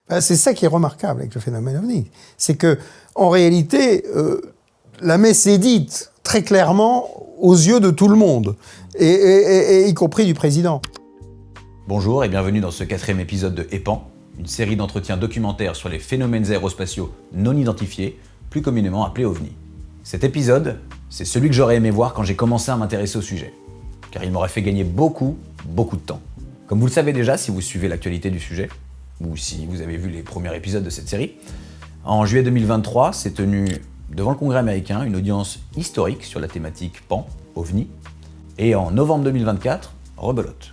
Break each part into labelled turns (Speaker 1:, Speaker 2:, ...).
Speaker 1: C'est ça qui est remarquable avec le phénomène OVNI. C'est que, en réalité, la messe est dite très clairement aux yeux de tout le monde, et y compris du président.
Speaker 2: Bonjour et bienvenue dans ce 4e épisode de EPAN, une série d'entretiens documentaires sur les phénomènes aérospatiaux non identifiés, plus communément appelés OVNI. Cet épisode, c'est celui que j'aurais aimé voir quand j'ai commencé à m'intéresser au sujet, car il m'aurait fait gagner beaucoup de temps. Comme vous le savez déjà si vous suivez l'actualité du sujet, ou si vous avez vu les premiers épisodes de cette série, en juillet 2023 s'est tenue devant le Congrès américain une audience historique sur la thématique PAN, OVNI, et en novembre 2024, rebelote.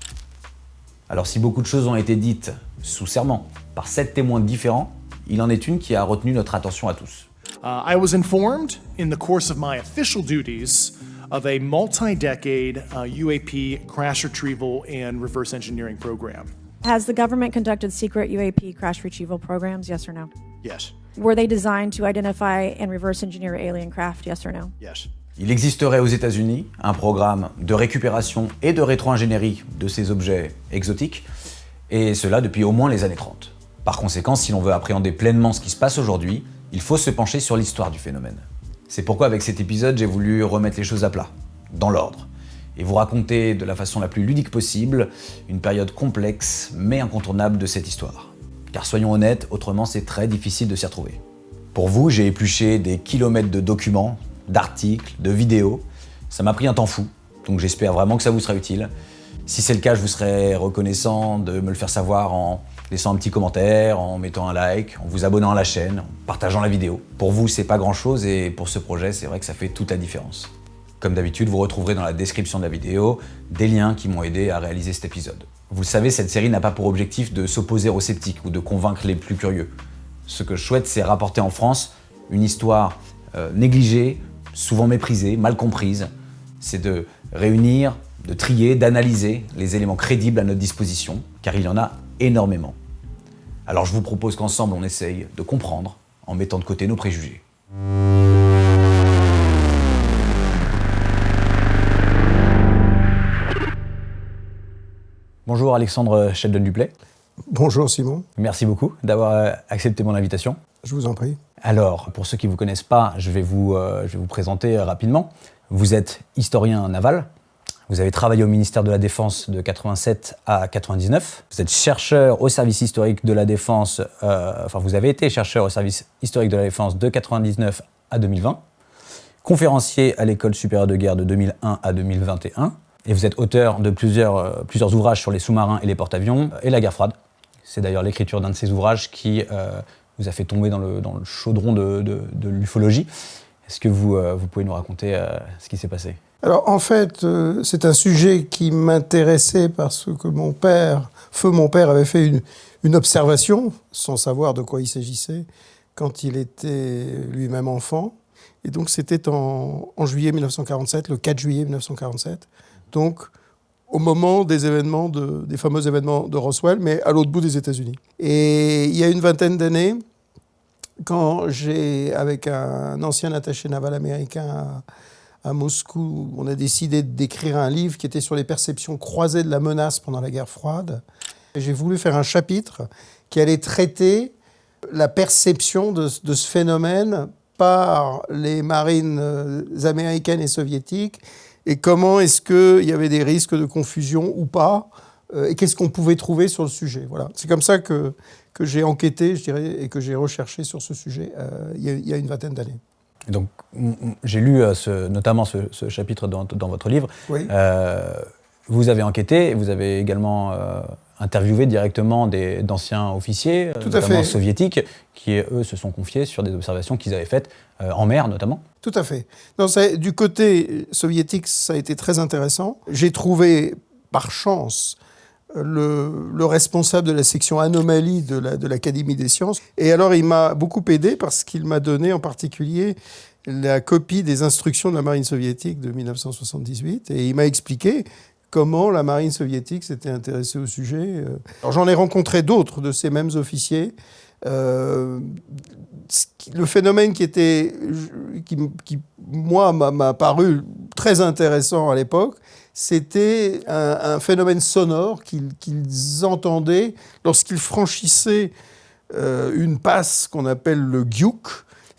Speaker 2: Alors si beaucoup de choses ont été dites sous serment par 7 témoins différents, il en est une qui a retenu notre attention à tous.
Speaker 3: I was informed in the course of my official duties of a multi-decade UAP crash retrieval and reverse engineering program.
Speaker 4: Has the government conducted secret UAP crash retrieval programs, yes or no?
Speaker 3: Yes.
Speaker 4: Were they designed to identify and reverse engineer alien craft, yes or no?
Speaker 3: Yes.
Speaker 2: Il existerait aux États-Unis un programme de récupération et de rétro-ingénierie de ces objets exotiques, et cela depuis au moins les années 30. Par conséquent, si l'on veut appréhender pleinement ce qui se passe aujourd'hui, il faut se pencher sur l'histoire du phénomène. C'est pourquoi avec cet épisode, j'ai voulu remettre les choses à plat, dans l'ordre, et vous raconter de la façon la plus ludique possible une période complexe mais incontournable de cette histoire. Car soyons honnêtes, autrement c'est très difficile de s'y retrouver. Pour vous, j'ai épluché des kilomètres de documents, d'articles, de vidéos. Ça m'a pris un temps fou, donc j'espère vraiment que ça vous sera utile. Si c'est le cas, je vous serai reconnaissant de me le faire savoir en laissant un petit commentaire, en mettant un like, en vous abonnant à la chaîne, en partageant la vidéo. Pour vous, c'est pas grand-chose et pour ce projet, c'est vrai que ça fait toute la différence. Comme d'habitude, vous retrouverez dans la description de la vidéo des liens qui m'ont aidé à réaliser cet épisode. Vous le savez, cette série n'a pas pour objectif de s'opposer aux sceptiques ou de convaincre les plus curieux. Ce que je souhaite, c'est rapporter en France une histoire négligée, souvent méprisée, mal comprise. C'est de réunir, de trier, d'analyser les éléments crédibles à notre disposition, car il y en a énormément. Alors je vous propose qu'ensemble on essaye de comprendre en mettant de côté nos préjugés. Bonjour Alexandre Sheldon-Duplay.
Speaker 1: Bonjour Simon.
Speaker 2: Merci beaucoup d'avoir accepté mon invitation.
Speaker 1: Je vous en prie.
Speaker 2: Alors, pour ceux qui ne vous connaissent pas, je vais vous présenter rapidement. Vous êtes historien naval. Vous avez travaillé au ministère de la Défense de 87 à 99. Vous êtes chercheur au service historique de la Défense, vous avez été chercheur au service historique de la Défense de 99 à 2020. Conférencier à l'École supérieure de guerre de 2001 à 2021. Et vous êtes auteur de plusieurs ouvrages sur les sous-marins et les porte-avions et la guerre froide. C'est d'ailleurs l'écriture d'un de ces ouvrages qui vous a fait tomber dans le chaudron de l'ufologie. Est-ce que vous pouvez nous raconter ce qui s'est passé ?
Speaker 1: Alors en fait, c'est un sujet qui m'intéressait parce que feu mon père avait fait une observation, sans savoir de quoi il s'agissait, quand il était lui-même enfant. Et donc c'était en juillet 1947, le 4 juillet 1947. Donc au moment des fameux événements de Roswell, mais à l'autre bout des États-Unis. Et il y a une vingtaine d'années, quand avec un ancien attaché naval américain à Moscou, on a décidé d'écrire un livre qui était sur les perceptions croisées de la menace pendant la guerre froide. Et j'ai voulu faire un chapitre qui allait traiter la perception de ce phénomène par les marines américaines et soviétiques, et comment est-ce qu'il y avait des risques de confusion ou pas, et qu'est-ce qu'on pouvait trouver sur le sujet. Voilà. C'est comme ça que j'ai enquêté, je dirais, et que j'ai recherché sur ce sujet il y a une vingtaine d'années.
Speaker 2: Donc, j'ai lu notamment ce chapitre dans votre livre.
Speaker 1: Oui.
Speaker 2: Vous avez enquêté et vous avez également interviewé directement d'anciens officiers, notamment soviétiques, qui, eux, se sont confiés sur des observations qu'ils avaient faites en mer, notamment.
Speaker 1: Tout à fait. Non, du côté soviétique, ça a été très intéressant. J'ai trouvé, par chance, le responsable de la section anomalie de l'Académie des sciences. Et alors, il m'a beaucoup aidé parce qu'il m'a donné en particulier la copie des instructions de la marine soviétique de 1978. Et il m'a expliqué comment la marine soviétique s'était intéressée au sujet. Alors, j'en ai rencontré d'autres de ces mêmes officiers. Le phénomène qui moi, m'a paru très intéressant à l'époque, c'était un phénomène sonore qu'ils entendaient lorsqu'ils franchissaient une passe qu'on appelle le Gyuk.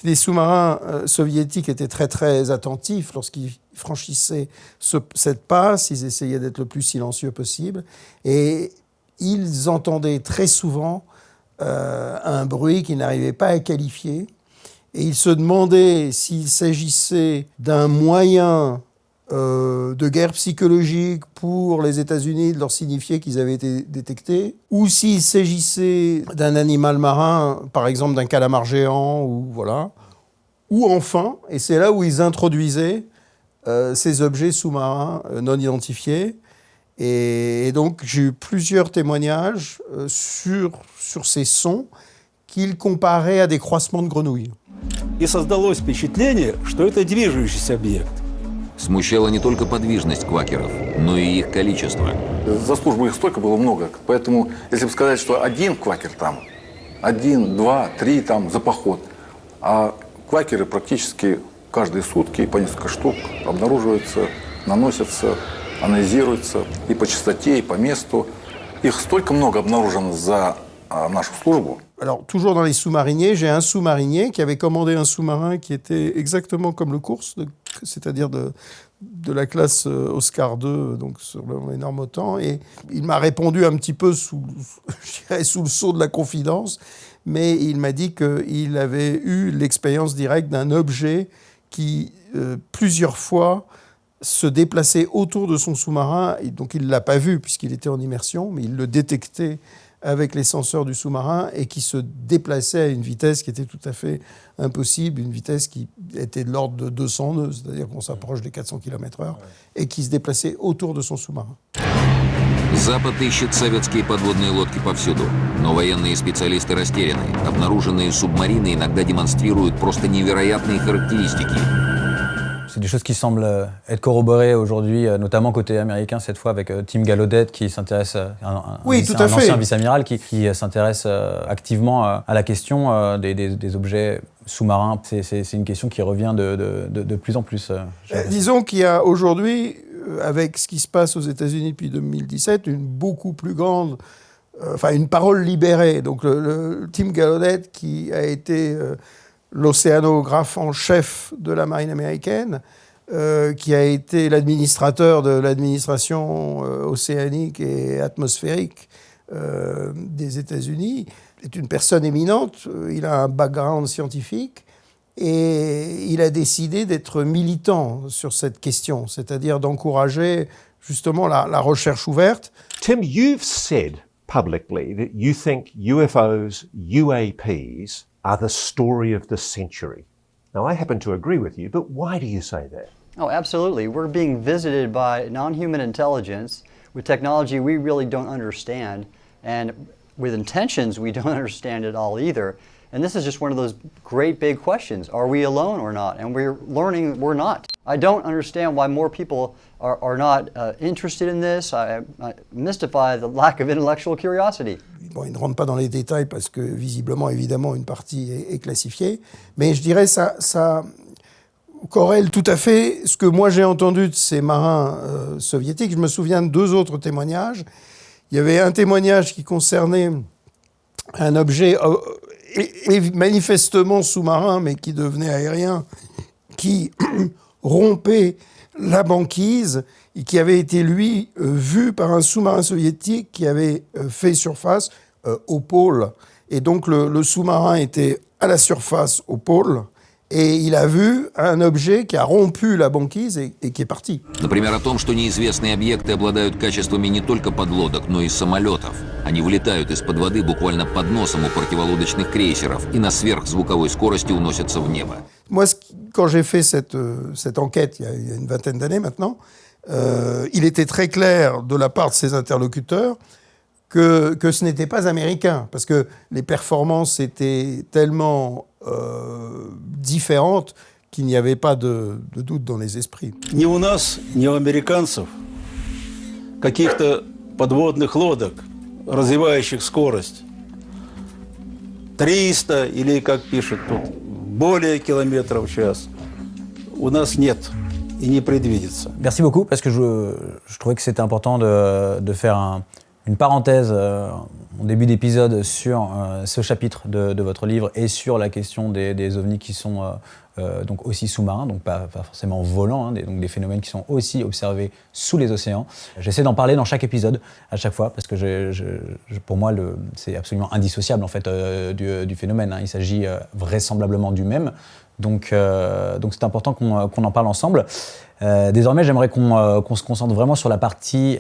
Speaker 1: Les sous-marins soviétiques étaient très très attentifs lorsqu'ils franchissaient cette passe, ils essayaient d'être le plus silencieux possible, et ils entendaient très souvent un bruit qu'ils n'arrivaient pas à qualifier, et ils se demandaient s'il s'agissait d'un moyen de guerre psychologique pour les États-Unis de leur signifier qu'ils avaient été détectés, ou s'il s'agissait d'un animal marin, par exemple d'un calamar géant, ou voilà, ou enfin, et c'est là où ils introduisaient ces objets sous-marins non identifiés. Et donc j'ai eu plusieurs témoignages sur ces sons qu'ils comparaient à des croissements de grenouilles.
Speaker 5: И создалось впечатление, что это движущийся объект.
Speaker 6: Смущала не только подвижность квакеров, но и их количество.
Speaker 7: За службу их столько было много, поэтому если бы сказать, что один квакер там, 1, 2, 3 там за поход, а квакеры практически каждые сутки по несколько штук обнаруживаются, наносятся, анализируются и по частоте, и по месту. Их столько много обнаружено за нашу службу.
Speaker 1: Alors, toujours dans les sous-mariniers, j'ai un sous-marinier qui avait commandé un sous-marin qui était exactement comme le Kursk, c'est-à-dire de la classe Oscar II, donc sur l'énorme OTAN, et il m'a répondu un petit peu sous le sceau de la confidence, mais il m'a dit qu'il avait eu l'expérience directe d'un objet qui, plusieurs fois, se déplaçait autour de son sous-marin, et donc il ne l'a pas vu puisqu'il était en immersion, mais il le détectait avec les senseurs du sous-marin et qui se déplaçait à une vitesse qui était tout à fait impossible, une vitesse qui était de l'ordre de 200 nœuds, c'est-à-dire qu'on s'approche des 400 km/h, et qui se déplaçait autour de son sous-marin.
Speaker 6: Запад ищет советские подводные лодки повсюду, но военные специалисты растеряны. Обнаруженные субмарины иногда демонстрируют просто невероятные характеристики.
Speaker 2: C'est des choses qui semblent être corroborées aujourd'hui, notamment côté américain, cette fois avec Tim Gallaudet, qui s'intéresse, un ancien vice-amiral, qui s'intéresse activement à la question des objets sous-marins. C'est une question qui revient de plus en plus.
Speaker 1: Disons qu'il y a aujourd'hui, avec ce qui se passe aux États-Unis depuis 2017, une beaucoup plus grande, une parole libérée. Donc le Tim Gallaudet, qui a été l'océanographe en chef de la marine américaine, qui a été l'administrateur de l'administration océanique et atmosphérique des États-Unis, est une personne éminente. Il a un background scientifique et il a décidé d'être militant sur cette question, c'est-à-dire d'encourager justement la recherche ouverte.
Speaker 8: Tim, you've said publicly that you think UFOs, UAPs, are the story of the century. Now, I happen to agree with you, but why do you say that?
Speaker 9: Oh, absolutely. We're being visited by non-human intelligence with technology we really don't understand, and with intentions we don't understand at all either. And this is just one of those great big questions. Are we alone or not? And we're learning we're not. I don't understand why more people are not interested in this. I mystify the lack of intellectual curiosity.
Speaker 1: Bon, il ne rentre pas dans les détails parce que visiblement, évidemment, une partie est classifiée. Mais je dirais ça corrèle tout à fait ce que moi j'ai entendu de ces marins soviétiques. Je me souviens de 2 autres témoignages. Il y avait un témoignage qui concernait un objet manifestement sous-marin, mais qui devenait aérien, qui rompait la banquise et qui avait été, lui, vu par un sous-marin soviétique qui avait fait surface au pôle. Et donc le sous-marin était à la surface au pôle et il a vu un objet qui a rompu la banquise et qui est parti.
Speaker 6: Например, о том, что неизвестные объекты обладают качествами не только подлодок, но и самолетов. Они вылетают из-под воды буквально под носом у противолодочных крейсеров и на сверхзвуковой скорости уносятся в небо.
Speaker 1: Moi, quand j'ai fait cette enquête, il y a une vingtaine d'années maintenant, il était très clair de la part de ses interlocuteurs que ce n'était pas américain, parce que les performances étaient tellement différentes qu'il n'y avait pas de doute dans les esprits.
Speaker 5: Ни у нас, ни у американцев каких-то подводных лодок, развивающих скорость 300 или, как пишет тут, более километров в час, у нас нет и не предвидится.
Speaker 2: Merci beaucoup, parce que je trouvais que c'était important de faire une parenthèse mon début d'épisode sur ce chapitre de votre livre et sur la question des ovnis qui sont donc aussi sous-marins, donc pas forcément volants, donc des phénomènes qui sont aussi observés sous les océans. J'essaie d'en parler dans chaque épisode, à chaque fois, parce que pour moi, c'est absolument indissociable en fait, du phénomène. Il s'agit vraisemblablement du même. Donc c'est important qu'on en parle ensemble. Désormais, j'aimerais qu'on se concentre vraiment sur la partie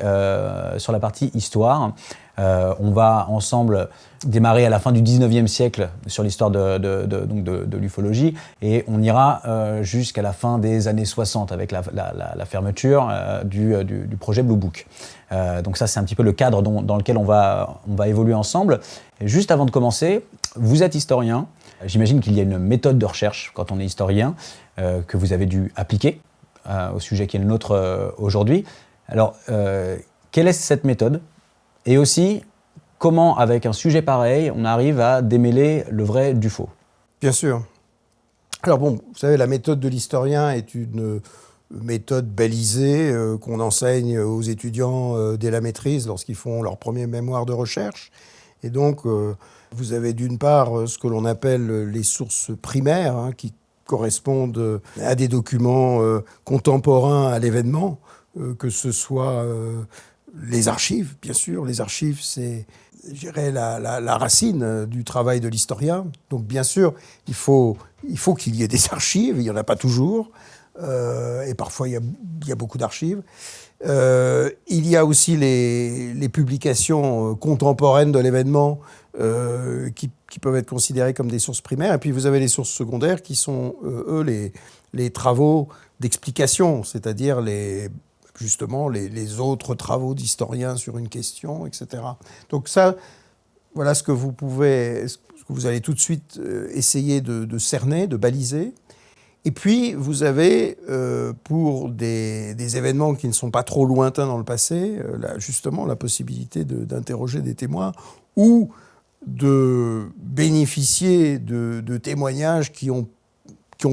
Speaker 2: histoire. On va ensemble démarrer à la fin du 19e siècle sur l'histoire de l'ufologie et on ira jusqu'à la fin des années 60 avec la fermeture du projet Blue Book. Donc ça, c'est un petit peu le cadre dans lequel on va évoluer ensemble. Et juste avant de commencer, vous êtes historien. J'imagine qu'il y a une méthode de recherche quand on est historien que vous avez dû appliquer au sujet qui est le nôtre aujourd'hui. Alors, quelle est cette méthode ? Et aussi, comment, avec un sujet pareil, on arrive à démêler le vrai du faux ?
Speaker 1: Bien sûr. Alors bon, vous savez, la méthode de l'historien est une méthode balisée qu'on enseigne aux étudiants dès la maîtrise lorsqu'ils font leur premier mémoire de recherche. Et donc, vous avez d'une part ce que l'on appelle les sources primaires, qui correspondent à des documents contemporains à l'événement, que ce soit les archives, bien sûr. Les archives, c'est, je dirais, la racine du travail de l'historien. Donc, bien sûr, il faut qu'il y ait des archives. Il n'y en a pas toujours. Et parfois, il y a beaucoup d'archives. Il y a aussi les publications contemporaines de l'événement qui peuvent être considérées comme des sources primaires. Et puis, vous avez les sources secondaires qui sont, eux, les travaux d'explication, c'est-à-dire justement les autres travaux d'historiens sur une question, etc. Donc ça, voilà ce que vous allez tout de suite essayer de cerner, de baliser. Et puis, vous avez, pour des événements qui ne sont pas trop lointains dans le passé, justement la possibilité d'interroger des témoins ou de bénéficier de témoignages qui ont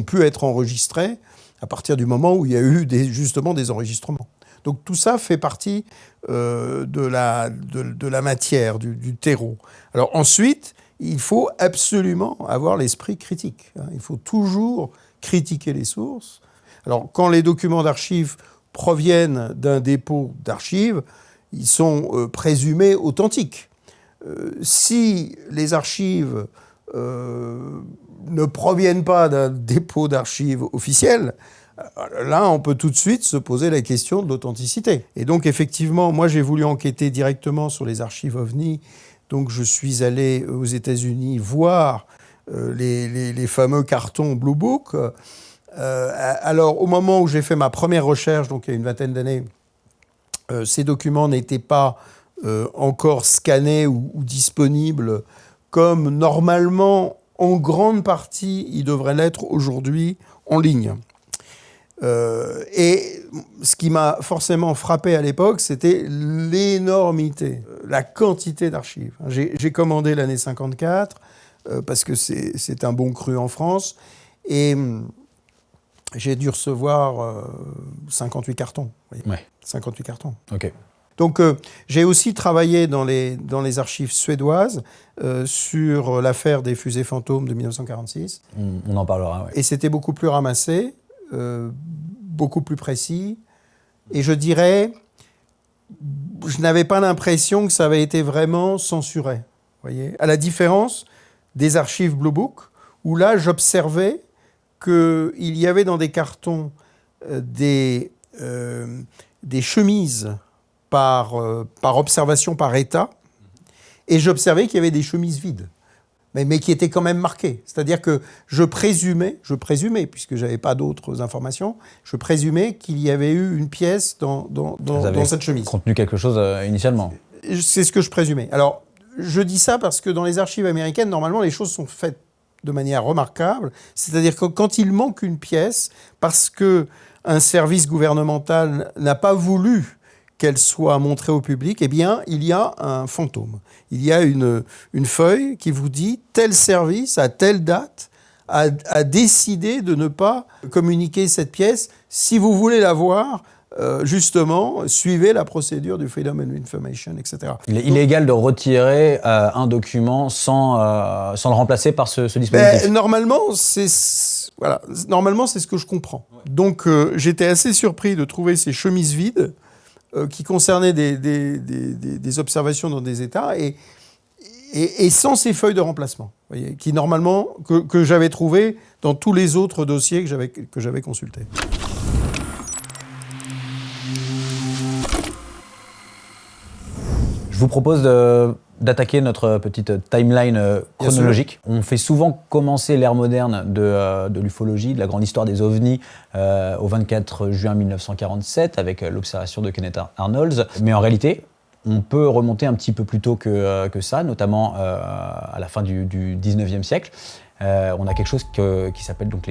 Speaker 1: pu être enregistrés à partir du moment où il y a eu justement des enregistrements. Donc tout ça fait partie de la matière, du terreau. Alors ensuite, il faut absolument avoir l'esprit critique. Il faut toujours critiquer les sources. Alors quand les documents d'archives proviennent d'un dépôt d'archives, ils sont présumés authentiques. Si les archives ne proviennent pas d'un dépôt d'archives officiel, là, on peut tout de suite se poser la question de l'authenticité. Et donc, effectivement, moi, j'ai voulu enquêter directement sur les archives OVNI. Donc, je suis allé aux États-Unis voir les fameux cartons Blue Book. Alors, au moment où j'ai fait ma première recherche, donc il y a une vingtaine d'années, ces documents n'étaient pas encore scannés ou disponibles comme normalement, en grande partie, ils devraient l'être aujourd'hui en ligne. Et ce qui m'a forcément frappé à l'époque, c'était l'énormité, la quantité d'archives. J'ai commandé l'année 54, parce que c'est un bon cru en France, et j'ai dû recevoir 58 cartons. Vous voyez.
Speaker 2: Ouais.
Speaker 1: 58 cartons.
Speaker 2: Ok.
Speaker 1: Donc j'ai aussi travaillé dans les archives suédoises sur l'affaire des fusées fantômes de 1946.
Speaker 2: On en parlera, ouais.
Speaker 1: Et c'était beaucoup plus ramassé, beaucoup plus précis. Et je dirais, je n'avais pas l'impression que ça avait été vraiment censuré. Vous voyez, à la différence des archives Blue Book, où là, j'observais qu'il y avait dans des cartons des chemises par observation par état, et j'observais qu'il y avait des chemises vides, mais qui étaient quand même marquées. C'est-à-dire que je présumais, puisque je n'avais pas d'autres informations, je présumais qu'il y avait eu une pièce dans cette chemise.
Speaker 2: Contenu quelque chose initialement.
Speaker 1: C'est ce que je présumais. Alors, je dis ça parce que dans les archives américaines, normalement, les choses sont faites de manière remarquable. C'est-à-dire que quand il manque une pièce, parce qu'un service gouvernemental n'a pas voulu qu'elle soit montrée au public, eh bien, il y a un fantôme. Il y a une feuille qui vous dit tel service, à telle date, a décidé de ne pas communiquer cette pièce. Si vous voulez la voir, justement, suivaient la procédure du Freedom of Information, etc.
Speaker 2: Il est illégal de retirer un document sans le remplacer par ce dispositif.
Speaker 1: Normalement, c'est ce que je comprends. Donc, j'étais assez surpris de trouver ces chemises vides qui concernaient des observations dans des États et sans ces feuilles de remplacement, voyez, qui normalement que j'avais trouvées dans tous les autres dossiers que j'avais consultés.
Speaker 2: Je vous propose d'attaquer notre petite timeline chronologique. On fait souvent commencer l'ère moderne de l'ufologie, de la grande histoire des ovnis, au 24 juin 1947 avec l'observation de Kenneth Arnold. Mais en réalité, on peut remonter un petit peu plus tôt que ça, notamment à la fin du 19e siècle. On a quelque chose qui s'appelle donc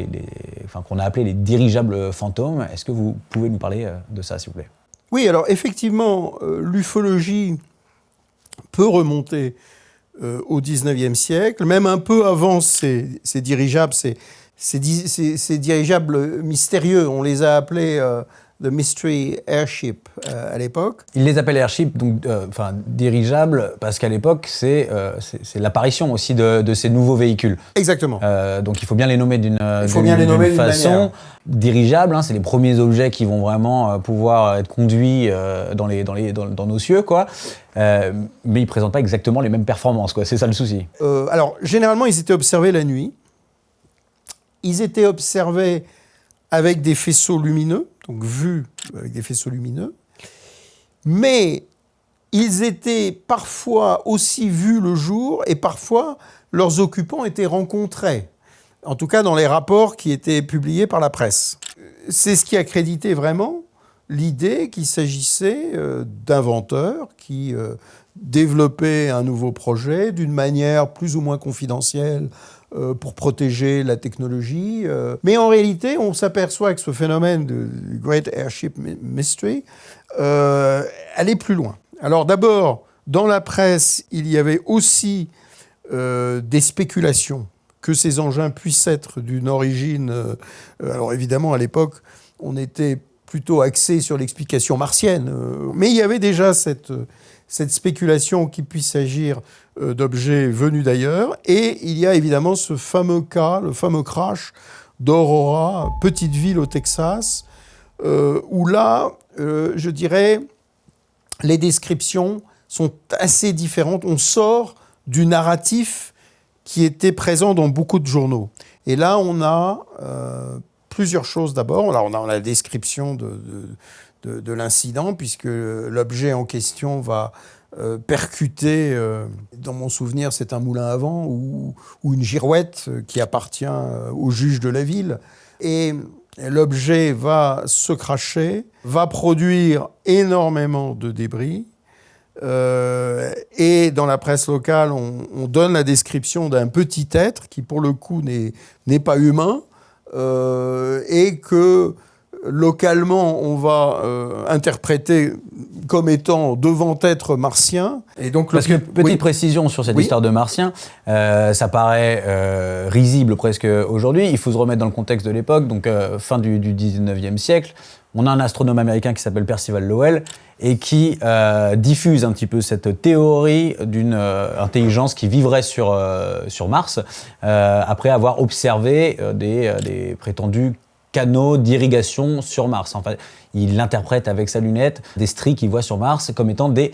Speaker 2: qu'on a appelé les dirigeables fantômes. Est-ce que vous pouvez nous parler de ça, s'il vous plaît ?
Speaker 1: Oui, alors effectivement, l'ufologie peut remonter au 19e siècle, même un peu avant ces dirigeables, ces dirigeables mystérieux. On les a appelés The Mystery Airship à l'époque.
Speaker 2: Ils les appellent airship, donc dirigeables, parce qu'à l'époque, c'est l'apparition aussi de ces nouveaux véhicules.
Speaker 1: Exactement.
Speaker 2: Donc il faut bien les nommer d'une façon.
Speaker 1: Manière.
Speaker 2: Dirigeables, c'est les premiers objets qui vont vraiment pouvoir être conduits dans nos cieux, quoi. Mais ils ne présentent pas exactement les mêmes performances, quoi. C'est ça le souci.
Speaker 1: Alors, généralement, ils étaient observés la nuit. Ils étaient observés avec des faisceaux lumineux, donc vus avec des faisceaux lumineux. Mais ils étaient parfois aussi vus le jour et parfois leurs occupants étaient rencontrés. En tout cas, dans les rapports qui étaient publiés par la presse. C'est ce qui accréditait vraiment l'idée qu'il s'agissait d'inventeurs qui développaient un nouveau projet d'une manière plus ou moins confidentielle pour protéger la technologie. Mais en réalité, on s'aperçoit que ce phénomène de Great Airship Mystery allait plus loin. Alors d'abord, dans la presse, il y avait aussi des spéculations que ces engins puissent être d'une origine... alors évidemment, à l'époque, on était plutôt axé sur l'explication martienne. Mais il y avait déjà cette spéculation qu'il puisse s'agir d'objets venus d'ailleurs. Et il y a évidemment ce fameux cas, le fameux crash d'Aurora, petite ville au Texas, où là, je dirais, les descriptions sont assez différentes. On sort du narratif qui était présent dans beaucoup de journaux. Et là, on a plusieurs choses d'abord. Là, on a la description de l'incident, puisque l'objet en question va percuter, dans mon souvenir, c'est un moulin à vent ou une girouette qui appartient au juge de la ville. Et l'objet va se cracher, va produire énormément de débris. Et dans la presse locale, on donne la description d'un petit être qui, pour le coup, n'est pas humain, et que localement, on va interpréter comme devant être martien. Et donc,
Speaker 2: parce que, petite précision sur cette histoire de martien, ça paraît risible presque aujourd'hui. Il faut se remettre dans le contexte de l'époque, donc fin du 19e siècle. On a un astronome américain qui s'appelle Percival Lowell et qui diffuse un petit peu cette théorie d'une intelligence qui vivrait sur Mars après avoir observé des prétendus canaux d'irrigation sur Mars. En fait, il interprète avec sa lunette des stries qu'il voit sur Mars comme étant des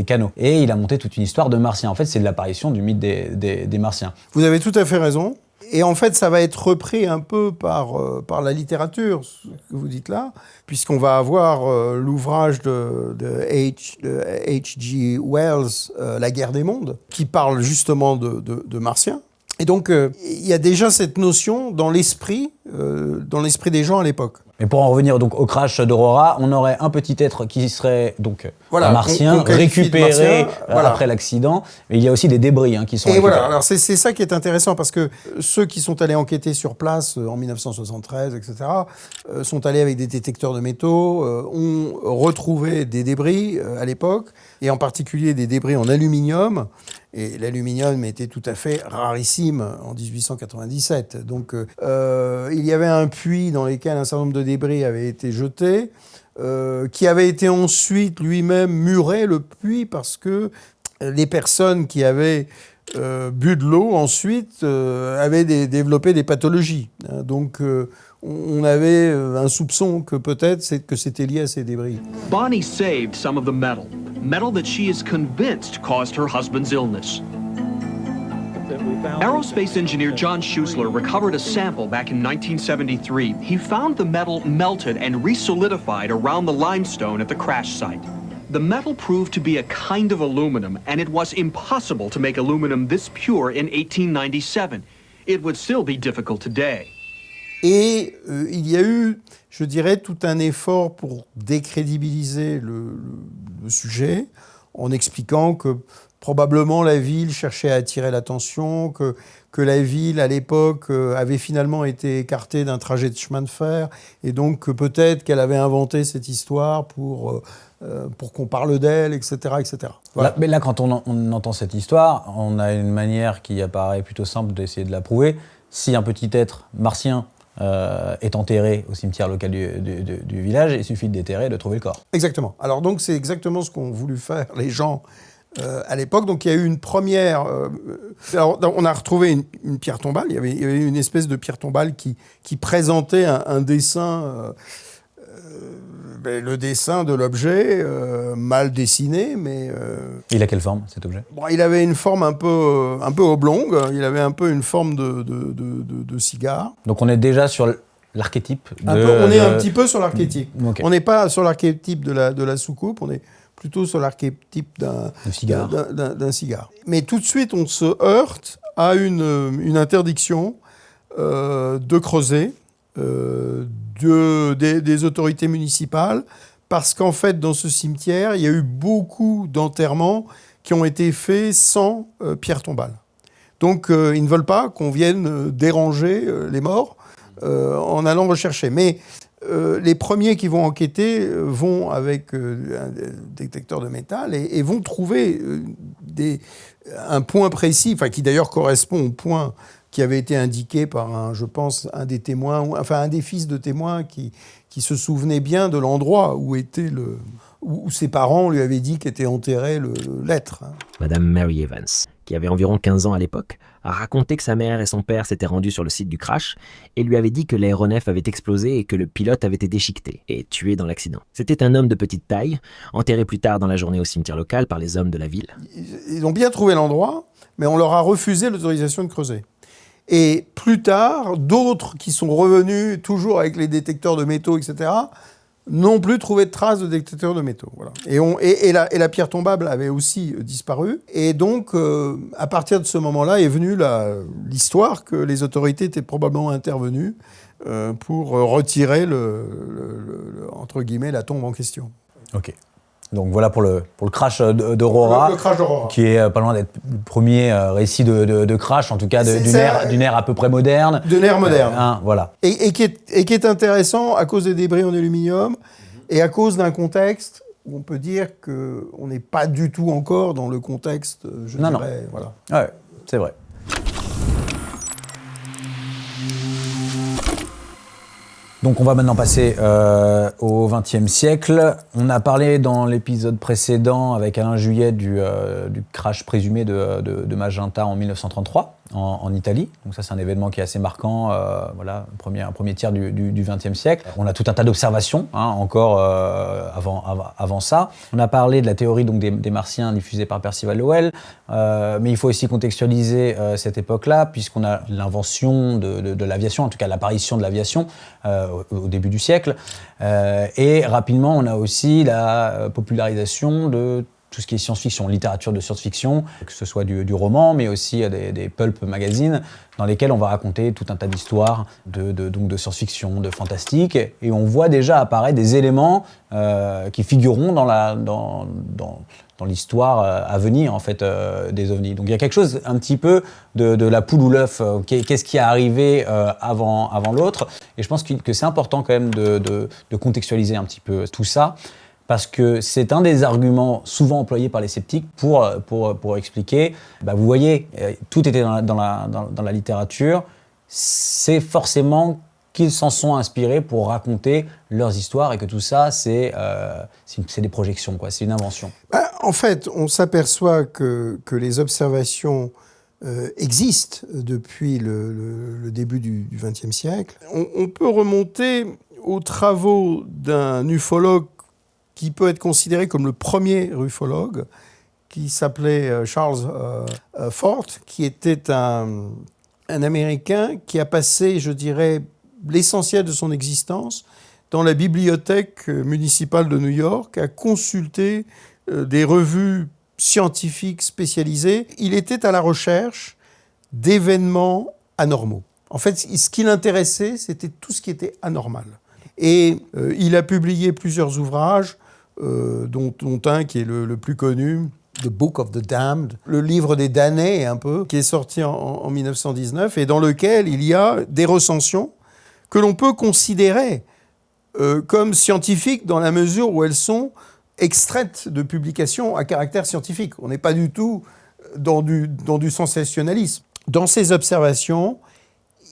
Speaker 2: canaux. Et il a monté toute une histoire de martiens. En fait, c'est de l'apparition du mythe des martiens.
Speaker 1: Vous avez tout à fait raison. Et en fait, ça va être repris un peu par la littérature, ce que vous dites là, puisqu'on va avoir l'ouvrage de H.G. Wells, La guerre des mondes, qui parle justement de martiens. Et donc, il y a déjà cette notion dans l'esprit des gens à l'époque.
Speaker 2: Mais pour en revenir donc au crash d'Aurora, on aurait un petit être qui serait donc un martien récupéré après l'accident. Mais il y a aussi des débris qui sont récupérés.
Speaker 1: Voilà, alors c'est ça qui est intéressant parce que ceux qui sont allés enquêter sur place en 1973, etc., sont allés avec des détecteurs de métaux, ont retrouvé des débris à l'époque, et en particulier des débris en aluminium. Et l'aluminium était tout à fait rarissime en 1897. Donc il y avait un puits dans lequel un certain nombre de débris avaient été jetés. qui avait été ensuite lui-même muré, le puits, parce que les personnes qui avaient bu de l'eau ensuite avaient développé des pathologies. Donc on avait un soupçon que peut-être que c'était lié à ces débris.
Speaker 10: Bonnie saved some of the metal that she is convinced caused her husband's illness. Aerospace engineer John Schuessler recovered a sample back in 1973. He found the metal melted and resolidified around the limestone at the crash site. The metal proved to be a kind of aluminum, and it was impossible to make aluminum this pure in 1897. It would still be difficult today.
Speaker 1: Et il y a eu, je dirais, tout un effort pour décrédibiliser le sujet, en expliquant que probablement la ville cherchait à attirer l'attention, que la ville, à l'époque, avait finalement été écartée d'un trajet de chemin de fer, et donc que peut-être qu'elle avait inventé cette histoire pour qu'on parle d'elle, etc. etc. Voilà.
Speaker 2: Mais là, quand on entend cette histoire, on a une manière qui apparaît plutôt simple d'essayer de la prouver. Si un petit être martien est enterré au cimetière local du village, il suffit de déterrer et de trouver le corps.
Speaker 1: Exactement. Alors donc c'est exactement ce qu'ont voulu faire les gens à l'époque. Donc il y a eu une première... alors, on a retrouvé une pierre tombale. Il y avait une espèce de pierre tombale qui présentait un dessin... le dessin de l'objet, mal dessiné, mais...
Speaker 2: Il a quelle forme, cet objet ?
Speaker 1: Il avait une forme un peu oblongue, il avait un peu une forme de cigare.
Speaker 2: Donc on est déjà sur l'archétype
Speaker 1: on est un petit peu sur l'archétype.
Speaker 2: Okay.
Speaker 1: On n'est pas sur l'archétype de la soucoupe, on est plutôt sur l'archétype d'un cigare. Mais tout de suite, on se heurte à une interdiction de creuser, des autorités municipales, parce qu'en fait, dans ce cimetière, il y a eu beaucoup d'enterrements qui ont été faits sans pierre tombale. Donc, ils ne veulent pas qu'on vienne déranger les morts en allant rechercher. Mais les premiers qui vont enquêter vont avec un détecteur de métal et vont trouver un point précis, qui d'ailleurs correspond au point qui avait été indiqué par un des témoins, un des fils de témoins qui se souvenait bien de l'endroit où ses parents lui avaient dit qu'était enterré l'être.
Speaker 11: Madame Mary Evans, qui avait environ 15 ans à l'époque, a raconté que sa mère et son père s'étaient rendus sur le site du crash et lui avaient dit que l'aéronef avait explosé et que le pilote avait été déchiqueté et tué dans l'accident. C'était un homme de petite taille, enterré plus tard dans la journée au cimetière local par les hommes de la ville.
Speaker 1: Ils ont bien trouvé l'endroit, mais on leur a refusé l'autorisation de creuser. Et plus tard, d'autres qui sont revenus, toujours avec les détecteurs de métaux, etc., n'ont plus trouvé de traces de détecteurs de métaux. Voilà. Et la pierre tombable avait aussi disparu. Et donc, à partir de ce moment-là, est venue l'histoire que les autorités étaient probablement intervenues pour retirer entre guillemets, la tombe en question.
Speaker 2: Ok. Donc voilà pour le crash d'Aurora,
Speaker 1: le crash d'Aurora,
Speaker 2: qui est pas loin d'être le premier récit de crash, en tout cas d'une ère à peu près moderne.
Speaker 1: D'une ère moderne.
Speaker 2: Voilà.
Speaker 1: Et qui est intéressant à cause des débris en aluminium et à cause d'un contexte où on peut dire qu'on n'est pas du tout encore dans le contexte, je dirais. Voilà.
Speaker 2: Ouais, c'est vrai. Donc on va maintenant passer au XXe siècle. On a parlé dans l'épisode précédent avec Alain Juillet du crash présumé de Magenta en 1933 en Italie. Donc ça c'est un événement qui est assez marquant, voilà, un premier tiers du XXe siècle. On a tout un tas d'observations encore avant ça. On a parlé de la théorie donc, des Martiens diffusée par Percival Lowell, mais il faut aussi contextualiser cette époque-là puisqu'on a l'invention de l'aviation, en tout cas l'apparition de l'aviation au début du siècle. Et rapidement, on a aussi la popularisation de tout ce qui est science-fiction, littérature de science-fiction, que ce soit du roman, mais aussi des pulp magazines, dans lesquels on va raconter tout un tas d'histoires donc de science-fiction, de fantastique, et on voit déjà apparaître des éléments qui figureront dans l'histoire à venir en fait des ovnis. Donc il y a quelque chose un petit peu de la poule ou l'œuf, qu'est-ce qui est arrivé avant l'autre, et je pense que c'est important quand même de contextualiser un petit peu tout ça, parce que c'est un des arguments souvent employés par les sceptiques pour expliquer, vous voyez, tout était dans la littérature, c'est forcément qu'ils s'en sont inspirés pour raconter leurs histoires et que tout ça, c'est des projections, quoi, c'est une invention.
Speaker 1: En fait, on s'aperçoit que les observations existent depuis le début du XXe siècle. On peut remonter aux travaux d'un ufologue qui peut être considéré comme le premier ufologue, qui s'appelait Charles Fort, qui était un Américain qui a passé, je dirais, l'essentiel de son existence dans la bibliothèque municipale de New York, à consulter des revues scientifiques spécialisées. Il était à la recherche d'événements anormaux. En fait, ce qui l'intéressait, c'était tout ce qui était anormal. Et il a publié plusieurs ouvrages, dont un qui est le plus connu, The Book of the Damned, le livre des damnés un peu, qui est sorti en 1919, et dans lequel il y a des recensions que l'on peut considérer comme scientifiques dans la mesure où elles sont extraites de publications à caractère scientifique. On n'est pas du tout dans du sensationnalisme. Dans ces observations,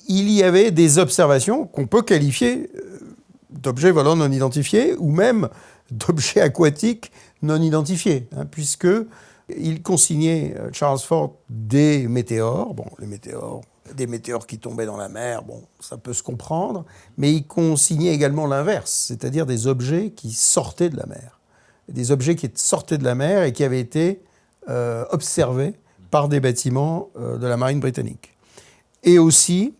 Speaker 1: il y avait des observations qu'on peut qualifier d'objets volants non identifiés ou même d'objets aquatiques non identifiés, puisqu'il consignait, Charles Fort, des météores. Bon, des météores qui tombaient dans la mer, bon, ça peut se comprendre, mais il consignait également l'inverse, c'est-à-dire des objets qui sortaient de la mer. Des objets qui sortaient de la mer et qui avaient été observés par des bâtiments de la marine britannique. Et aussi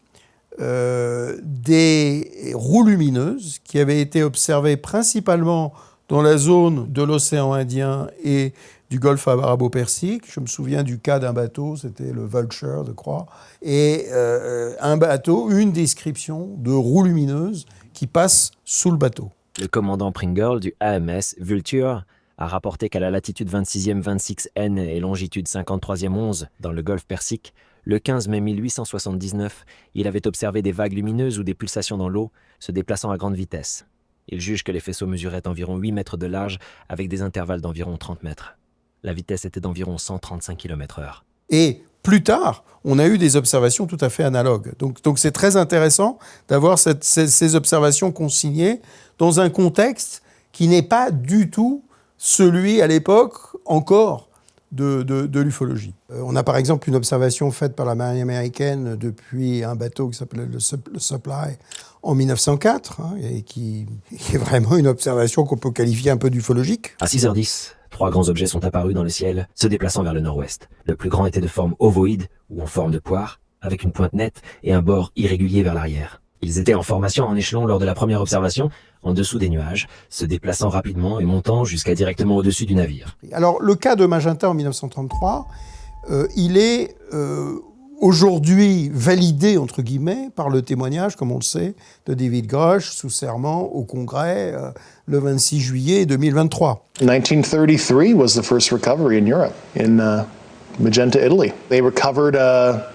Speaker 1: des roues lumineuses qui avaient été observées principalement dans la zone de l'océan Indien et du golfe arabo-persique. Je me souviens du cas d'un bateau, c'était le Vulture, je crois, et un bateau, une description de roues lumineuses qui passent sous le bateau.
Speaker 11: Le commandant Pringle du AMS Vulture a rapporté qu'à la latitude 26e 26N et longitude 53e 11 dans le golfe Persique, le 15 mai 1879, il avait observé des vagues lumineuses ou des pulsations dans l'eau se déplaçant à grande vitesse. Il juge que les faisceaux mesuraient environ 8 mètres de large avec des intervalles d'environ 30 mètres. La vitesse était d'environ 135 km/h.
Speaker 1: Et plus tard, on a eu des observations tout à fait analogues. Donc c'est très intéressant d'avoir ces observations consignées dans un contexte qui n'est pas du tout celui, à l'époque, encore de l'ufologie. On a par exemple une observation faite par la marine américaine depuis un bateau qui s'appelait le Supply en 1904, et qui est vraiment une observation qu'on peut qualifier un peu d'ufologique.
Speaker 11: À 6h10, 3 grands objets sont apparus dans le ciel, se déplaçant vers le nord-ouest. Le plus grand était de forme ovoïde, ou en forme de poire, avec une pointe nette et un bord irrégulier vers l'arrière. Ils étaient en formation en échelon lors de la première observation, en dessous des nuages, se déplaçant rapidement et montant jusqu'à directement au-dessus du navire.
Speaker 1: Alors, le cas de Magenta en 1933, il est aujourd'hui validé, entre guillemets, par le témoignage, comme on le sait, de David Grush, sous serment au Congrès, le 26 juillet 2023.
Speaker 3: 1933 was the first recovery in Europe, in Magenta, Italy. They recovered a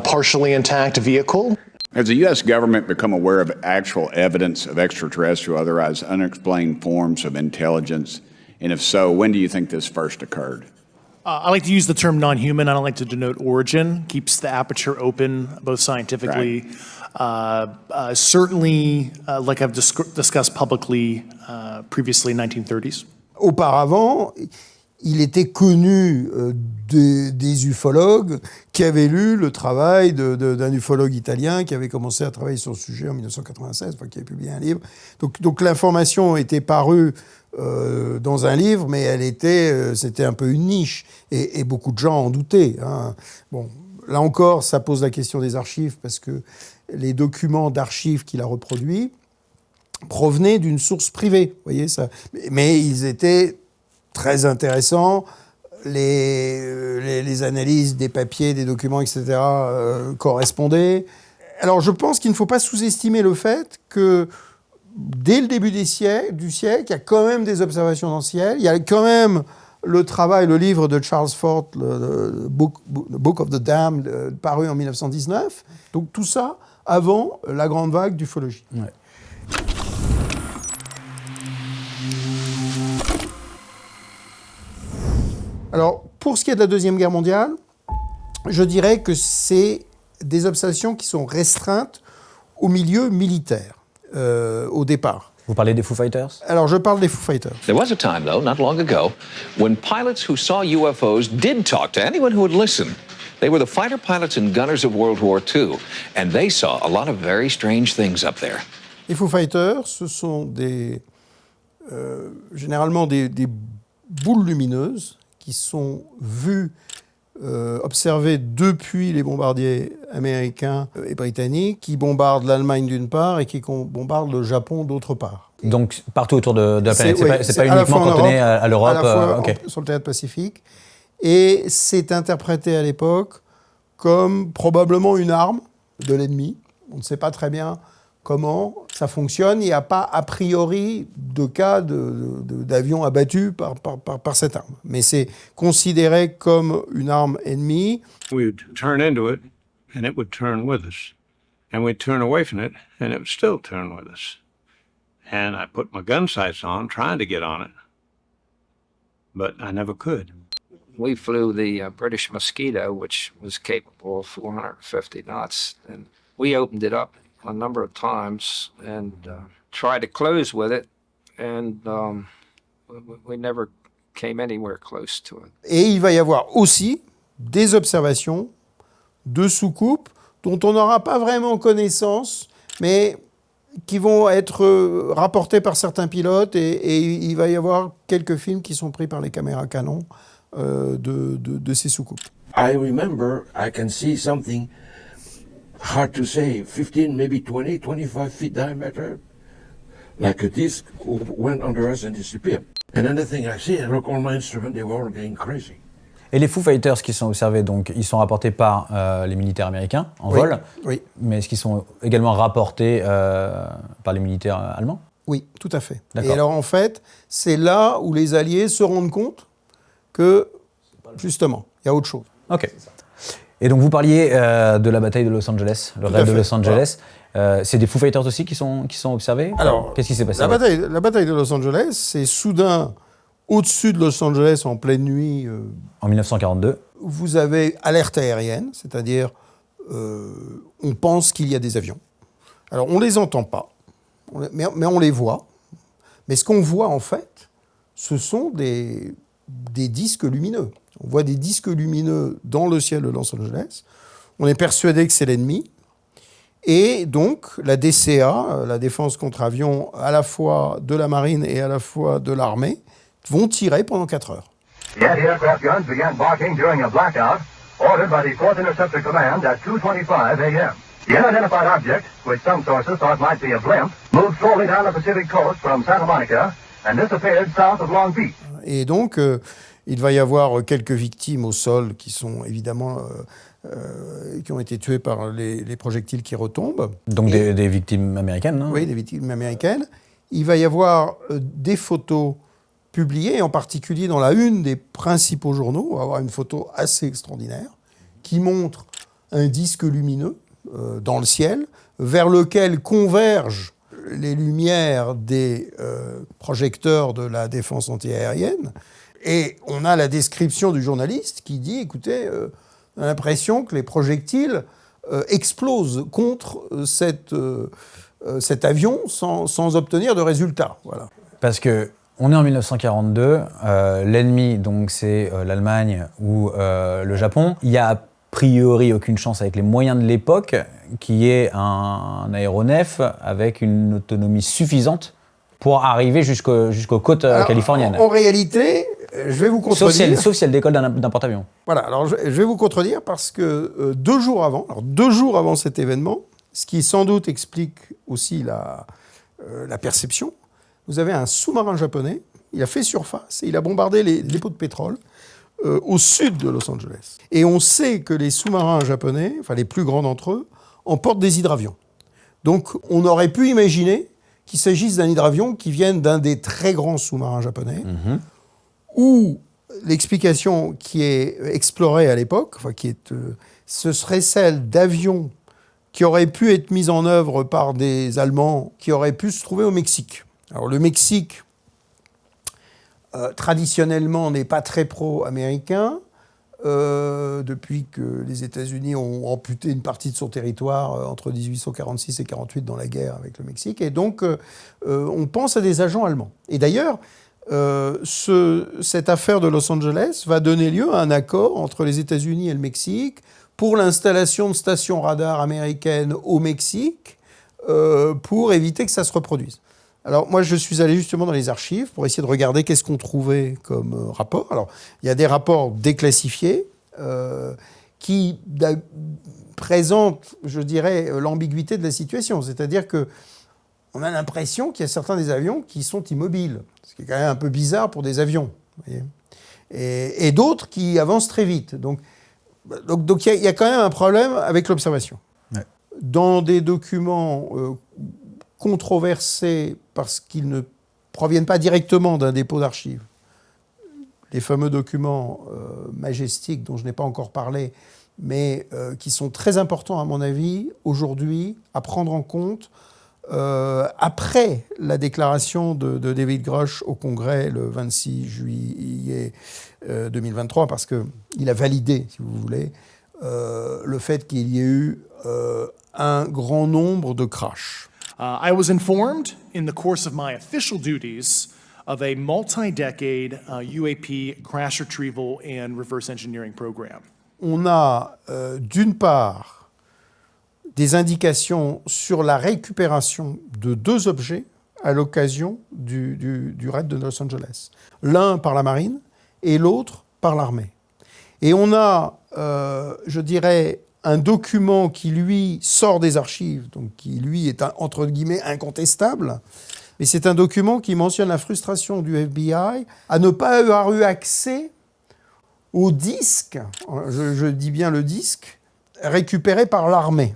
Speaker 3: partially intact vehicle.
Speaker 12: Has the U.S. government become aware of actual evidence of extraterrestrial, otherwise unexplained forms of intelligence? And if so, when do you think this first occurred?
Speaker 3: I like to use the term non-human. I don't like to denote origin. Keeps the aperture open, both scientifically. Right. Certainly, like I've discussed publicly previously, 1930s.
Speaker 1: Auparavant, il était connu des ufologues qui avaient lu le travail d'un ufologue italien qui avait commencé à travailler sur le sujet en 1996, qui avait publié un livre. Donc l'information était parue dans un livre, mais c'était un peu une niche, et beaucoup de gens en doutaient. Bon, là encore, ça pose la question des archives, parce que les documents d'archives qu'il a reproduits provenaient d'une source privée, vous voyez ça. Mais ils étaient très intéressants, les analyses des papiers, des documents, etc. Correspondaient. Alors je pense qu'il ne faut pas sous-estimer le fait que dès le début du siècle, il y a quand même des observations dans le ciel, il y a quand même le livre de Charles Fort, le Book of the Damned, paru en 1919. Donc tout ça avant la grande vague d'ufologie. Ouais. Alors, pour ce qui est de la Deuxième Guerre mondiale, je dirais que c'est des observations qui sont restreintes au milieu militaire, au départ.
Speaker 2: Vous parlez des Foo Fighters?
Speaker 1: Alors, je parle des Foo Fighters.
Speaker 13: There was a time, though, not long ago, when pilots who saw UFOs did talk to anyone who would listen. They were the fighter pilots and gunners of World War II, and they saw a lot of very strange things up there.
Speaker 1: Les Foo Fighters, ce sont généralement des boules lumineuses qui sont vues, observées depuis les bombardiers américains et britanniques, qui bombardent l'Allemagne d'une part et qui bombardent le Japon d'autre part.
Speaker 2: Donc partout autour de la planète, c'est pas
Speaker 1: à la
Speaker 2: uniquement
Speaker 1: fois en
Speaker 2: cantonné
Speaker 1: Europe,
Speaker 2: à l'Europe.
Speaker 1: à la fois sur le théâtre Pacifique. Et c'est interprété à l'époque comme probablement une arme de l'ennemi. On ne sait pas très bien comment ça fonctionne. Il n'y a pas a priori de cas d'avion abattu par cette arme. Mais c'est considéré comme une arme ennemie.
Speaker 14: We'd turn into it, and it would turn with us. And we'd turn away from it, and it would still turn with us. And I put my gun sights on, trying to get on it. But I never could.
Speaker 15: We flew the British Mosquito, which was capable of 450 knots. And we opened it up a number of times and tried to close with it, and we never came anywhere close to it.
Speaker 1: Et il va y avoir aussi des observations de soucoupes dont on n'aura pas vraiment connaissance, mais qui vont être rapportées par certains pilotes, et il va y avoir quelques films qui sont pris par les caméras Canon de ces soucoupes.
Speaker 16: I remember I can see something hard to say, 15, maybe 20, 25 feet diameter, like a disc went under us and disappeared. And another thing I see, I look all my instruments, they were all getting crazy.
Speaker 2: Et les Foo Fighters qui sont observés, donc, ils sont rapportés par les militaires américains en vol,
Speaker 1: oui.
Speaker 2: Mais est-ce qu'ils sont également rapportés par les militaires allemands?
Speaker 1: Oui, tout à fait.
Speaker 2: D'accord.
Speaker 1: Et alors en fait, c'est là où les Alliés se rendent compte que, justement, il y a autre chose.
Speaker 2: Ok. Et donc vous parliez de la bataille de Los Angeles, le raid de Los Angeles. Voilà. C'est des Foo Fighters aussi qui sont observés?
Speaker 1: Alors,
Speaker 2: qu'est-ce qui s'est passé?
Speaker 1: La bataille de Los Angeles, c'est soudain, au-dessus de Los Angeles, en pleine nuit.
Speaker 2: En 1942.
Speaker 1: Vous avez alerte aérienne, c'est-à-dire on pense qu'il y a des avions. Alors on ne les entend pas, mais on les voit. Mais ce qu'on voit en fait, ce sont des disques lumineux. On voit des disques lumineux dans le ciel de Los Angeles. On est persuadé que c'est l'ennemi. Et donc, la DCA, la défense contre avions, à la fois de la marine et à la fois de l'armée, vont tirer pendant 4 heures.
Speaker 17: The anti-aircraft guns began barking during a blackout ordered by the 4th Interceptor Command at 2:25 a.m. The unidentified object, which some sources thought might be a blimp, moved slowly down the Pacific coast from Santa Monica and disappeared south of Long Beach.
Speaker 1: Et donc, il va y avoir quelques victimes au sol qui sont évidemment qui ont été tuées par les projectiles qui retombent.
Speaker 2: Donc des victimes américaines, non?
Speaker 1: Oui, des victimes américaines. Il va y avoir des photos publiées, en particulier dans la une des principaux journaux. On va avoir une photo assez extraordinaire qui montre un disque lumineux dans le ciel vers lequel convergent les lumières des projecteurs de la défense antiaérienne. Et on a la description du journaliste qui dit, écoutez, on a l'impression que les projectiles explosent contre cet avion sans obtenir de résultat. Voilà.
Speaker 2: Parce que on est en 1942, l'ennemi, donc c'est l'Allemagne ou le Japon. Il y a a priori aucune chance avec les moyens de l'époque qu'il y ait un aéronef avec une autonomie suffisante pour arriver jusqu'aux côtes californiennes.
Speaker 1: En réalité, je vais vous contredire.
Speaker 2: Sauf si elle décolle d'un porte-avions.
Speaker 1: Voilà, alors je vais vous contredire parce que 2 jours avant cet événement, ce qui sans doute explique aussi la perception, vous avez un sous-marin japonais, il a fait surface et il a bombardé les dépôts de pétrole au sud de Los Angeles. Et on sait que les sous-marins japonais, enfin les plus grands d'entre eux, emportent des hydravions. Donc on aurait pu imaginer qu'il s'agisse d'un hydravion qui vienne d'un des très grands sous-marins japonais, ou l'explication qui est explorée à l'époque, enfin, ce serait celle d'avions qui auraient pu être mis en œuvre par des Allemands qui auraient pu se trouver au Mexique. Alors le Mexique, traditionnellement, n'est pas très pro-américain. depuis que les États-Unis ont amputé une partie de son territoire entre 1846 et 48 dans la guerre avec le Mexique. Et donc, on pense à des agents allemands. Et d'ailleurs, cette affaire de Los Angeles va donner lieu à un accord entre les États-Unis et le Mexique pour l'installation de stations radars américaines au Mexique pour éviter que ça se reproduise. Alors moi, je suis allé justement dans les archives pour essayer de regarder qu'est-ce qu'on trouvait comme rapport. Alors, il y a des rapports déclassifiés qui présentent, je dirais, l'ambiguïté de la situation. C'est-à-dire que on a l'impression qu'il y a certains des avions qui sont immobiles, ce qui est quand même un peu bizarre pour des avions, vous voyez, et d'autres qui avancent très vite. Donc il y a quand même un problème avec l'observation. Ouais. Dans des documents controversés parce qu'ils ne proviennent pas directement d'un dépôt d'archives, les fameux documents Majestic dont je n'ai pas encore parlé, mais qui sont très importants à mon avis aujourd'hui à prendre en compte après la déclaration de David Grush au Congrès le 26 juillet 2023, parce qu'il a validé, si vous voulez, le fait qu'il y ait eu un grand nombre de crashs.
Speaker 3: I was informed in the course of my official duties of a multi-decade UAP crash retrieval and reverse engineering program.
Speaker 1: On a d'une part des indications sur la récupération de 2 objets à l'occasion du raid de Los Angeles. L'un par la marine et l'autre par l'armée. Et on a, je dirais, un document qui, lui, sort des archives, donc qui, lui, est, entre guillemets, incontestable. Mais c'est un document qui mentionne la frustration du FBI à ne pas avoir eu accès au disque, je dis bien le disque, récupéré par l'armée.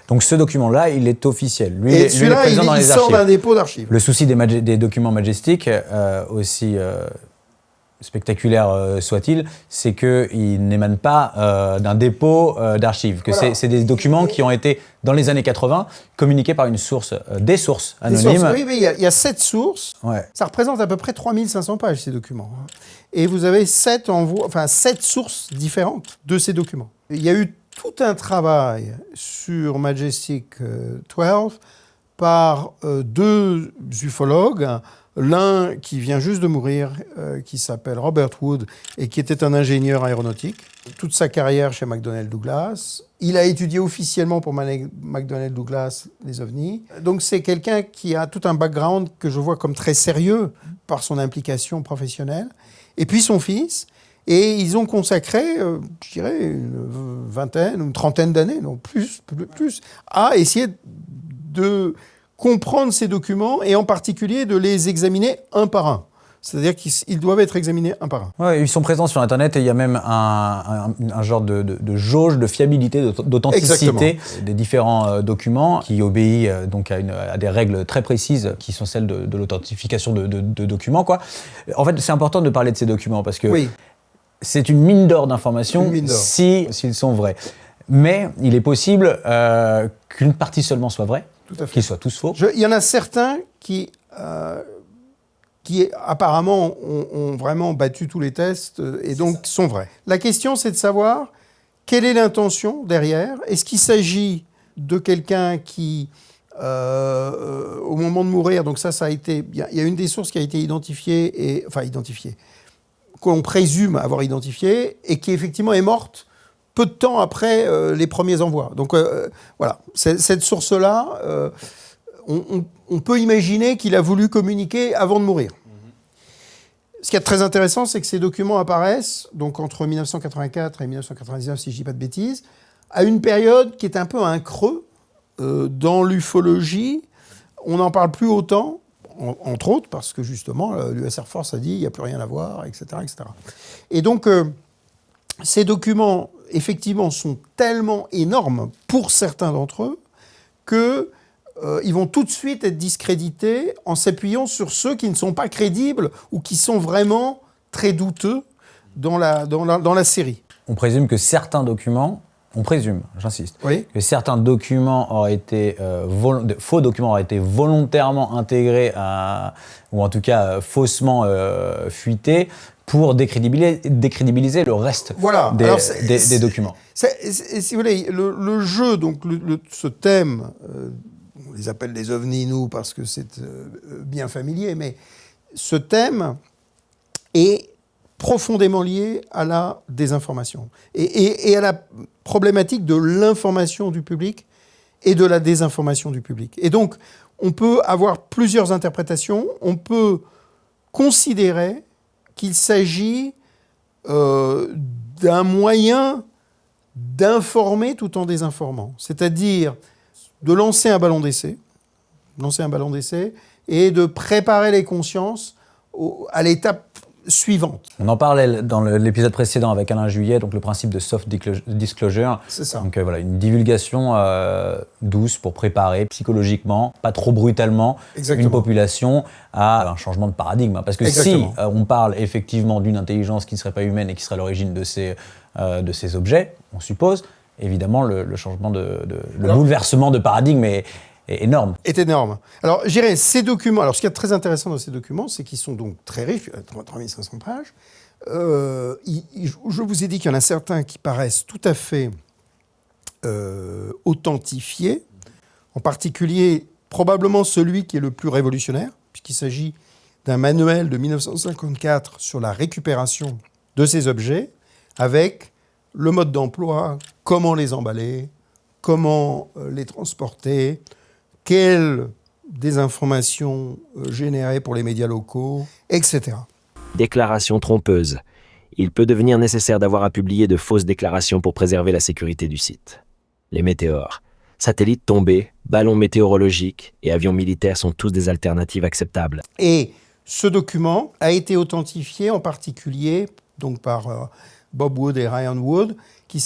Speaker 2: Donc ce document-là, il est officiel. Lui,
Speaker 1: et celui-là, il sort d'un dépôt d'archives.
Speaker 2: Le souci des documents Majestic, aussi spectaculaire soit-il, c'est qu'il n'émane pas d'un dépôt d'archives. Que voilà. C'est des documents qui ont été, dans les années 80, communiqués par une source, des sources anonymes.
Speaker 1: Oui, il y a 7 sources. Ouais. Ça représente à peu près 3500 pages, ces documents. Et vous avez 7 sources différentes de ces documents. Il y a eu tout un travail sur Majestic 12 par 2 ufologues, l'un qui vient juste de mourir, qui s'appelle Robert Wood et qui était un ingénieur aéronautique, toute sa carrière chez McDonnell Douglas. Il a étudié officiellement pour McDonnell Douglas les ovnis. Donc c'est quelqu'un qui a tout un background que je vois comme très sérieux par son implication professionnelle. Et puis son fils. Et ils ont consacré, je dirais, une vingtaine, une trentaine d'années, non plus, à essayer de comprendre ces documents et en particulier de les examiner un par un. C'est-à-dire qu'ils doivent être examinés un par un.
Speaker 2: Ouais, ils sont présents sur Internet et il y a même un genre de jauge de fiabilité, d'authenticité des différents documents qui obéit donc à des règles très précises qui sont celles de l'authentification de documents, quoi. En fait, c'est important de parler de ces documents parce que c'est une mine d'or d'informations s'ils sont vrais. Mais il est possible qu'une partie seulement soit vraie, qu'ils soient tous faux.
Speaker 1: Il y en a certains qui apparemment ont vraiment battu tous les tests et donc sont vrais. La question, c'est de savoir quelle est l'intention derrière. Est-ce qu'il s'agit de quelqu'un qui, au moment de mourir, donc ça a été... Il y a une des sources qui a été identifiée, qu'on présume avoir identifiée, et qui effectivement est morte peu de temps après les premiers envois. Donc voilà, cette source-là, on peut imaginer qu'il a voulu communiquer avant de mourir. Ce qui est très intéressant, c'est que ces documents apparaissent, donc entre 1984 et 1999, si je ne dis pas de bêtises, à une période qui est un peu un creux dans l'ufologie. On n'en parle plus autant, entre autres, parce que justement, l'US Air Force a dit il n'y a plus rien à voir, etc. etc. Et donc, ces documents, effectivement, sont tellement énormes pour certains d'entre eux qu'ils vont tout de suite être discrédités en s'appuyant sur ceux qui ne sont pas crédibles ou qui sont vraiment très douteux dans la série.
Speaker 2: On présume que certains documents, j'insiste, que certains documents auraient été faux documents auraient été volontairement intégrés ou en tout cas faussement fuités pour décrédibiliser le reste des documents.
Speaker 1: Si vous voulez, le jeu, donc ce thème, on les appelle les ovnis, nous, parce que c'est bien familier, mais ce thème est profondément lié à la désinformation et à la problématique de l'information du public et de la désinformation du public. Et donc, on peut avoir plusieurs interprétations. On peut considérer qu'il s'agit d'un moyen d'informer tout en désinformant. C'est-à-dire de lancer un ballon d'essai et de préparer les consciences à l'étape suivante.
Speaker 2: On en parlait dans l'épisode précédent avec Alain Juillet, donc le principe de soft disclosure.
Speaker 1: C'est ça.
Speaker 2: Donc voilà, une divulgation douce pour préparer psychologiquement, pas trop brutalement, une population à un changement de paradigme. Parce que si on parle effectivement d'une intelligence qui ne serait pas humaine et qui serait à l'origine de ces objets, on suppose, évidemment le changement le bouleversement de paradigme est énorme.
Speaker 1: Est énorme. Alors, je dirais, ces documents, alors ce qui est très intéressant dans ces documents, c'est qu'ils sont donc très riches, 3500 pages. Je vous ai dit qu'il y en a certains qui paraissent tout à fait authentifiés, en particulier probablement celui qui est le plus révolutionnaire, puisqu'il s'agit d'un manuel de 1954 sur la récupération de ces objets, avec le mode d'emploi, comment les emballer, comment les transporter, quelles désinformations générer pour les médias locaux, etc.
Speaker 11: Déclaration trompeuse. Il peut devenir nécessaire d'avoir à publier de fausses déclarations pour préserver la sécurité du site. Les météores. Satellites tombés, ballons météorologiques et avions militaires sont tous des alternatives acceptables.
Speaker 1: Et ce document a été authentifié en particulier donc par Bob Wood et Ryan Wood, qui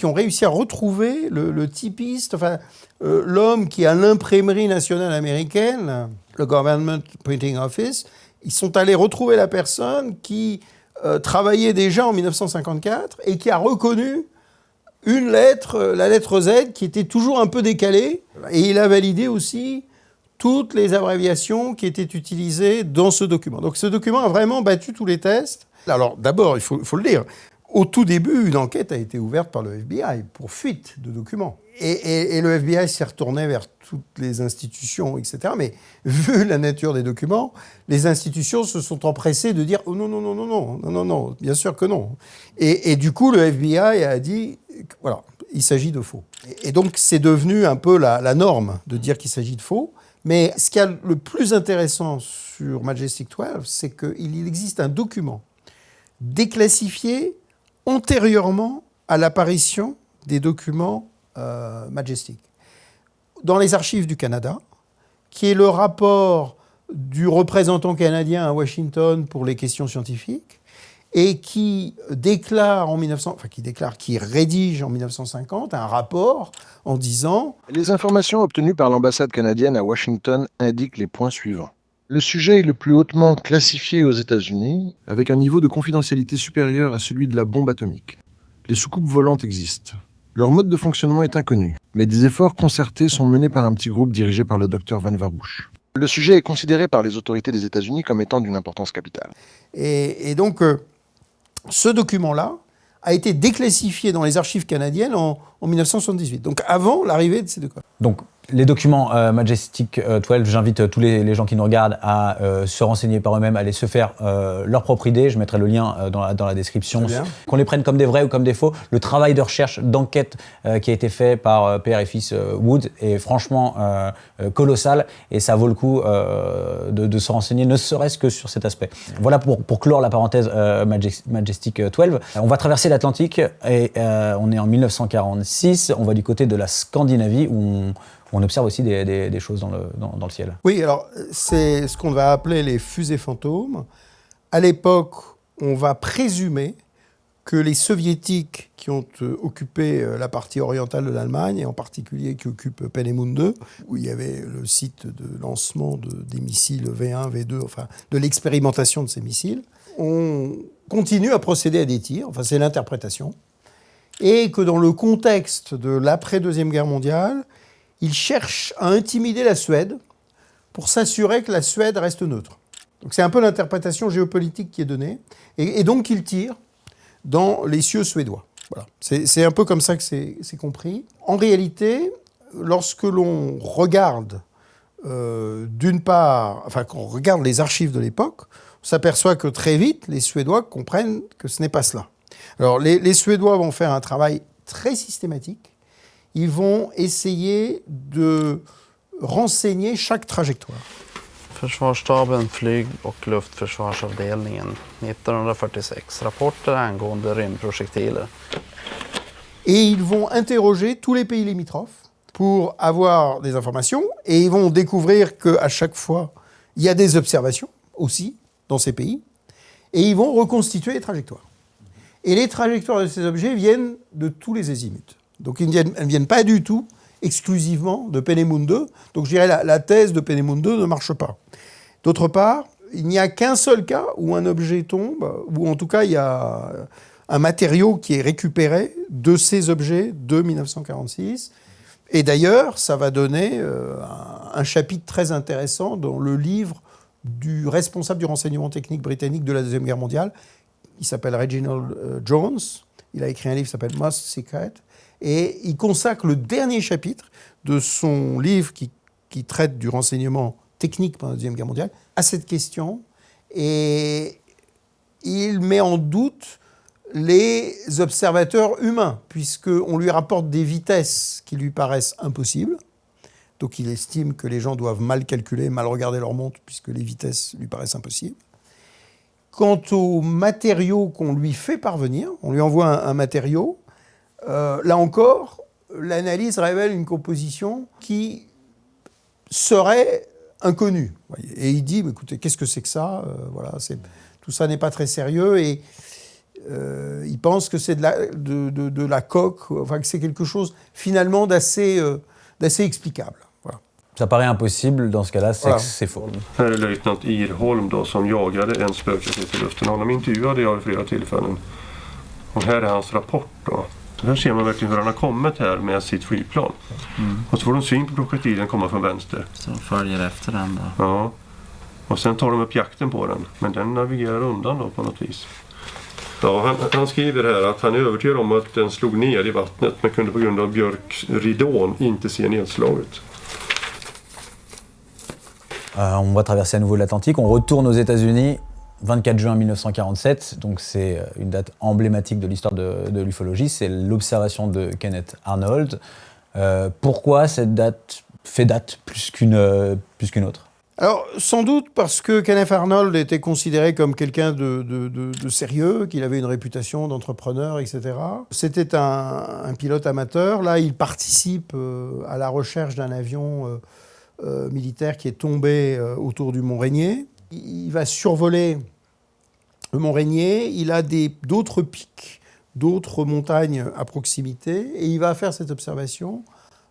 Speaker 1: ont réussi à retrouver le typiste, l'homme qui a l'imprimerie nationale américaine, le Government Printing Office. Ils sont allés retrouver la personne qui travaillait déjà en 1954 et qui a reconnu une lettre, la lettre Z, qui était toujours un peu décalée. Et il a validé aussi toutes les abréviations qui étaient utilisées dans ce document. Donc ce document a vraiment battu tous les tests. Alors d'abord, il faut le dire, au tout début, une enquête a été ouverte par le FBI pour fuite de documents. Et le FBI s'est retourné vers toutes les institutions, etc. Mais vu la nature des documents, les institutions se sont empressées de dire « Oh non, bien sûr que non ». Et du coup, le FBI a dit « Voilà, il s'agit de faux ». Et donc, c'est devenu un peu la norme de dire qu'il s'agit de faux. Mais ce qui est le plus intéressant sur Majestic 12, c'est qu'il existe un document déclassifié antérieurement à l'apparition des documents Majestic, dans les archives du Canada, qui est le rapport du représentant canadien à Washington pour les questions scientifiques, et qui rédige en 1950 un rapport en disant «
Speaker 18: Les informations obtenues par l'ambassade canadienne à Washington indiquent les points suivants. Le sujet est le plus hautement classifié aux États-Unis, avec un niveau de confidentialité supérieur à celui de la bombe atomique. Les soucoupes volantes existent. Leur mode de fonctionnement est inconnu, mais des efforts concertés sont menés par un petit groupe dirigé par le Dr Van Varouche. Le sujet est considéré par les autorités des États-Unis comme étant d'une importance capitale. »
Speaker 1: Et donc, ce document-là a été déclassifié dans les archives canadiennes en 1978, donc avant l'arrivée de ces documents.
Speaker 2: Donc, les documents Majestic 12, j'invite tous les gens qui nous regardent à se renseigner par eux-mêmes, à aller se faire leur propre idée. Je mettrai le lien dans la description. Qu'on les prenne comme des vrais ou comme des faux. Le travail de recherche, d'enquête qui a été fait par père et fils Wood est franchement colossal et ça vaut le coup de se renseigner, ne serait-ce que sur cet aspect. Voilà pour clore la parenthèse Majestic 12. On va traverser l'Atlantique et on est en 1946. On va du côté de la Scandinavie où on observe aussi des choses dans le ciel.
Speaker 1: Oui, alors c'est ce qu'on va appeler les fusées fantômes. À l'époque, on va présumer que les soviétiques qui ont occupé la partie orientale de l'Allemagne, et en particulier qui occupent Peenemünde, où il y avait le site de lancement des missiles V1, V2, enfin de l'expérimentation de ces missiles, on continue à procéder à des tirs, enfin c'est l'interprétation, et que dans le contexte de l'après-Deuxième Guerre mondiale, ils cherchent à intimider la Suède pour s'assurer que la Suède reste neutre. Donc c'est un peu l'interprétation géopolitique qui est donnée, et donc il tire dans les cieux suédois. Voilà. C'est un peu comme ça que c'est compris. En réalité, lorsque l'on regarde, d'une part, enfin qu'on regarde les archives de l'époque, on s'aperçoit que très vite, les Suédois comprennent que ce n'est pas cela. Alors les Suédois vont faire un travail très systématique. Ils vont essayer de renseigner chaque trajectoire.
Speaker 19: Försvarsstaben, flyg- och luftförsvarsavdelningen 1946. Rapporter angående rymdprojektiler.
Speaker 1: Et ils vont interroger tous les pays limitrophes pour avoir des informations, et ils vont découvrir qu'à chaque fois, il y a des observations aussi dans ces pays, et ils vont reconstituer les trajectoires. Et les trajectoires de ces objets viennent de tous les azimuts. Donc elles ne viennent pas du tout exclusivement de Peenemünde. Donc je dirais la thèse de Peenemünde ne marche pas. D'autre part, il n'y a qu'un seul cas où un objet tombe, ou en tout cas il y a un matériau qui est récupéré de ces objets de 1946. Et d'ailleurs, ça va donner un chapitre très intéressant dans le livre du responsable du renseignement technique britannique de la Deuxième Guerre mondiale. Il s'appelle Reginald Jones. Il a écrit un livre qui s'appelle Most Secret. Et il consacre le dernier chapitre de son livre qui traite du renseignement technique pendant la Deuxième Guerre mondiale à cette question. Et il met en doute les observateurs humains, puisqu'on lui rapporte des vitesses qui lui paraissent impossibles. Donc il estime que les gens doivent mal calculer, mal regarder leur montre, puisque les vitesses lui paraissent impossibles. Quant aux matériaux qu'on lui fait parvenir, on lui envoie un matériau, là encore, l'analyse révèle une composition qui serait inconnue. Et il dit, écoutez, qu'est-ce que c'est que ça ? Voilà, tout ça n'est pas très sérieux, et il pense que c'est de la coque, enfin que c'est quelque chose finalement d'assez explicable. Voilà.
Speaker 2: Ça paraît impossible, dans ce cas-là, c'est que c'est faux.
Speaker 20: Här är löjtnant Irholm då, som jagade en spökraket i luften. Honom intervjuade jag vid flera tillfällen. Och här är hans rapport då. Här ser man verkligen hur han har kommit här med sitt flygplan. Och så får de syn på projektilen komma från vänster.
Speaker 19: Så de följer efter den då?
Speaker 20: Ja. Och sen tar de upp jakten på den. Men den navigerar undan då på något vis. Ja, han skriver här att han är övertygad om att den slog ner i vattnet, men kunde på grund av björkridån inte se nedslaget.
Speaker 2: On va traverser à nouveau l'Atlantique, on retourne aux États-Unis, 24 juin 1947, donc c'est une date emblématique de l'histoire de l'ufologie, c'est l'observation de Kenneth Arnold. Pourquoi cette date fait date plus qu'une autre ?
Speaker 1: Alors, sans doute parce que Kenneth Arnold était considéré comme quelqu'un de sérieux, qu'il avait une réputation d'entrepreneur, etc. C'était un pilote amateur. Là, il participe à la recherche d'un avion militaire qui est tombé autour du Mont Rainier. Il va survoler le Mont Rainier. Il a d'autres pics, d'autres montagnes à proximité. Et il va faire cette observation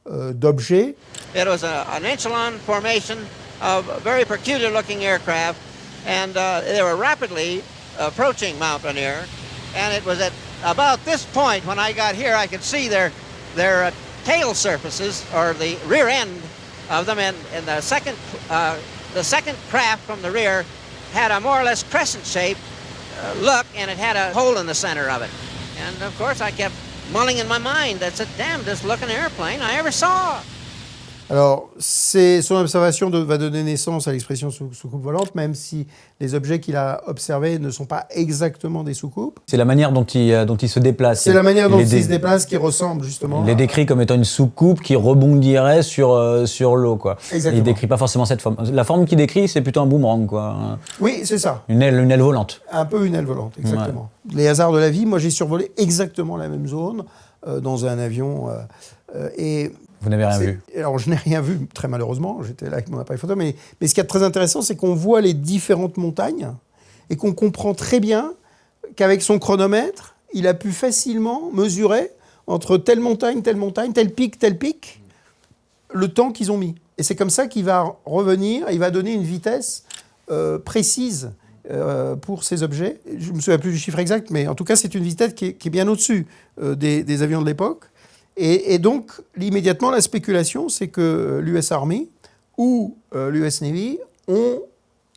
Speaker 1: d'objets.
Speaker 21: It was an echelon formation of very peculiar-looking aircraft, and they were rapidly approaching Mount Rainier. And it was at about this point, when I got here, I could see their tail surfaces, or the rear end of them, and the second craft from the rear had a more or less crescent-shaped look, and it had a hole in the center of it. And of course, I kept mulling in my mind, that's the damnedest looking airplane I ever saw.
Speaker 1: Alors, son observation va donner naissance à l'expression soucoupe volante, même si les objets qu'il a observés ne sont pas exactement des soucoupes.
Speaker 2: C'est la manière dont il se déplace.
Speaker 1: C'est la manière dont il se déplace qui ressemble justement.
Speaker 2: Il est décrit comme étant une soucoupe qui rebondirait sur l'eau, quoi.
Speaker 1: Exactement.
Speaker 2: Il décrit pas forcément cette forme. La forme qu'il décrit, c'est plutôt un boomerang, quoi.
Speaker 1: Oui, c'est ça.
Speaker 2: Une aile volante.
Speaker 1: Un peu une aile volante, exactement. Ouais. Les hasards de la vie, moi j'ai survolé exactement la même zone dans un avion et...
Speaker 2: Vous n'avez rien vu ?
Speaker 1: Alors, je n'ai rien vu, très malheureusement. J'étais là avec mon appareil photo. Mais ce qui est très intéressant, c'est qu'on voit les différentes montagnes et qu'on comprend très bien qu'avec son chronomètre, il a pu facilement mesurer entre telle montagne, tel pic, le temps qu'ils ont mis. Et c'est comme ça qu'il va revenir, il va donner une vitesse précise pour ces objets. Je ne me souviens plus du chiffre exact, mais en tout cas, c'est une vitesse qui est bien au-dessus des avions de l'époque. Et donc, immédiatement, la spéculation, c'est que l'US Army ou l'US Navy ont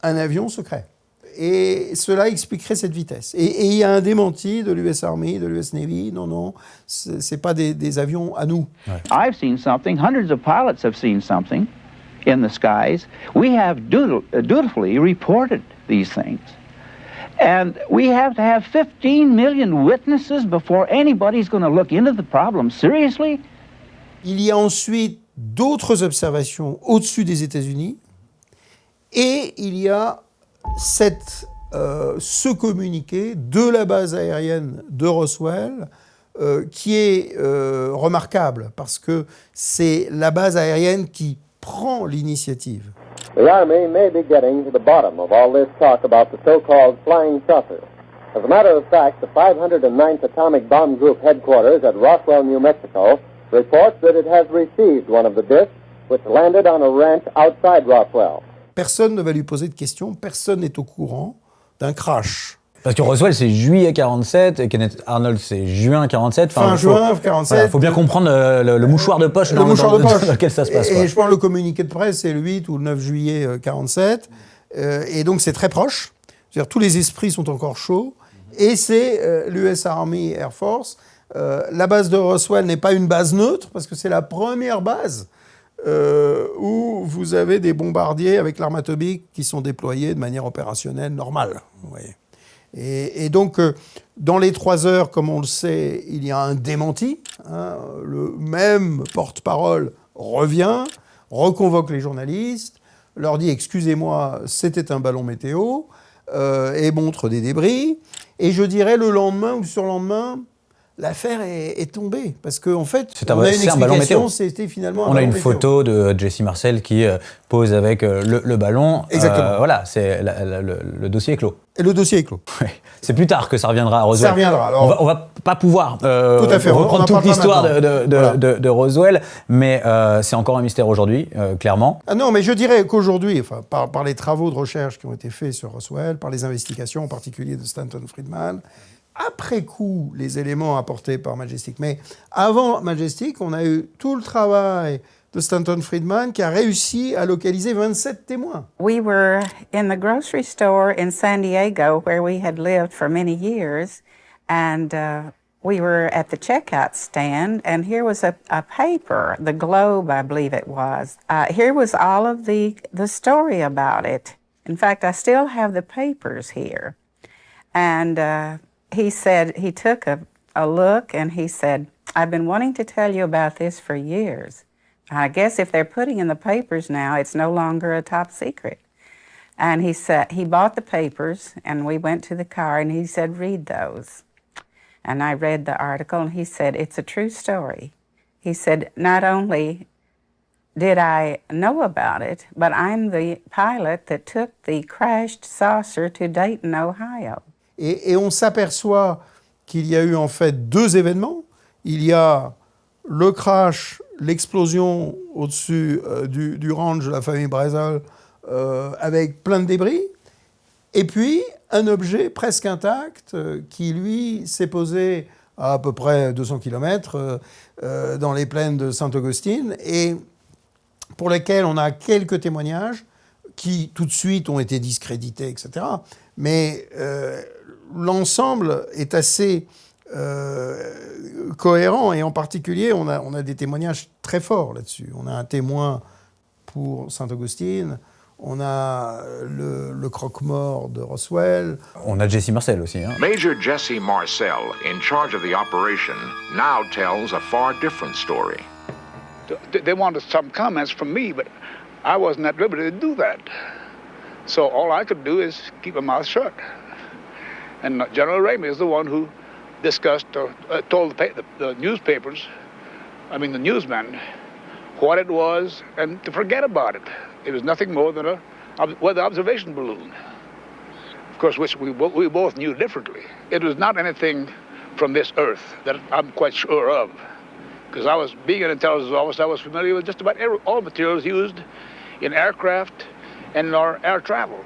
Speaker 1: un avion secret. Et cela expliquerait cette vitesse. Et il y a un démenti de l'US Army, de l'US Navy. Non, c'est pas des avions à nous.
Speaker 4: Ouais. I've seen something. Hundreds of pilots have seen something in the skies. We have dutifully reported these things. And we have to have 15 million witnesses before anybody's going to look into the problem seriously.
Speaker 1: Il y a ensuite d'autres observations au-dessus des États-Unis. Et il y a ce communiqué de la base aérienne de Roswell qui est remarquable parce que c'est la base aérienne qui prend l'initiative.
Speaker 22: The Army may be getting to the bottom of all this talk about the so-called flying saucer. As a matter of fact, the 509th Atomic Bomb Group headquarters at Roswell, New Mexico, reports that it has received one of the discs which landed on a ranch outside Roswell.
Speaker 1: Personne ne va lui poser de questions, personne n'est au courant d'un crash.
Speaker 2: Parce que Roswell, c'est juillet 47, et Kenneth Arnold, c'est juin 47.
Speaker 1: Fin juin 47.
Speaker 2: Il faut bien comprendre le mouchoir de poche dans lequel ça se passe.
Speaker 1: Et je pense que le communiqué de presse, c'est le 8 ou le 9 juillet 47. Et donc, c'est très proche. C'est-à-dire, tous les esprits sont encore chauds. Et c'est l'US Army Air Force. La base de Roswell n'est pas une base neutre, parce que c'est la première base où vous avez des bombardiers avec l'arme atomique qui sont déployés de manière opérationnelle normale. Vous voyez. Et donc, dans les 3 heures, comme on le sait, il y a un démenti. Le même porte-parole revient, reconvoque les journalistes, leur dit « Excusez-moi, c'était un ballon météo », et montre des débris. Et je dirais le lendemain ou le surlendemain, l'affaire est tombée. Parce qu'en fait, on a une explication, c'était finalement un ballon météo.
Speaker 2: On a une photo de Jesse Marcel qui pose avec le ballon.
Speaker 1: Exactement.
Speaker 2: Voilà, le dossier est clos.
Speaker 1: Et le dossier est clos.
Speaker 2: Ouais. C'est plus tard que ça reviendra à Roswell.
Speaker 1: Ça reviendra. Alors,
Speaker 2: on va pas pouvoir
Speaker 1: tout à fait.
Speaker 2: reprendre toute l'histoire
Speaker 1: voilà.
Speaker 2: de Roswell, mais c'est encore un mystère aujourd'hui, clairement.
Speaker 1: Ah non, mais je dirais qu'aujourd'hui, enfin, par les travaux de recherche qui ont été faits sur Roswell, par les investigations en particulier de Stanton Friedman, après coup, les éléments apportés par Majestic. Mais avant Majestic, on a eu tout le travail de Stanton Friedman qui a réussi à localiser 27 témoins.
Speaker 23: We were in the grocery store in San Diego where we had lived for many years, and we were at the checkout stand, and here was a paper, the Globe, I believe it was. Here was all of the story about it. In fact, I still have the papers here. And he said, he took a look and he said, I've been wanting to tell you about this for years. I guess if they're putting in the papers now, it's no longer a top secret. And he said, he bought the papers and we went to the car and he said, read those. And I read the article and he said, it's a true story. He said, not only did I know about it, but I'm the pilot that took the crashed saucer to Dayton, Ohio.
Speaker 1: Et on s'aperçoit qu'il y a eu en fait 2 événements. Il y a le crash, l'explosion au-dessus du ranch de la famille Brazel avec plein de débris. Et puis un objet presque intact qui, lui, s'est posé à peu près 200 km dans les plaines de Saint-Augustine et pour lesquels on a quelques témoignages qui, tout de suite, ont été discrédités, etc. Mais l'ensemble est assez cohérent et en particulier, on a des témoignages très forts là-dessus. On a un témoin pour Saint-Augustine, on a le croque-mort de Roswell.
Speaker 2: On a Jesse Marcel aussi. Hein.
Speaker 24: Major Jesse Marcel, in charge of the operation, now tells a far different story.
Speaker 25: They wanted some comments from me, but I wasn't at liberty to do that. So all I could do is keep my mouth shut. And General Ramey is the one who discussed or told the newspapers, I mean the newsmen, what it was and to forget about it. It was nothing more than a weather observation balloon, of course, which we both knew differently. It was not anything from this earth that I'm quite sure of, because I was, being an intelligence officer, I was familiar with just about all materials used in aircraft and in our air travel.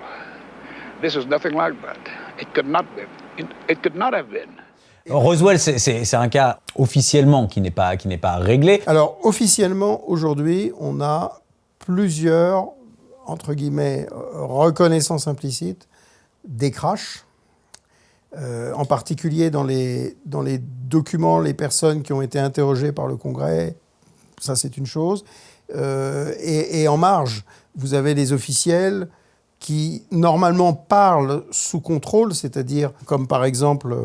Speaker 25: This is nothing like that. It could not be. It could not have been.
Speaker 2: Roswell, c'est un cas officiellement qui n'est pas réglé.
Speaker 1: Alors officiellement aujourd'hui, on a plusieurs entre guillemets, reconnaissance implicite des crashs, en particulier dans les documents, les personnes qui ont été interrogées par le Congrès, ça c'est une chose, et en marge, vous avez des officiels qui normalement parlent sous contrôle, c'est-à-dire comme par exemple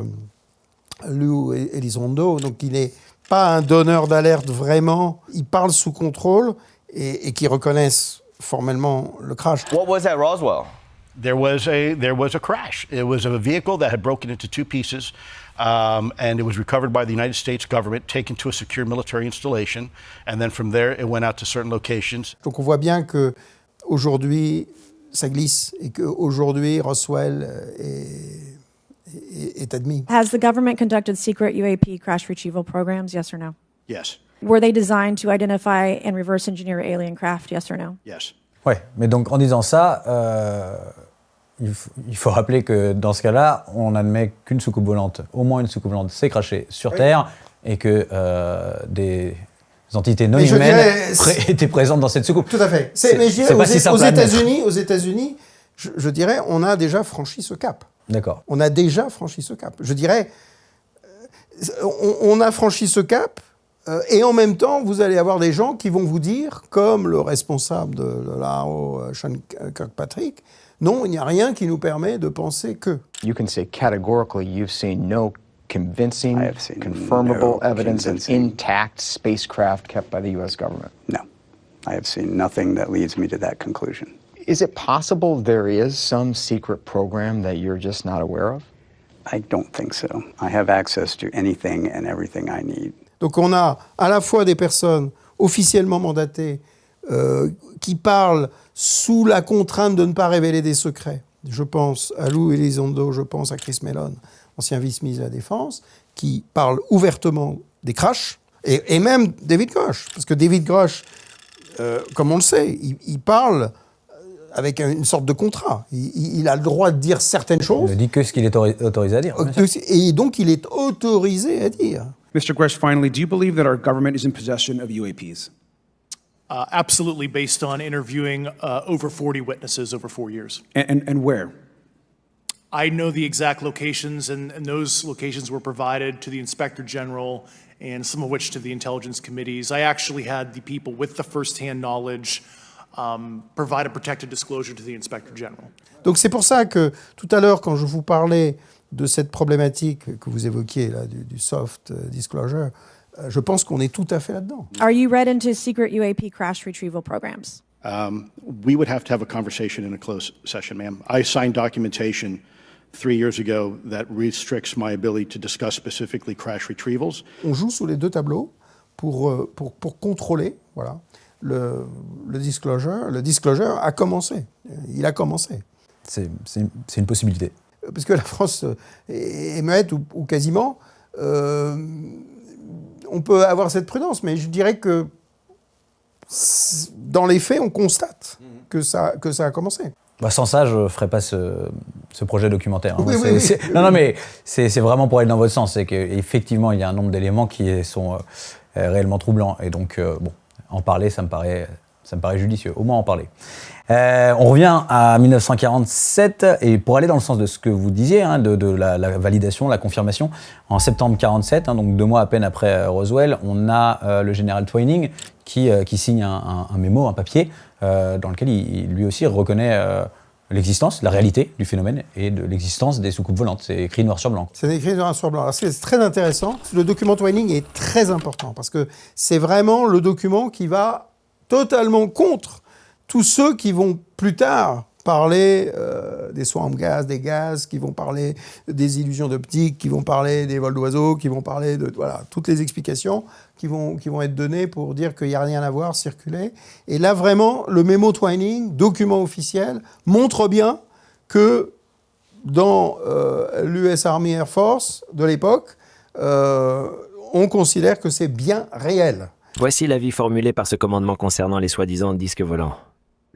Speaker 1: Lou Elizondo, donc il n'est pas un donneur d'alerte vraiment, il parle sous contrôle et qui reconnaissent formellement le crash.
Speaker 5: What was at Roswell?
Speaker 6: There was a crash. It was a vehicle that had broken into two pieces, and it was recovered by the United States government, taken to a secure military installation, and then from there it went out to certain locations.
Speaker 1: Donc on voit bien que aujourd'hui ça glisse et qu'aujourd'hui Roswell est admis.
Speaker 7: Has the government conducted secret UAP crash retrieval programs? Yes or no?
Speaker 6: Yes.
Speaker 7: Were they designed to identify and reverse engineer alien craft? Yes or no?
Speaker 6: Yes.
Speaker 2: Ouais, mais donc en disant ça, il faut rappeler que dans ce cas-là, on admet qu'une soucoupe volante, au moins une soucoupe volante, s'est crashée sur Terre et que des entités non humaines étaient présentes dans cette soucoupe.
Speaker 1: Tout à fait. Mais je dirais, aux États-Unis, je dirais, on a déjà franchi ce cap.
Speaker 2: D'accord.
Speaker 1: On a déjà franchi ce cap. Je dirais, on a franchi ce cap. Et en même temps, vous allez avoir des gens qui vont vous dire, comme le responsable de l'ARO, Sean Kirkpatrick, non, il n'y a rien qui nous permet de penser que.
Speaker 8: You can say categorically you've seen no convincing, confirmable evidence of intact spacecraft kept by the U.S. government.
Speaker 9: No, I have seen nothing that leads me to that conclusion.
Speaker 8: Is it possible there is some secret program that you're just not aware of?
Speaker 9: I don't think so. I have access to anything and everything I need.
Speaker 1: Donc on a à la fois des personnes officiellement mandatées qui parlent sous la contrainte de ne pas révéler des secrets. Je pense à Lou Elizondo, je pense à Chris Mellon, ancien vice-ministre de la Défense, qui parlent ouvertement des crashs, et même David Grush. Parce que David Grush, comme on le sait, il parle avec une sorte de contrat. Il a le droit de dire certaines choses.
Speaker 2: Il ne dit que ce qu'il est autorisé à dire.
Speaker 1: Et donc il est autorisé à dire.
Speaker 26: Mr. Grush, finally, do you believe that our government is in possession of UAPs?
Speaker 3: Absolutely, based on interviewing over 40 witnesses over 4 years.
Speaker 26: And where?
Speaker 3: I know the exact locations, and those locations were provided to the Inspector General, and some of which to the intelligence committees. I actually had the people with the first-hand knowledge provide a protected disclosure to the Inspector General.
Speaker 1: Donc c'est pour ça que tout à l'heure, quand je vous parlais de cette problématique que vous évoquiez là, du soft disclosure, je pense qu'on est tout à fait là-dedans.
Speaker 7: Are you read into secret UAP crash retrieval programs?
Speaker 6: We would have to have a conversation in a closed session, ma'am. I signed documentation 3 years ago that restricts my ability to discuss specifically crash retrievals.
Speaker 1: On joue sous les deux tableaux pour contrôler, voilà, le disclosure. Le disclosure a commencé. Il a commencé.
Speaker 2: C'est une possibilité.
Speaker 1: Parce que la France est muette ou quasiment, on peut avoir cette prudence, mais je dirais que dans les faits, on constate que ça a commencé.
Speaker 2: Bah sans ça, je ne ferais pas ce projet documentaire.
Speaker 1: Oui,
Speaker 2: Non, mais c'est vraiment pour aller dans votre sens. C'est qu'effectivement, il y a un nombre d'éléments qui sont réellement troublants. Et donc, en parler, ça me paraît judicieux. Au moins en parler. On revient à 1947, et pour aller dans le sens de ce que vous disiez, hein, de la validation, la confirmation, en septembre 1947, hein, donc 2 mois à peine après Roswell, on a le général Twining qui signe un mémo, un papier, dans lequel il lui aussi reconnaît l'existence, la réalité du phénomène et de l'existence des soucoupes volantes. C'est écrit noir sur blanc.
Speaker 1: C'est écrit noir sur blanc. Alors, c'est très intéressant. Le document Twining est très important parce que c'est vraiment le document qui va totalement contre tous ceux qui vont plus tard parler des swamp gas, des gaz, qui vont parler des illusions d'optique, qui vont parler des vols d'oiseaux, qui vont parler de toutes les explications qui vont être données pour dire qu'il n'y a rien à voir, circuler. Et là, vraiment, le mémo Twining, document officiel, montre bien que dans l'US Army Air Force de l'époque, on considère que c'est bien réel.
Speaker 11: Voici l'avis formulé par ce commandement concernant les soi-disant disques volants.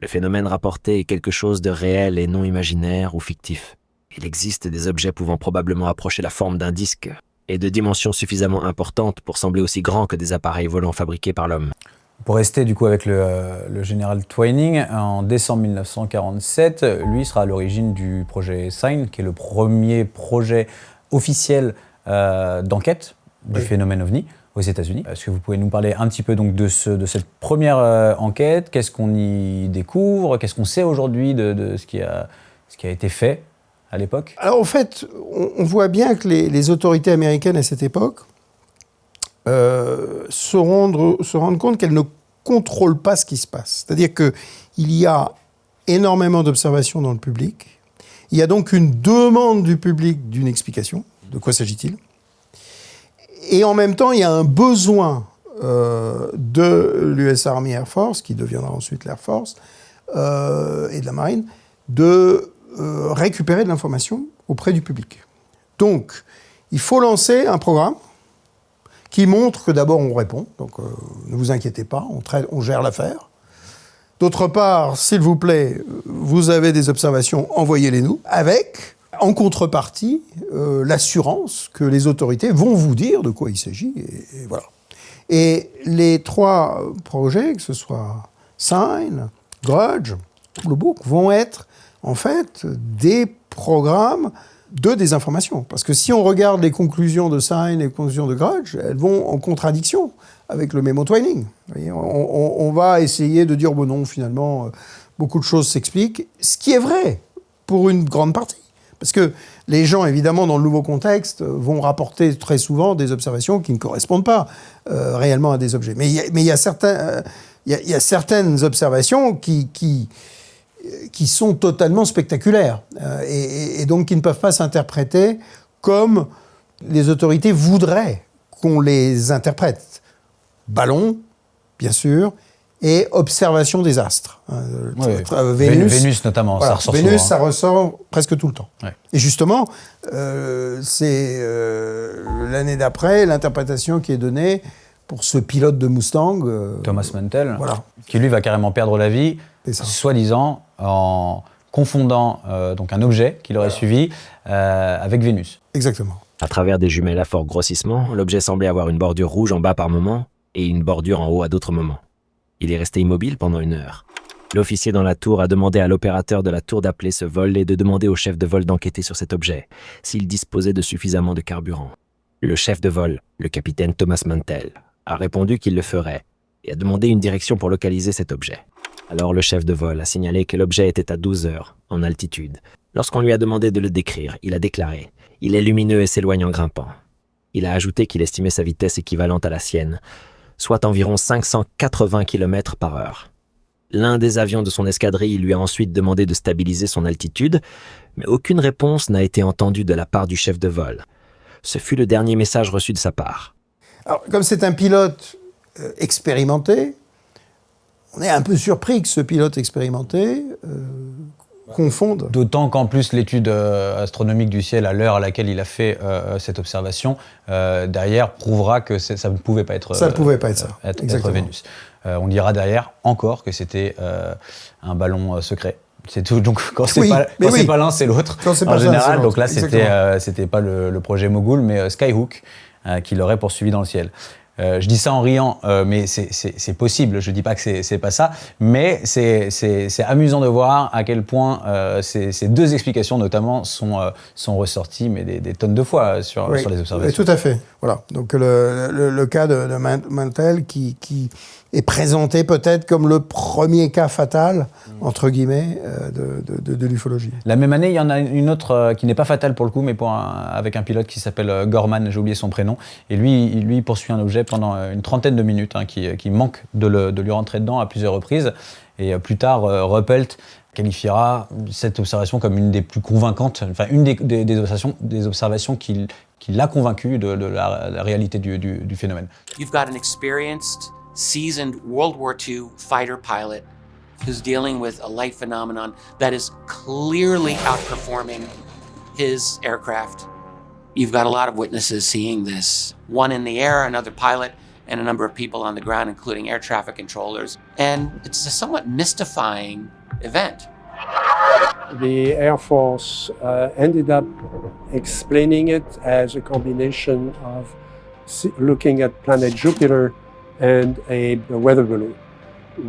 Speaker 11: Le phénomène rapporté est quelque chose de réel et non imaginaire ou fictif. Il existe des objets pouvant probablement approcher la forme d'un disque et de dimensions suffisamment importantes pour sembler aussi grands que des appareils volants fabriqués par l'homme.
Speaker 2: Pour rester du coup avec le général Twining, en décembre 1947, lui sera à l'origine du projet SIGN, qui est le premier projet officiel d'enquête du phénomène OVNI aux États-Unis. Est-ce que vous pouvez nous parler un petit peu donc de cette première enquête? Qu'est-ce qu'on y découvre? Qu'est-ce qu'on sait aujourd'hui de ce qui a été fait à l'époque?
Speaker 1: Alors en fait, on voit bien que les autorités américaines à cette époque se rendent compte qu'elles ne contrôlent pas ce qui se passe. C'est-à-dire qu'il y a énormément d'observations dans le public. Il y a donc une demande du public d'une explication. De quoi s'agit-il? Et en même temps, il y a un besoin de l'US Army Air Force, qui deviendra ensuite l'Air Force, et de la Marine, de récupérer de l'information auprès du public. Donc, il faut lancer un programme qui montre que d'abord on répond, donc ne vous inquiétez pas, on gère l'affaire. D'autre part, s'il vous plaît, vous avez des observations, envoyez-les nous, avec, en contrepartie, l'assurance que les autorités vont vous dire de quoi il s'agit, et voilà. Et les 3 projets, que ce soit SIGN, Grudge, Blue Book, vont être en fait des programmes de désinformation. Parce que si on regarde les conclusions de SIGN et les conclusions de Grudge, elles vont en contradiction avec le mémo Twining. Vous voyez, on va essayer de dire, bon non, finalement, beaucoup de choses s'expliquent, ce qui est vrai pour une grande partie. Parce que les gens, évidemment, dans le nouveau contexte, vont rapporter très souvent des observations qui ne correspondent pas réellement à des objets. Mais il y a certaines observations qui sont totalement spectaculaires et donc qui ne peuvent pas s'interpréter comme les autorités voudraient qu'on les interprète. Ballon, bien sûr, et observation des astres.
Speaker 2: Vénus notamment, voilà. Ça ressort
Speaker 1: Vénus,
Speaker 2: souvent,
Speaker 1: ça ressort presque tout le temps.
Speaker 2: Ouais.
Speaker 1: Et justement, c'est l'année d'après l'interprétation qui est donnée pour ce pilote de Mustang.
Speaker 2: Thomas Mantell,
Speaker 1: voilà.
Speaker 2: Qui lui va carrément perdre la vie, soi-disant en confondant donc un objet qu'il aurait suivi avec Vénus.
Speaker 1: Exactement.
Speaker 11: À travers des jumelles à fort grossissement, l'objet semblait avoir une bordure rouge en bas par moment et une bordure en haut à d'autres moments. Il est resté immobile pendant 1 heure. L'officier dans la tour a demandé à l'opérateur de la tour d'appeler ce vol et de demander au chef de vol d'enquêter sur cet objet, s'il disposait de suffisamment de carburant. Le chef de vol, le capitaine Thomas Mantell, a répondu qu'il le ferait et a demandé une direction pour localiser cet objet. Alors le chef de vol a signalé que l'objet était à 12 heures, en altitude. Lorsqu'on lui a demandé de le décrire, il a déclaré « Il est lumineux et s'éloigne en grimpant ». Il a ajouté qu'il estimait sa vitesse équivalente à la sienne, soit environ 580 km/h. L'un des avions de son escadrille lui a ensuite demandé de stabiliser son altitude, mais aucune réponse n'a été entendue de la part du chef de vol. Ce fut le dernier message reçu de sa part.
Speaker 1: Alors, comme c'est un pilote expérimenté, on est un peu surpris que ce pilote expérimenté confonde.
Speaker 2: D'autant qu'en plus l'étude astronomique du ciel à l'heure à laquelle il a fait cette observation, derrière prouvera que ça ne pouvait pas être, être Vénus. On dira derrière encore que c'était un ballon secret. C'est tout. Donc quand c'est pas l'un, c'est l'autre en général. Donc là, c'était pas le projet Mogul, mais Skyhook qui l'aurait poursuivi dans le ciel. Je dis ça en riant, mais c'est possible. Je dis pas que c'est pas ça, mais c'est amusant de voir à quel point ces 2 explications, notamment, sont ressorties, mais des tonnes de fois sur les observations.
Speaker 1: Tout à fait. Voilà. Donc le cas de Mantell qui est présenté peut-être comme le premier cas fatal, entre guillemets, de l'ufologie.
Speaker 2: La même année, il y en a une autre qui n'est pas fatale pour le coup, mais avec un pilote qui s'appelle Gorman, j'ai oublié son prénom, et lui poursuit un objet pendant une trentaine de minutes, qui manque de lui rentrer dedans à plusieurs reprises, et plus tard, Ruppelt qualifiera cette observation comme une des plus convaincantes, enfin une des observations qui l'a convaincu de la réalité du phénomène.
Speaker 5: You've got an experienced, seasoned World War II fighter pilot who's dealing with a light phenomenon that is clearly outperforming his aircraft. You've got a lot of witnesses seeing this. One in the air, another pilot, and a number of people on the ground, including air traffic controllers. And it's a somewhat mystifying event.
Speaker 10: The Air Force ended up explaining it as a combination of looking at planet Jupiter and a weather balloon,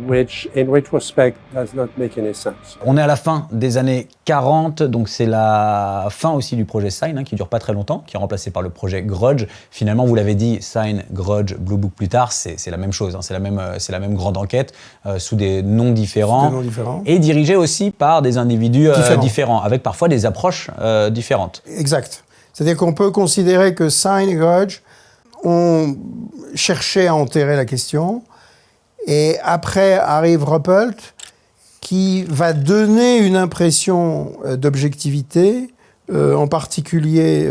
Speaker 10: which in retrospect does not make any sense.
Speaker 2: On est à la fin des années 40, donc c'est la fin aussi du projet Sign, qui dure pas très longtemps, qui est remplacé par le projet Grudge. Finalement, vous l'avez dit, Sign, Grudge, Blue Book plus tard, c'est la même chose, c'est la même grande enquête, sous des noms différents, et dirigée aussi par des individus différents, avec parfois des approches différentes.
Speaker 1: Exact. C'est-à-dire qu'on peut considérer que Sign et Grudge ont cherché à enterrer la question, et après arrive Ruppelt, qui va donner une impression d'objectivité, en particulier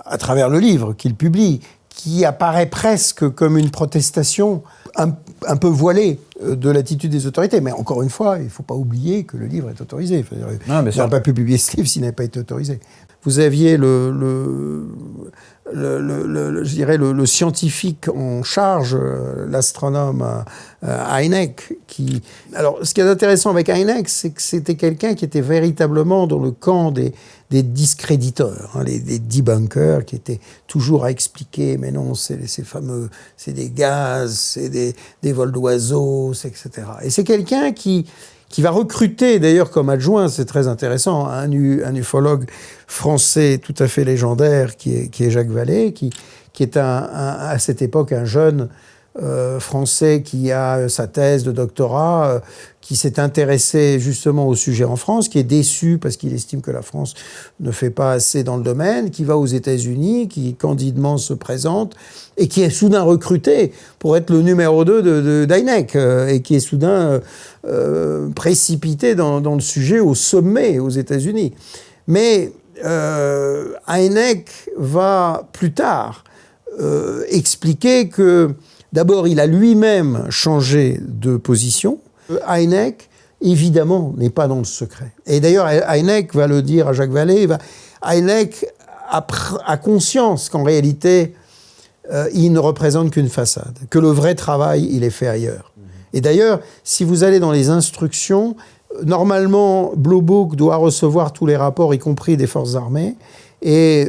Speaker 1: à travers le livre qu'il publie, qui apparaît presque comme une protestation un peu voilée de l'attitude des autorités. Mais encore une fois, il ne faut pas oublier que le livre est autorisé. Il n'aurait pas pu publier ce livre s'il n'avait pas été autorisé. Vous aviez le scientifique en charge, l'astronome Hynek, qui... Alors, ce qui est intéressant avec Hynek, c'est que c'était quelqu'un qui était véritablement dans le camp des discréditeurs, des debunkers, qui étaient toujours à expliquer, mais non, c'est fameux, c'est des gaz, c'est des vols d'oiseaux, etc. Et c'est quelqu'un qui va recruter, d'ailleurs comme adjoint, c'est très intéressant, un ufologue français tout à fait légendaire qui est Jacques Vallée, qui est à cette époque un jeune français qui a sa thèse de doctorat, qui s'est intéressé justement au sujet en France, qui est déçu parce qu'il estime que la France ne fait pas assez dans le domaine, qui va aux États-Unis, qui candidement se présente et qui est soudain recruté pour être le numéro 2 d'Hynek et qui est soudain précipité dans le sujet au sommet aux États-Unis. Mais Hynek va plus tard expliquer que d'abord, il a lui-même changé de position. Hynek, évidemment, n'est pas dans le secret. Et d'ailleurs, Hynek va le dire à Jacques Vallée, Hynek a conscience qu'en réalité, il ne représente qu'une façade, que le vrai travail, il est fait ailleurs. Et d'ailleurs, si vous allez dans les instructions, normalement, Blue Book doit recevoir tous les rapports, y compris des forces armées, et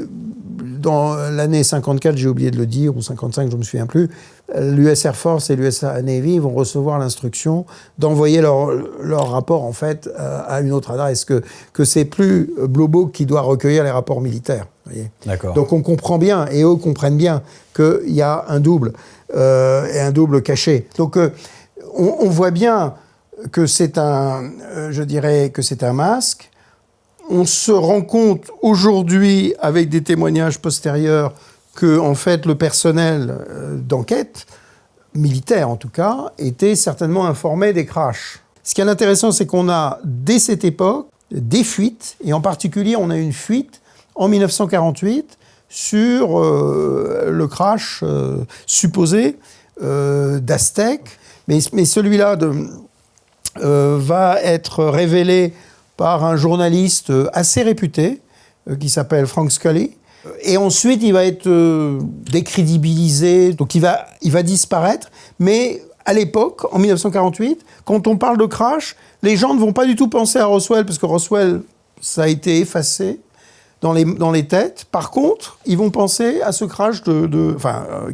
Speaker 1: dans l'année 54, j'ai oublié de le dire, ou 55, je ne me souviens plus, l'US Air Force et l'US Navy vont recevoir l'instruction d'envoyer leur rapport en fait à une autre adresse, que c'est plus Blue Book qui doit recueillir les rapports militaires. Voyez. D'accord. Donc on comprend bien, et eux comprennent bien, qu'il y a un double, et un double caché. Donc on voit bien que c'est je dirais que c'est un masque. On se rend compte aujourd'hui, avec des témoignages postérieurs, que en fait, le personnel d'enquête, militaire en tout cas, était certainement informé des crashs. Ce qui est intéressant, c'est qu'on a, dès cette époque, des fuites, et en particulier, on a une fuite en 1948 sur le crash supposé d'Aztec. Mais celui-là va être révélé par un journaliste assez réputé, qui s'appelle Frank Scully. Et ensuite, il va être décrédibilisé, donc il va disparaître. Mais à l'époque, en 1948, quand on parle de crash, les gens ne vont pas du tout penser à Roswell, parce que Roswell, ça a été effacé dans les têtes. Par contre, ils vont penser à ce crash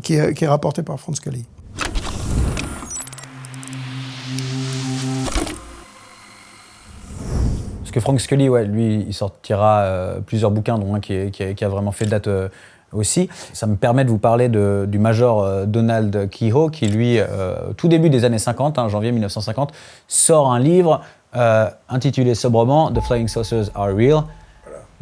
Speaker 1: qui est rapporté par Frank Scully.
Speaker 2: Que Frank Scully, lui, il sortira plusieurs bouquins, dont un qui a vraiment fait date aussi. Ça me permet de vous parler du major Donald Keyhoe, qui lui, tout début des années 50, janvier 1950, sort un livre intitulé sobrement « The Flying Saucers Are Real ».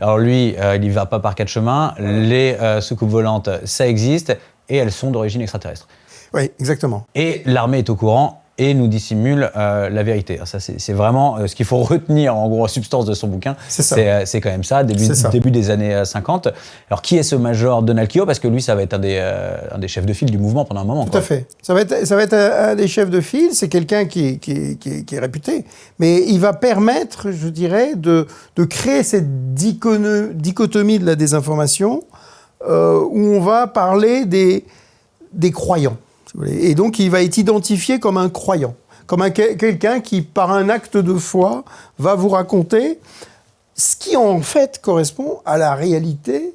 Speaker 2: Alors lui, il n'y va pas par quatre chemins. Les soucoupes volantes, ça existe, et elles sont d'origine extraterrestre.
Speaker 1: Oui, exactement.
Speaker 2: Et l'armée est au courant et nous dissimule la vérité. Alors ça, c'est vraiment ce qu'il faut retenir, en gros, en substance de son bouquin. C'est quand même ça, début des années 50. Alors, qui est ce major Donald Keyhoe? Parce que lui, ça va être un des chefs de file du mouvement pendant un moment.
Speaker 1: Tout à fait. Ça va être un des chefs de file. C'est quelqu'un qui est réputé. Mais il va permettre, je dirais, de créer cette dichotomie de la désinformation où on va parler des croyants. Et donc, il va être identifié comme un croyant, comme quelqu'un qui, par un acte de foi, va vous raconter ce qui, en fait, correspond à la réalité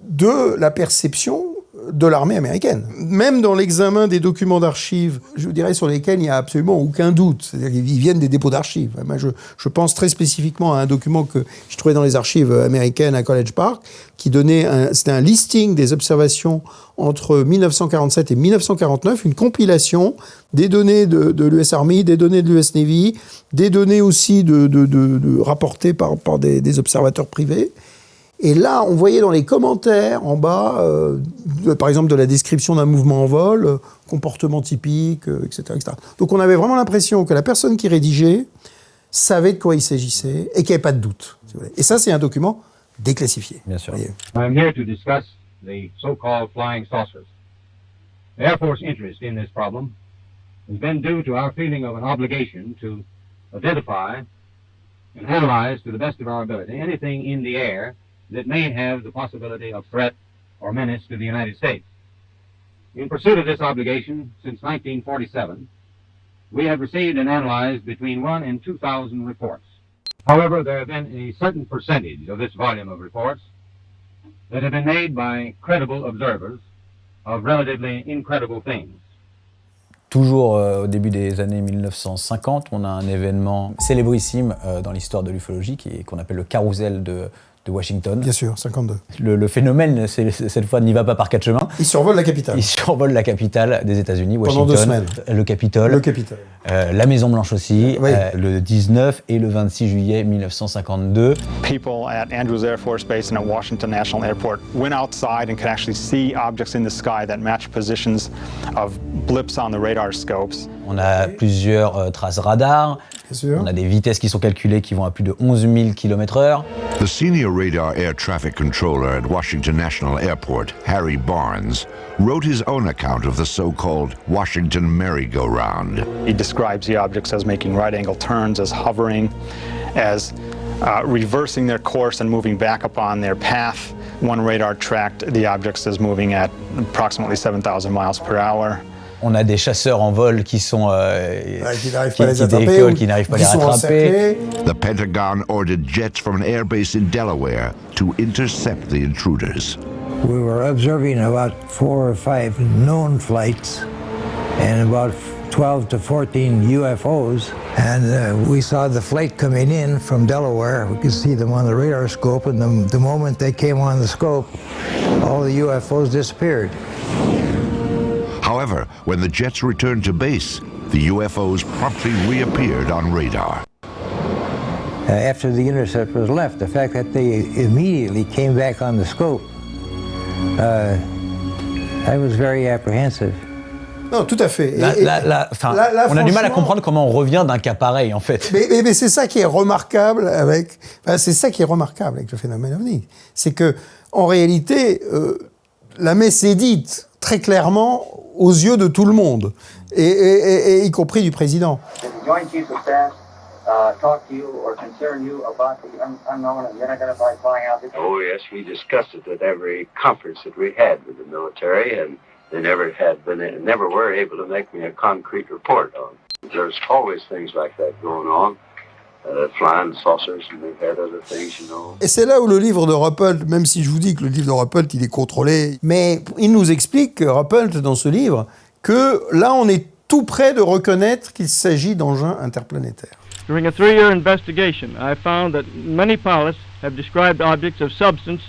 Speaker 1: de la perception de l'armée américaine. Même dans l'examen des documents d'archives, je dirais sur lesquels il n'y a absolument aucun doute, c'est-à-dire qu'ils viennent des dépôts d'archives. Moi, je pense très spécifiquement à un document que je trouvais dans les archives américaines à College Park, qui donnait c'était un listing des observations entre 1947 et 1949, une compilation des données de l'US Army, des données de l'US Navy, des données aussi rapportées par des observateurs privés. Et là, on voyait dans les commentaires en bas, par exemple de la description d'un mouvement en vol, comportement typique, etc., etc. Donc on avait vraiment l'impression que la personne qui rédigeait savait de quoi il s'agissait et qu'il n'y avait pas de doute. Si vous voulez. Et ça, c'est un document déclassifié.
Speaker 2: Bien sûr.
Speaker 12: I'm here to discuss the so-called flying saucers. The Air Force interest in this problem has been due to our feeling of an obligation to identify and analyze to the best of our ability anything in the air that may have the possibility of threat or menace to the United States. In pursuit of this obligation, since 1947, we have received and analyzed between 1 and 2,000 reports. However, there have been a certain percentage of this volume of reports that have been made by credible observers of relatively incredible things.
Speaker 2: Toujours au début des années 1950, on a un événement célébrissime dans l'histoire de l'ufologie qu'on appelle le carrousel de Washington.
Speaker 1: Bien sûr, 52.
Speaker 2: Le phénomène, cette fois, n'y va pas par quatre chemins.
Speaker 1: Il survole la capitale.
Speaker 2: Il survole la capitale des États-Unis, Washington.
Speaker 1: Pendant 2 semaines.
Speaker 2: Le Capitole.
Speaker 1: Le Capitole.
Speaker 2: La Maison-Blanche aussi,
Speaker 1: oui.
Speaker 2: Le 19 et le 26 juillet 1952.
Speaker 13: People at Andrews Air Force Base and at Washington National Airport went outside and could actually see objects in the sky that match positions of blips on the radar scopes.
Speaker 2: On a plusieurs traces radar. On a des vitesses qui sont calculées qui vont à plus de 11 000 km/h.
Speaker 24: The senior radar air traffic controller at Washington National Airport, Harry Barnes, wrote his own account of the so-called Washington merry-go-round.
Speaker 13: He describes the objects as making right-angle turns, as hovering, as reversing their course and moving back upon their path. One radar tracked the objects as moving at approximately 7,000 miles per hour.
Speaker 2: On a des chasseurs en vol qui sont
Speaker 1: qui n'arrivent pas à les attraper,
Speaker 2: qui n'arrivent pas à les rattraper.
Speaker 24: The Pentagon ordered jets from an airbase in Delaware to intercept the intruders.
Speaker 14: We were observing about 4 or 5 known flights and about 12 to 14 UFOs, and we saw the flight coming in from Delaware. We could see them on the radar scope, and the moment they came on the scope, all the UFOs disappeared.
Speaker 24: However, when the jets returned to base, the UFOs promptly reappeared on radar.
Speaker 14: After the intercept was left, the fact that they immediately came back on the scope, I was very apprehensive.
Speaker 1: Non, tout à fait.
Speaker 2: On a du mal à comprendre comment on revient d'un cas pareil, en fait.
Speaker 1: Mais c'est ça qui est remarquable avec le phénomène OVNI. C'est que, en réalité, la messe est dite très clairement aux yeux de tout le monde, et y compris du président.
Speaker 15: Talk to you or concern you about the unknown and unidentified flying objects?
Speaker 16: Oh, yes, we discussed it at every conference that we had with the military, and they never were able to make me a concrete report on it. There's always things like that going on. Flying saucers, and they've had other things, you know.
Speaker 1: Et c'est là où le livre de Ruppelt, même si je vous dis que le livre de Ruppelt, il est contrôlé, mais il nous explique, Ruppelt, dans ce livre, que là, on est tout près de reconnaître qu'il s'agit d'engins interplanétaires.
Speaker 17: During a 3-year investigation, I found that many pilots have described objects of substance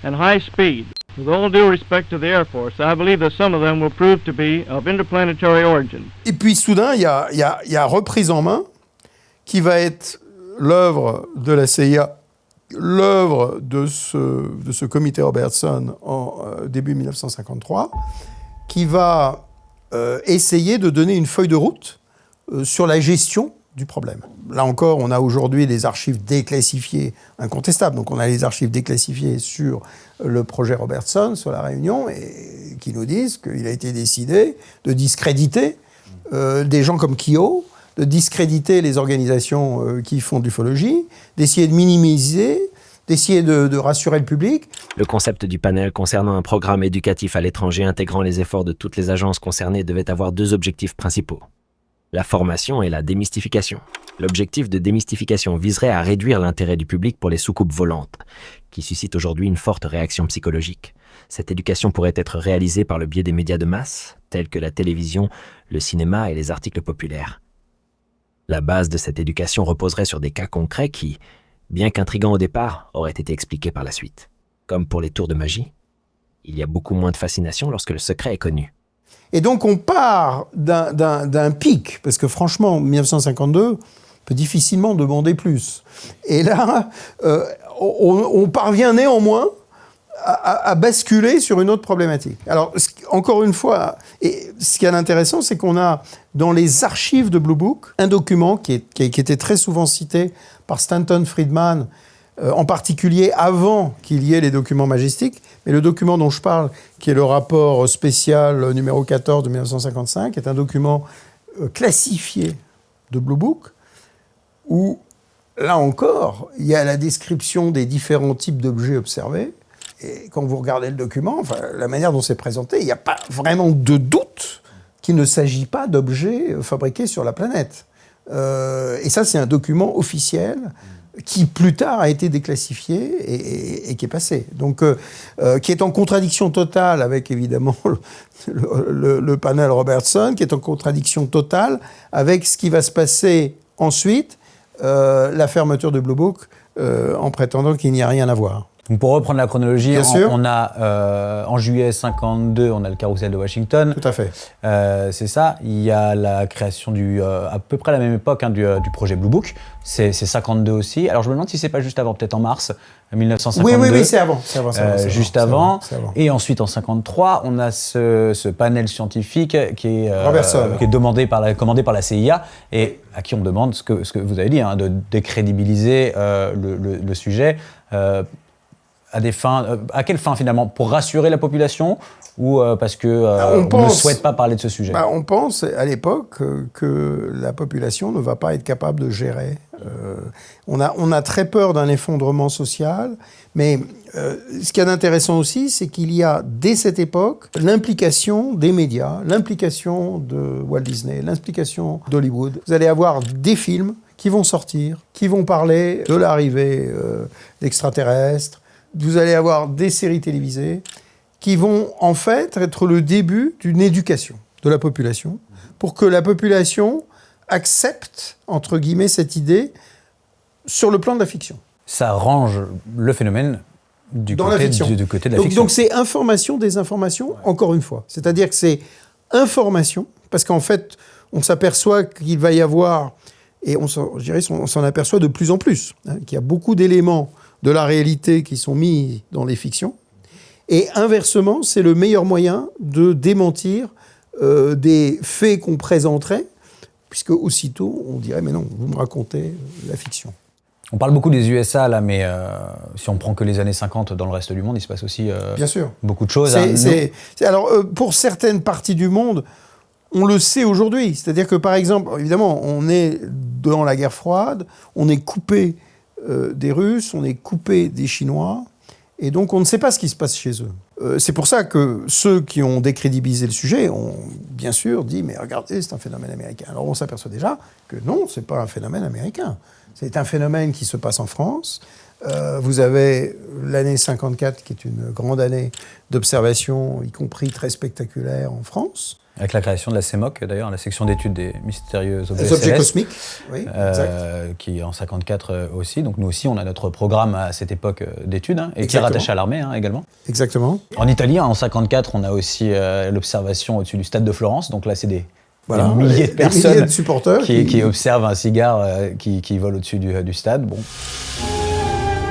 Speaker 17: and high speed. With all due respect to the Air Force, I believe that some of them will prove to be of interplanetary origin.
Speaker 1: Et puis soudain, il y a reprise en main, qui va être l'œuvre de la CIA, l'œuvre de ce comité Robertson en début 1953, qui va essayer de donner une feuille de route sur la gestion du problème. Là encore, on a aujourd'hui des archives déclassifiées incontestables. Donc on a les archives déclassifiées sur le projet Robertson, sur la Réunion, et qui nous disent qu'il a été décidé de discréditer des gens comme Keogh, de discréditer les organisations qui font de l'ufologie, d'essayer de minimiser, d'essayer de rassurer le public.
Speaker 11: Le concept du panel concernant un programme éducatif à l'étranger intégrant les efforts de toutes les agences concernées devait avoir 2 objectifs principaux. la formation et la démystification. L'objectif de démystification viserait à réduire l'intérêt du public pour les soucoupes volantes, qui suscitent aujourd'hui une forte réaction psychologique. Cette éducation pourrait être réalisée par le biais des médias de masse, tels que la télévision, le cinéma et les articles populaires. La base de cette éducation reposerait sur des cas concrets qui, bien qu'intrigants au départ, auraient été expliqués par la suite. Comme pour les tours de magie, il y a beaucoup moins de fascination lorsque le secret est connu.
Speaker 1: Et donc on part d'un pic, parce que franchement, 1952, on peut difficilement demander plus. Et là, on parvient néanmoins à basculer sur une autre problématique. Alors, encore une fois, et ce qui est intéressant, c'est qu'on a dans les archives de Blue Book un document qui était très souvent cité par Stanton Friedman, en particulier avant qu'il y ait les documents Majestic, mais le document dont je parle, qui est le rapport spécial numéro 14 de 1955, est un document classifié de Blue Book, où, là encore, il y a la description des différents types d'objets observés. Et quand vous regardez le document, enfin, la manière dont c'est présenté, il n'y a pas vraiment de doute qu'il ne s'agit pas d'objets fabriqués sur la planète. Et ça, c'est un document officiel qui, plus tard, a été déclassifié et qui est passé. Donc, qui est en contradiction totale avec, évidemment, le panel Robertson, qui est en contradiction totale avec ce qui va se passer ensuite, la fermeture de Blue Book, en prétendant qu'il n'y a rien à voir.
Speaker 2: Donc pour reprendre la chronologie,
Speaker 1: on
Speaker 2: a en juillet 52, on a le carrousel de Washington.
Speaker 1: Tout à fait.
Speaker 2: C'est ça. Il y a la création à peu près à la même époque du projet Blue Book. C'est 52 aussi. Alors je me demande si c'est pas juste avant, peut-être en mars 1952.
Speaker 1: Oui, c'est avant.
Speaker 2: Juste avant. Et ensuite en 53, on a ce panel scientifique qui est commandé par la CIA et à qui on demande ce que vous avez dit, de décrédibiliser le sujet. À des fins, à quelle fin finalement? Pour rassurer la population ou parce que on ne souhaite pas parler de ce sujet?
Speaker 1: On pense à l'époque que la population ne va pas être capable de gérer. On a très peur d'un effondrement social, mais ce qui est intéressant aussi, c'est qu'il y a dès cette époque l'implication des médias, l'implication de Walt Disney, l'implication d'Hollywood. Vous allez avoir des films qui vont sortir, qui vont parler de l'arrivée d'extraterrestres. Vous allez avoir des séries télévisées qui vont en fait être le début d'une éducation de la population pour que la population accepte, entre guillemets, cette idée sur le plan de la fiction.
Speaker 2: Ça range le phénomène du côté de la fiction.
Speaker 1: Donc c'est information, désinformation, encore une fois. C'est-à-dire que c'est information, parce qu'en fait, on s'aperçoit qu'il va y avoir, et on s'en aperçoit de plus en plus, qu'il y a beaucoup d'éléments de la réalité qui sont mis dans les fictions. Et inversement, c'est le meilleur moyen de démentir des faits qu'on présenterait, puisque aussitôt, on dirait « mais non, vous me racontez la fiction ».
Speaker 2: On parle beaucoup des USA, là, mais si on prend que les années 50, dans le reste du monde, il se passe aussi
Speaker 1: bien sûr
Speaker 2: beaucoup de choses.
Speaker 1: Alors, pour certaines parties du monde, on le sait aujourd'hui. C'est-à-dire que, par exemple, évidemment, on est dans la guerre froide, on est coupé des Russes, on est coupé des Chinois, et donc on ne sait pas ce qui se passe chez eux. C'est pour ça que ceux qui ont décrédibilisé le sujet ont bien sûr dit « mais regardez, c'est un phénomène américain ». Alors on s'aperçoit déjà que non, c'est pas un phénomène américain. C'est un phénomène qui se passe en France. Vous avez l'année 54, qui est une grande année d'observation, y compris très spectaculaire en France.
Speaker 2: Avec la création de la CEMOC, d'ailleurs, la section d'études des mystérieux objets
Speaker 1: célestes, cosmiques, oui,
Speaker 2: qui est en 54 aussi. Donc nous aussi, on a notre programme à cette époque d'études, et qui est rattaché à l'armée également.
Speaker 1: Exactement.
Speaker 2: En Italie, en 54, on a aussi l'observation au-dessus du stade de Florence. Donc là, c'est des milliers de personnes,
Speaker 1: milliers de supporters
Speaker 2: qui observent un cigare qui vole au-dessus du stade. Bon.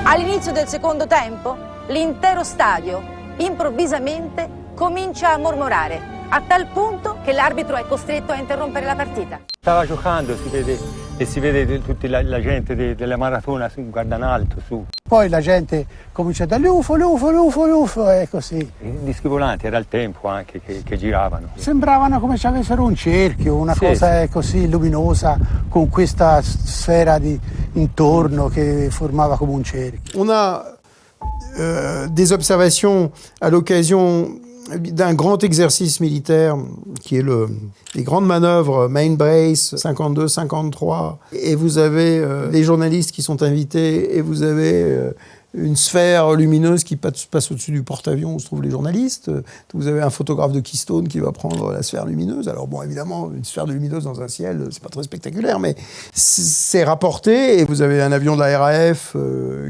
Speaker 4: All'inizio del secondo tempo, l'intero stadio, improvvisamente, comincia a mormorare, a tal punto che l'arbitro è costretto a interrompere la partita.
Speaker 18: Stava giocando, si vede tutta la gente della maratona guarda in alto, su.
Speaker 19: Poi la gente comincia da l'UFO, e così.
Speaker 18: I dischi volanti era il tempo anche che giravano.
Speaker 19: Sembravano come se avessero un cerchio, una cosa così luminosa, con questa sfera intorno che formava come un cerchio.
Speaker 1: On a des observations à l'occasion d'un grand exercice militaire qui est les grandes manœuvres Main Base 52-53, et vous avez les journalistes qui sont invités, et vous avez une sphère lumineuse qui passe au-dessus du porte-avions où se trouvent les journalistes. Vous avez un photographe de Keystone qui va prendre la sphère lumineuse. Alors bon, évidemment, une sphère lumineuse dans un ciel, c'est pas très spectaculaire, mais c'est rapporté. Et vous avez un avion de la RAF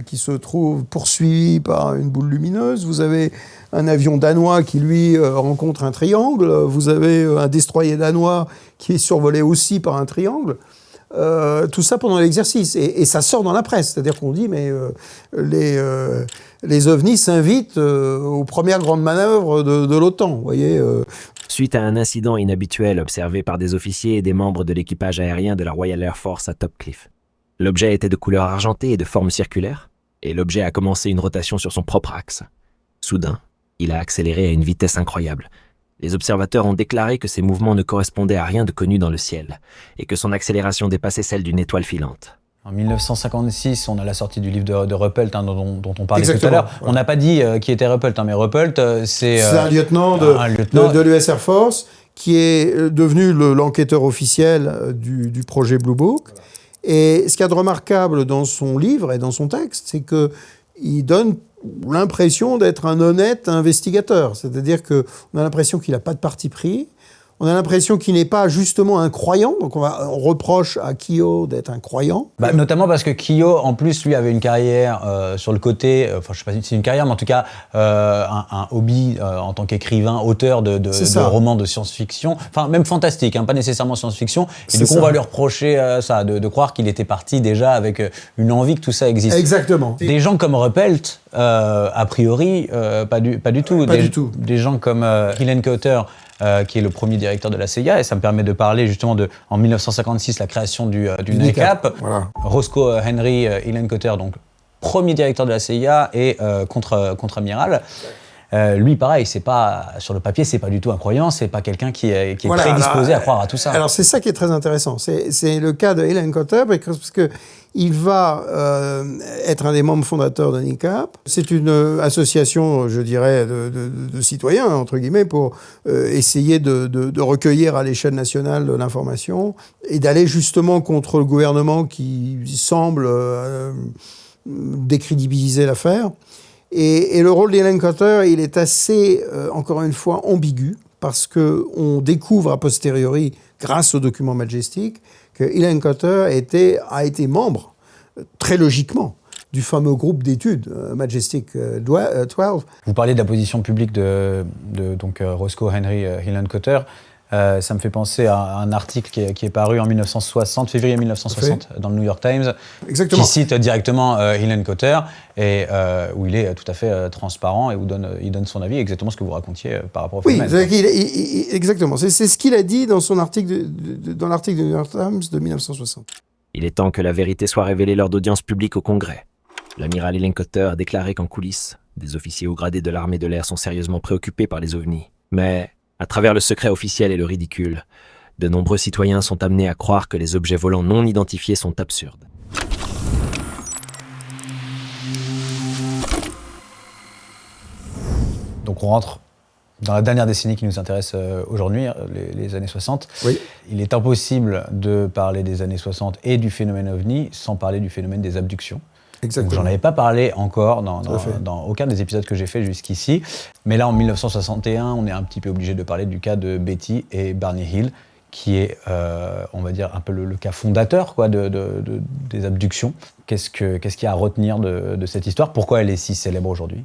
Speaker 1: qui se trouve poursuivi par une boule lumineuse. Vous avez un avion danois qui, lui, rencontre un triangle. Vous avez un destroyer danois qui est survolé aussi par un triangle. Tout ça pendant l'exercice. Et ça sort dans la presse. C'est-à-dire qu'on dit, mais les ovnis s'invitent aux premières grandes manœuvres de l'OTAN. Vous voyez,
Speaker 11: Suite à un incident inhabituel observé par des officiers et des membres de l'équipage aérien de la Royal Air Force à Topcliffe. L'objet était de couleur argentée et de forme circulaire, et l'objet a commencé une rotation sur son propre axe. Soudain, il a accéléré à une vitesse incroyable. Les observateurs ont déclaré que ces mouvements ne correspondaient à rien de connu dans le ciel, et que son accélération dépassait celle d'une étoile filante.
Speaker 2: En 1956, on a la sortie du livre de Ruppelt, dont on parlait
Speaker 1: Exactement,
Speaker 2: tout à l'heure.
Speaker 1: ouais.
Speaker 2: On n'a pas dit qui était Ruppelt, mais Ruppelt, c'est
Speaker 1: un lieutenant de l'US Air Force qui est devenu l'enquêteur officiel du projet Blue Book. Et ce qu'il y a de remarquable dans son livre et dans son texte, c'est qu'il donne l'impression d'être un honnête investigateur. C'est-à-dire qu'on a l'impression qu'il n'a pas de parti pris. On a l'impression qu'il n'est pas justement un croyant. Donc on reproche à Keogh d'être un croyant.
Speaker 2: Notamment parce que Keogh, en plus, lui, avait une carrière sur le côté, je ne sais pas si c'est une carrière, mais en tout cas, un hobby en tant qu'écrivain, auteur de romans de science-fiction, enfin même fantastique, pas nécessairement science-fiction. Et du coup, on va lui reprocher ça, de croire qu'il était parti déjà avec une envie que tout ça existe.
Speaker 1: Exactement.
Speaker 2: Des gens comme Ruppelt, a priori, pas du tout.
Speaker 1: Pas du tout.
Speaker 2: Des gens comme Hillen Cotter, qui est le premier directeur de la CIA, et ça me permet de parler justement en 1956, la création du NICAP.
Speaker 1: Voilà.
Speaker 2: Roscoe Henry Hillen Cotter, donc premier directeur de la CIA et contre-amiral. Lui, pareil, c'est pas, sur le papier, c'est pas du tout un croyant, c'est pas quelqu'un qui est prédisposé à croire à tout ça.
Speaker 1: Alors c'est ça qui est très intéressant. C'est le cas de Hillen Cotter, parce que il va être un des membres fondateurs de NICAP. C'est une association, je dirais, de citoyens, entre guillemets, pour essayer de recueillir à l'échelle nationale l'information et d'aller justement contre le gouvernement qui semble décrédibiliser l'affaire. Et le rôle d'Helen Cotter, il est assez, encore une fois, ambigu, parce qu'on découvre a posteriori, grâce au document Majestic, que Helen Cotter a été membre, très logiquement, du fameux groupe d'études Majestic 12.
Speaker 2: Vous parlez de la position publique de Roscoe Henry Hillen Cotter. Ça me fait penser à un article qui est paru en 1960, février 1960, dans le New York Times,
Speaker 1: Exactement.
Speaker 2: qui cite directement Hillen Cotter, et où il est tout à fait transparent et où il donne son avis, exactement ce que vous racontiez par rapport au phénomène.
Speaker 1: Oui, exactement. C'est ce qu'il a dit dans son article dans l'article du New York Times de 1960.
Speaker 11: Il est temps que la vérité soit révélée lors d'audiences publiques au Congrès. L'amiral Hillen Cotter a déclaré qu'en coulisses, des officiers haut gradés de l'armée de l'air sont sérieusement préoccupés par les ovnis. Mais à travers le secret officiel et le ridicule, de nombreux citoyens sont amenés à croire que les objets volants non identifiés sont absurdes.
Speaker 2: Donc on rentre dans la dernière décennie qui nous intéresse aujourd'hui, les années 60.
Speaker 1: Oui.
Speaker 2: Il est impossible de parler des années 60 et du phénomène OVNI sans parler du phénomène des abductions.
Speaker 1: Exactement.
Speaker 2: J'en avais pas parlé encore dans aucun des épisodes que j'ai fait jusqu'ici. Mais là, en 1961, on est un petit peu obligé de parler du cas de Betty et Barney Hill, qui est, on va dire, un peu le cas fondateur des abductions. Qu'est-ce qu'il y a à retenir de cette histoire? Pourquoi elle est si célèbre aujourd'hui?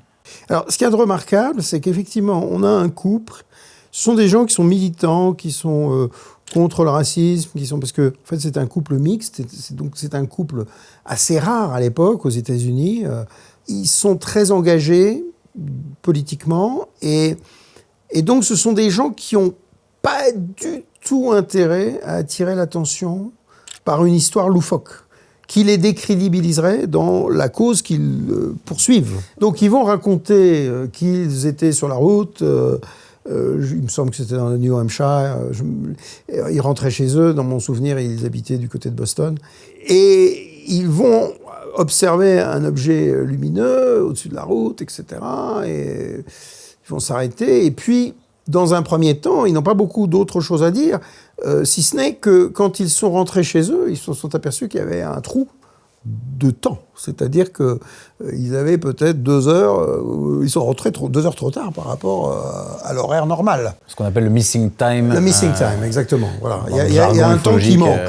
Speaker 1: Alors, ce qu'il y a de remarquable, c'est qu'effectivement, on a un couple. Ce sont des gens qui sont militants, qui sont contre le racisme, parce que en fait, c'est un couple mixte. Donc, c'est un couple assez rare à l'époque aux États-Unis. Ils sont très engagés politiquement, et donc, ce sont des gens qui n'ont pas du tout intérêt à attirer l'attention par une histoire loufoque qui les décrédibiliserait dans la cause qu'ils poursuivent. Donc ils vont raconter qu'ils étaient sur la route, il me semble que c'était dans le New Hampshire, ils rentraient chez eux, dans mon souvenir, ils habitaient du côté de Boston, et ils vont observer un objet lumineux au-dessus de la route, etc. Et Ils vont s'arrêter et puis, dans un premier temps, ils n'ont pas beaucoup d'autres choses à dire, si ce n'est que quand ils sont rentrés chez eux, ils se sont aperçus qu'il y avait un trou de temps. C'est-à-dire qu'ils avaient peut-être 2 heures, ils sont rentrés 2 heures trop tard par rapport à l'horaire normal.
Speaker 2: Ce qu'on appelle le missing time.
Speaker 1: Le missing time, exactement. Voilà. Il y a un temps qui manque.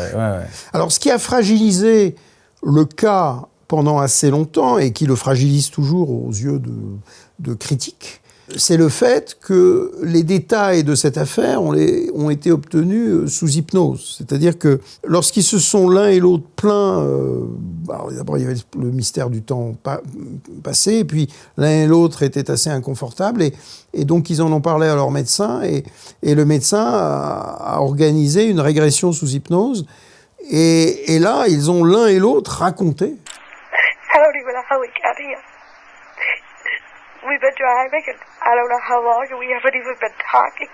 Speaker 1: Alors, ce qui a fragilisé le cas pendant assez longtemps, et qui le fragilise toujours aux yeux de critiques, c'est le fait que les détails de cette affaire ont été obtenus sous hypnose. C'est-à-dire que lorsqu'ils se sont l'un et l'autre plaints, d'abord il y avait le mystère du temps passé, et puis l'un et l'autre étaient assez inconfortables, et donc ils en ont parlé à leur médecin, et le médecin a organisé une régression sous hypnose, et là ils ont l'un et l'autre raconté.
Speaker 8: I don't even know how we got here. We've been driving, and I don't know how long, and we haven't even been talking.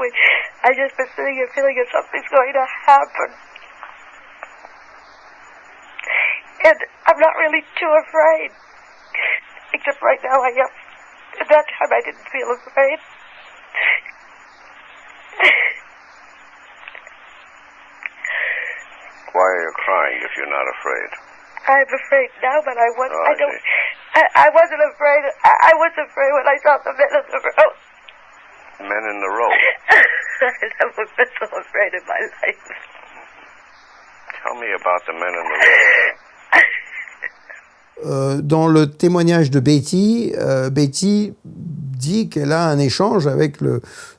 Speaker 8: I just been sitting here feeling that something's going to happen. And I'm not really too afraid. Except right now I am. At that time I didn't feel afraid.
Speaker 16: Why are you crying if you're not afraid?
Speaker 8: I'm afraid now, but I wasn't. I wasn't afraid. I was afraid when I saw the men in the road.
Speaker 16: Men in the road?
Speaker 8: I never been so afraid in my life.
Speaker 16: Tell me about the men in the road.
Speaker 1: Dans le témoignage de Betty, Betty dit qu'elle a un échange avec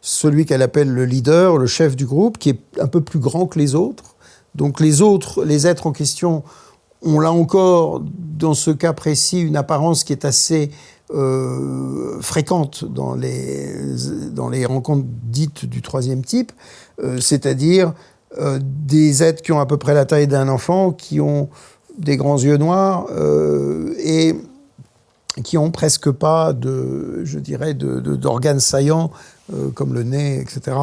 Speaker 1: celui qu'elle appelle le leader, le chef du groupe, qui est un peu plus grand que les autres. Donc les autres, les êtres en question, ont là encore, dans ce cas précis, une apparence qui est assez fréquente dans les rencontres dites du troisième type, c'est-à-dire des êtres qui ont à peu près la taille d'un enfant, qui ont des grands yeux noirs et qui ont presque pas d'organes saillants comme le nez, etc.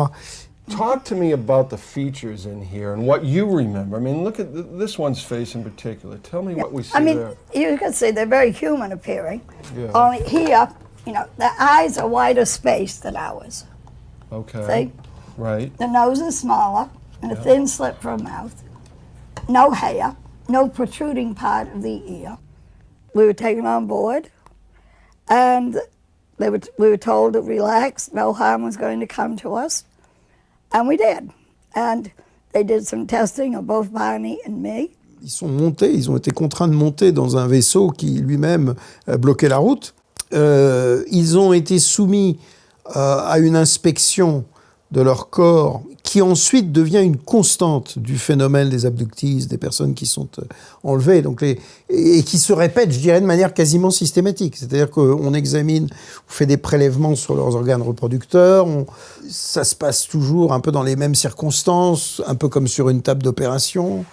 Speaker 20: Talk to me about the features in here and what you remember. I mean, look at this one's face in particular. Tell me what we see there.
Speaker 21: You can see they're very human appearing.
Speaker 20: Yeah.
Speaker 21: Only here, the eyes are wider spaced than ours.
Speaker 20: Okay.
Speaker 21: See?
Speaker 20: Right.
Speaker 21: The nose is smaller and a thin slit for a mouth. No hair, no protruding part of the ear. We were taken on board and we were told to relax, no harm was going to come to us. And we did. And they did some testing of both Barney and me.
Speaker 1: Ils ont été contraints de monter dans un vaisseau qui lui-même bloquait la route. Ils ont été soumis à une inspection de leur corps qui ensuite devient une constante du phénomène des abductees, des personnes qui sont enlevées, et qui se répète, je dirais, de manière quasiment systématique. C'est-à-dire qu'on examine, on fait des prélèvements sur leurs organes reproducteurs, ça se passe toujours un peu dans les mêmes circonstances, un peu comme sur une table d'opération.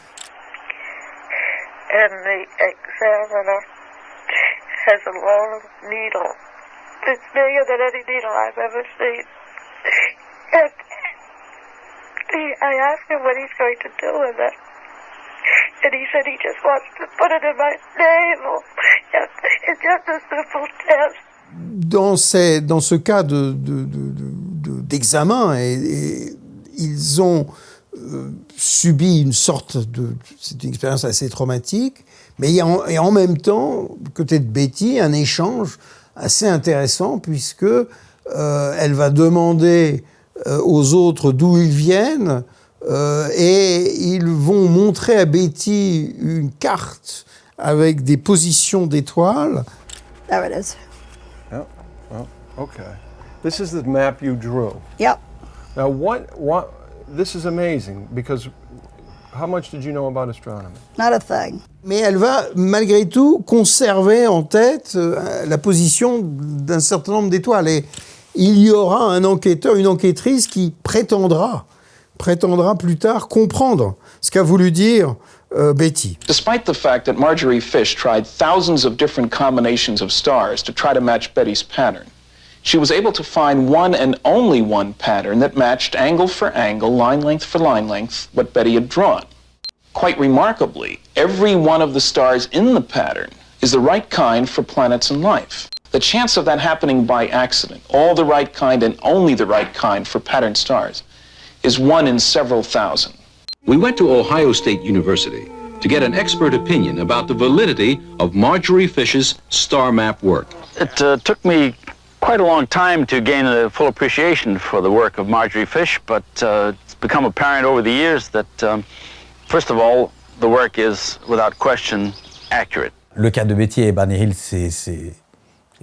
Speaker 8: And the examiner has a long needle. It's bigger than any needle I've ever seen. And I asked him what he's going to do with it. And he said he just wants to put it in my navel. It's just a simple test.
Speaker 1: Dans ce cas d'examen, ils ont subi une sorte c'est une expérience assez traumatique, mais et en même temps, côté de Betty, un échange assez intéressant, puisque elle va demander aux autres d'où ils viennent, et ils vont montrer à Betty une carte avec des positions d'étoiles.
Speaker 21: There it is.
Speaker 20: Oh, okay. This is the map you drew.
Speaker 21: Yep.
Speaker 20: Now, this is amazing, because how much did you know about astronomy?
Speaker 21: Not a thing.
Speaker 1: Mais elle va, malgré tout, conserver en tête la position d'un certain nombre d'étoiles. Et il y aura un enquêteur, une enquêtrice qui prétendra plus tard comprendre ce qu'a voulu dire Betty.
Speaker 22: Despite the fact that Marjorie Fish tried thousands of different combinations of stars to try to match Betty's pattern, she was able to find one and only one pattern that matched angle for angle, line length for line length, what Betty had drawn. Quite remarkably, every one of the stars in the pattern is the right kind for planets and life. The chance of that happening by accident, all the right kind and only the right kind for patterned stars, is 1 in several thousand.
Speaker 3: We went to Ohio State University to get an expert opinion about the validity of Marjorie Fish's star map work.
Speaker 7: It took me quite a long time to gain a full appreciation for the work of Marjorie Fish, but it's become apparent over the years that, first of all, the work is, without question, accurate.
Speaker 2: Le cas de Betty et Barney Hill, c'est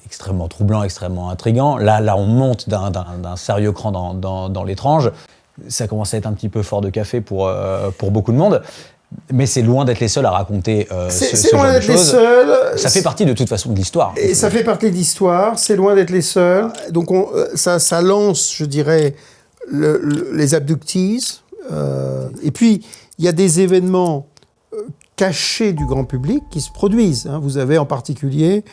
Speaker 2: extrêmement troublant, extrêmement intriguant. Là on monte d'un sérieux cran dans l'étrange. Ça commence à être un petit peu fort de café pour beaucoup de monde. Mais c'est loin d'être les seuls à raconter ce genre de choses. Ça fait partie de toute façon de l'histoire.
Speaker 1: Et ça fait partie de l'histoire, c'est loin d'être les seuls. Donc ça lance, je dirais, les abductees. Et puis, il y a des événements cachés du grand public qui se produisent. Vous avez en particulier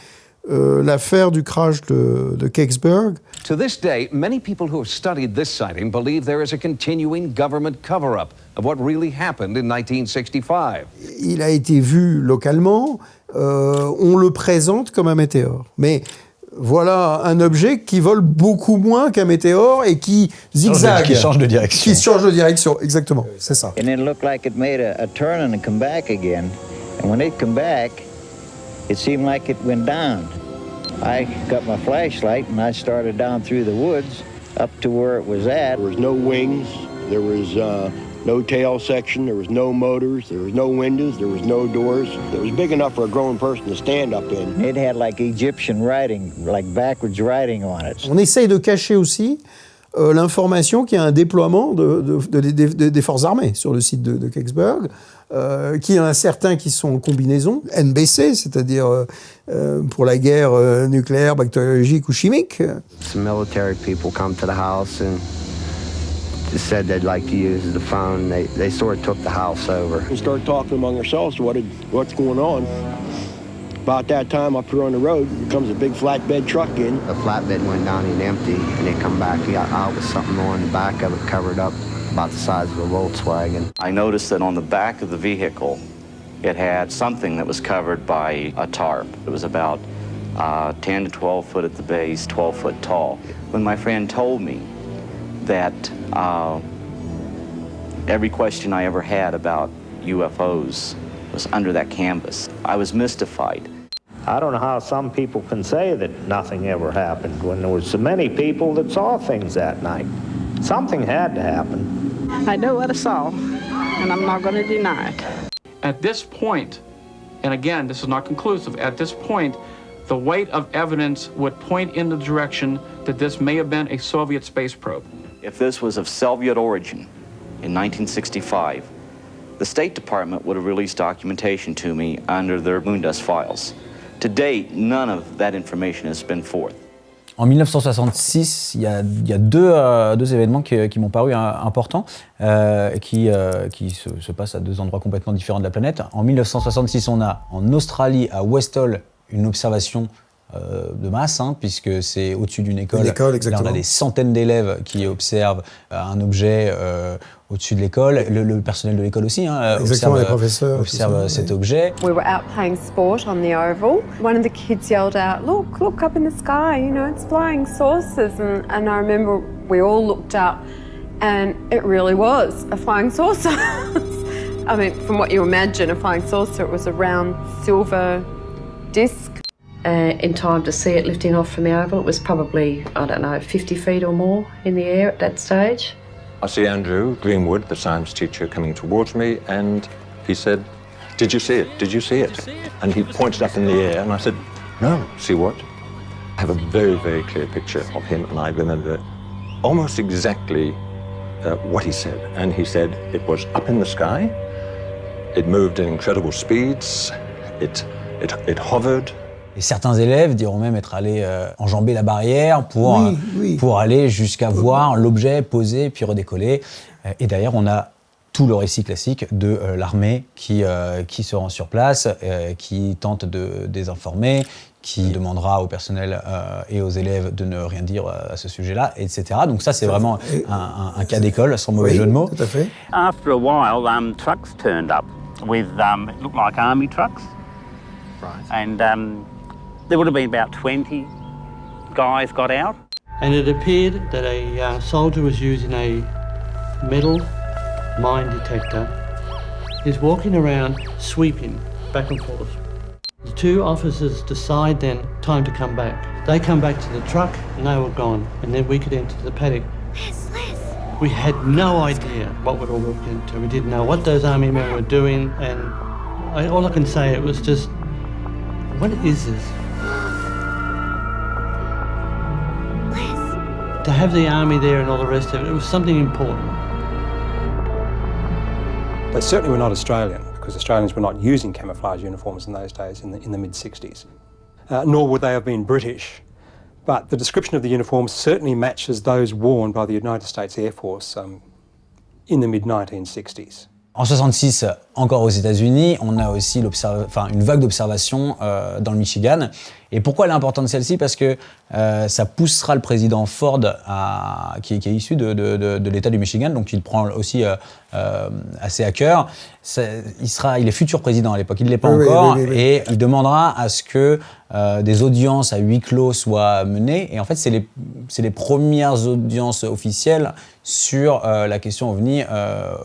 Speaker 1: l'affaire du crash de Kecksburg.
Speaker 9: To this day, many people who have studied this sighting believe there is a continuing government cover-up of what really happened in 1965.
Speaker 1: Il a été vu localement, on le présente comme un météore. Mais voilà un objet qui vole beaucoup moins qu'un météore et qui zigzague.
Speaker 2: Qui change de direction.
Speaker 1: Qui change de direction, exactement, c'est ça.
Speaker 23: And it looked like it made a turn and come back again. And when it come back, it seemed like it went down. I got my flashlight and I started down through the woods up to where it was at.
Speaker 25: There was no wings, there was no tail section, there was no motors, there was no windows, there was no doors. It was big enough for a grown person to stand up in.
Speaker 23: It had like Egyptian writing, like backwards writing on it.
Speaker 1: On essaye de cacher aussi l'information qu'il y a un déploiement des forces armées sur le site de Kecksburg, qu'il y en a certains qui sont en combinaison, NBC, c'est-à-dire pour la guerre nucléaire, bactériologique ou chimique.
Speaker 26: Some military people come to the house and said they'd like to use the phone. They sort of took the house over.
Speaker 25: We started talking among ourselves, what's going on. About that time, up here on the road, comes a big flatbed truck in.
Speaker 26: The flatbed went down and empty, and they come back out with something on the back of it covered up about the size of a Volkswagen.
Speaker 27: I noticed that on the back of the vehicle, it had something that was covered by a tarp. It was about 10 to 12 foot at the base, 12 foot tall. When my friend told me that every question I ever had about UFOs was under that canvas, I was mystified.
Speaker 28: I don't know how some people can say that nothing ever happened when there were so many people that saw things that night. Something had to happen.
Speaker 29: I know what I saw, and I'm not going to deny it.
Speaker 30: At this point, and again, this is not conclusive, at this point, the weight of evidence would point in the direction that this may have been a Soviet space probe.
Speaker 27: If this was of Soviet origin in 1965, the State Department would have released documentation to me under their Moondust files. To date, none of that information has been forth.
Speaker 2: En 1966, il y a deux événements qui m'ont paru importants, qui se passent à deux endroits complètement différents de la planète. En 1966, on a en Australie, à Westall, une observation de masse, puisque c'est au-dessus d'une école.
Speaker 1: Une école, exactement.
Speaker 2: Là, on a des centaines d'élèves qui observent un objet au-dessus de l'école. Le personnel de l'école aussi
Speaker 1: exactement, les professeurs
Speaker 2: observe cet objet.
Speaker 31: We were out playing sport on the oval. One of the kids yelled out, look up in the sky, you know, it's flying saucers. And I remember we all looked up and it really was a flying saucer. I mean, from what you imagine, a flying saucer, it was a round silver disc.
Speaker 32: In time to see it lifting off from the oval, it was probably, 50 feet or more in the air at that stage.
Speaker 33: I see Andrew Greenwood, the science teacher, coming towards me, and he said, "Did you see it? Did you see it?" And he pointed up in the air, and I said, "No, see what?" I have a very, very clear picture of him, and I remember almost exactly what he said. And he said it was up in the sky, it moved at incredible speeds, it hovered.
Speaker 2: Et certains élèves diront même être allés enjamber la barrière pour aller jusqu'à voir l'objet poser puis redécoller. Et d'ailleurs, on a tout le récit classique de l'armée qui se rend sur place, qui tente de désinformer, qui demandera au personnel et aux élèves de ne rien dire à ce sujet-là, etc. Donc ça, c'est vraiment un cas d'école, sans mauvais jeu de mots.
Speaker 1: Tout à fait.
Speaker 34: After a while, trucks turned up with, it looked like army trucks.
Speaker 1: Right.
Speaker 34: And there would have been about 20 guys got out.
Speaker 4: And it appeared that a soldier was using a metal mine detector. He's walking around sweeping back and forth. The two officers decide then time to come back. They come back to the truck and they were gone, and then we could enter the paddock. We had no idea what we'd all walked into. We didn't know what those army men were doing, and all I can say, it was just, what is this? To have the army there and all the rest of it, it was something important.
Speaker 5: They certainly were not Australian, because Australians were not using camouflage uniforms in those days, in the mid-60s. Nor would they have been British. But the description of the uniforms certainly matches those worn by the United States Air Force in the mid-1960s.
Speaker 2: En 66, encore aux États-Unis, on a aussi une vague d'observation dans le Michigan. Et pourquoi elle est importante celle-ci? Parce que ça poussera le président Ford, qui est issu de l'État du Michigan, donc il prend aussi assez à cœur. Il est futur président à l'époque, il ne l'est pas encore, et il demandera à ce que des audiences à huis clos soient menées. Et en fait, c'est les premières audiences officielles sur la question OVNI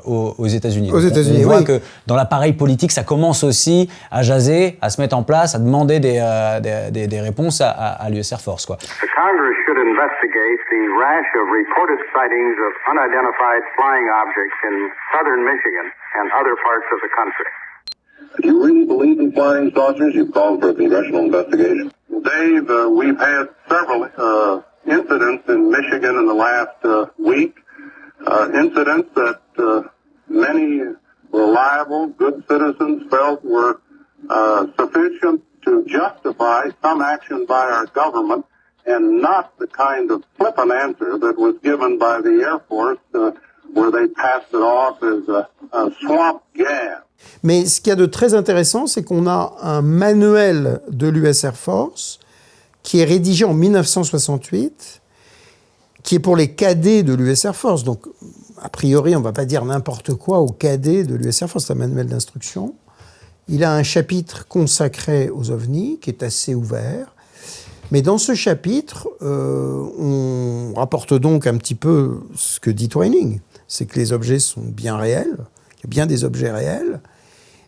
Speaker 2: aux États-Unis. On voit que dans l'appareil politique, ça commence aussi à jaser, à se mettre en place, à demander des réponses à l'US Air Force, quoi.
Speaker 6: The Congress should investigate the rash of reported sightings of unidentified flying objects in southern Michigan and other parts of the country.
Speaker 10: If you really believe in flying saucers, you've called for a congressional investigation.
Speaker 11: Dave, we've had several incidents in Michigan in the last week. Incidents that many reliable, good citizens felt were sufficient to justify some action by our government, and not the kind of flippant answer that was given by the Air Force, where they passed it off as a swamp gas.
Speaker 1: Mais ce qu'il y a de très intéressant, c'est qu'on a un manuel de l'US Air Force qui est rédigé en 1968, qui est pour les cadets de l'US Air Force. Donc, a priori, on ne va pas dire n'importe quoi aux cadets de l'US Air Force, c'est un manuel d'instruction. Il a un chapitre consacré aux ovnis, qui est assez ouvert. Mais dans ce chapitre, on rapporte donc un petit peu ce que dit Twining. C'est que les objets sont bien réels, qu'il y a bien des objets réels.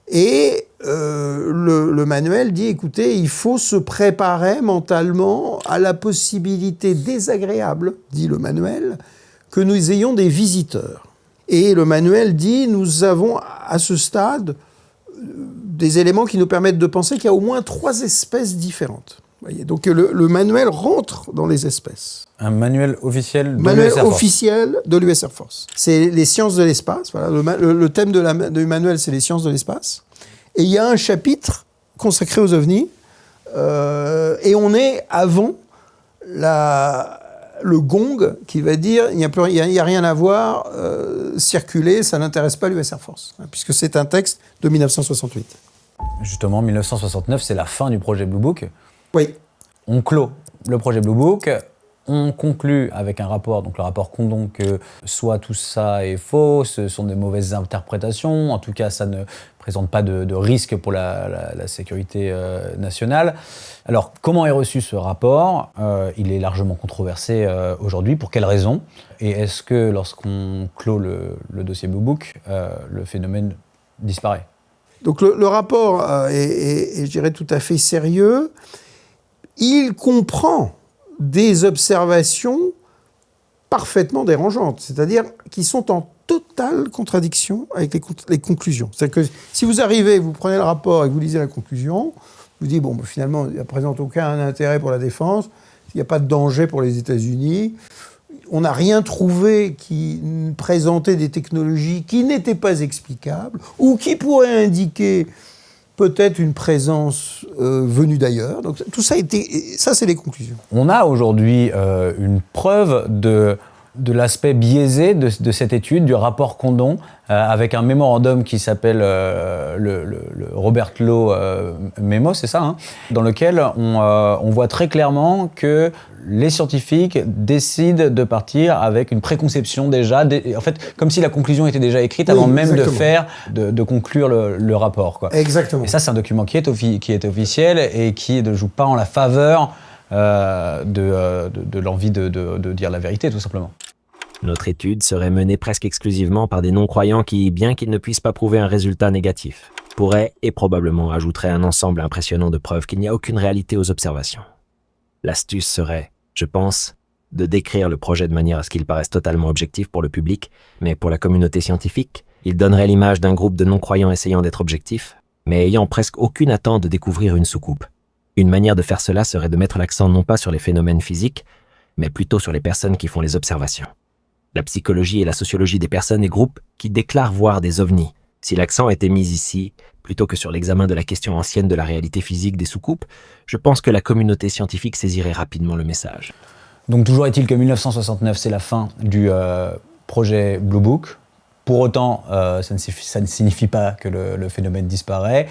Speaker 1: Et le manuel dit, écoutez, il faut se préparer mentalement à la possibilité désagréable, dit le manuel, que nous ayons des visiteurs. Et le manuel dit, nous avons à ce stade des éléments qui nous permettent de penser qu'il y a au moins 3 espèces différentes. Voyez, donc le manuel rentre dans les espèces.
Speaker 2: Un manuel officiel de
Speaker 1: manuel
Speaker 2: l'US Air Force.
Speaker 1: Officiel de l'US Air Force. C'est les sciences de l'espace. Voilà, le thème du manuel, c'est les sciences de l'espace. Et il y a un chapitre consacré aux ovnis. Et on est avant le gong qui va dire il n'y a rien à voir, circuler, ça n'intéresse pas l'US Air Force. Hein, puisque c'est un texte de 1968.
Speaker 2: Justement, 1969, c'est la fin du projet Blue Book.
Speaker 1: Oui.
Speaker 2: On clôt le projet Blue Book, on conclut avec un rapport, donc le rapport Condon, que soit tout ça est faux, ce sont des mauvaises interprétations, en tout cas ça ne présente pas de risque pour la sécurité nationale. Alors comment est reçu ce rapport? Il est largement controversé aujourd'hui, pour quelles raisons? Et est-ce que lorsqu'on clôt le dossier Blue Book, le phénomène disparaît?
Speaker 1: Donc le rapport est, je dirais, tout à fait sérieux. Il comprend des observations parfaitement dérangeantes, c'est-à-dire qui sont en totale contradiction avec les conclusions. C'est-à-dire que si vous arrivez, vous prenez le rapport et que vous lisez la conclusion, vous dites, bon, finalement, il ne présente aucun intérêt pour la défense, il n'y a pas de danger pour les États-Unis, on n'a rien trouvé qui présentait des technologies qui n'étaient pas explicables ou qui pourraient indiquer peut-être une présence venue d'ailleurs. Donc tout ça, ça c'est les conclusions.
Speaker 2: On a aujourd'hui une preuve de l'aspect biaisé de cette étude, du rapport Condon, avec un mémorandum qui s'appelle le Robert Lowe Memo, c'est ça, hein, dans lequel on voit très clairement que les scientifiques décident de partir avec une préconception déjà, en fait, comme si la conclusion était déjà écrite avant même de conclure le rapport, quoi.
Speaker 1: Exactement.
Speaker 2: Et ça, c'est un document qui est officiel et qui ne joue pas en la faveur de l'envie de dire la vérité, tout simplement.
Speaker 3: Notre étude serait menée presque exclusivement par des non-croyants qui, bien qu'ils ne puissent pas prouver un résultat négatif, pourraient et probablement ajouteraient un ensemble impressionnant de preuves qu'il n'y a aucune réalité aux observations. L'astuce serait, je pense, de décrire le projet de manière à ce qu'il paraisse totalement objectif pour le public, mais pour la communauté scientifique, il donnerait l'image d'un groupe de non-croyants essayant d'être objectifs, mais ayant presque aucune attente de découvrir une soucoupe. Une manière de faire cela serait de mettre l'accent non pas sur les phénomènes physiques, mais plutôt sur les personnes qui font les observations. La psychologie et la sociologie des personnes et groupes qui déclarent voir des ovnis. Si l'accent était mis ici, plutôt que sur l'examen de la question ancienne de la réalité physique des soucoupes, je pense que la communauté scientifique saisirait rapidement le message.
Speaker 2: Donc toujours est-il que 1969, c'est la fin du projet Blue Book. Pour autant, ça ne signifie pas que le phénomène disparaît,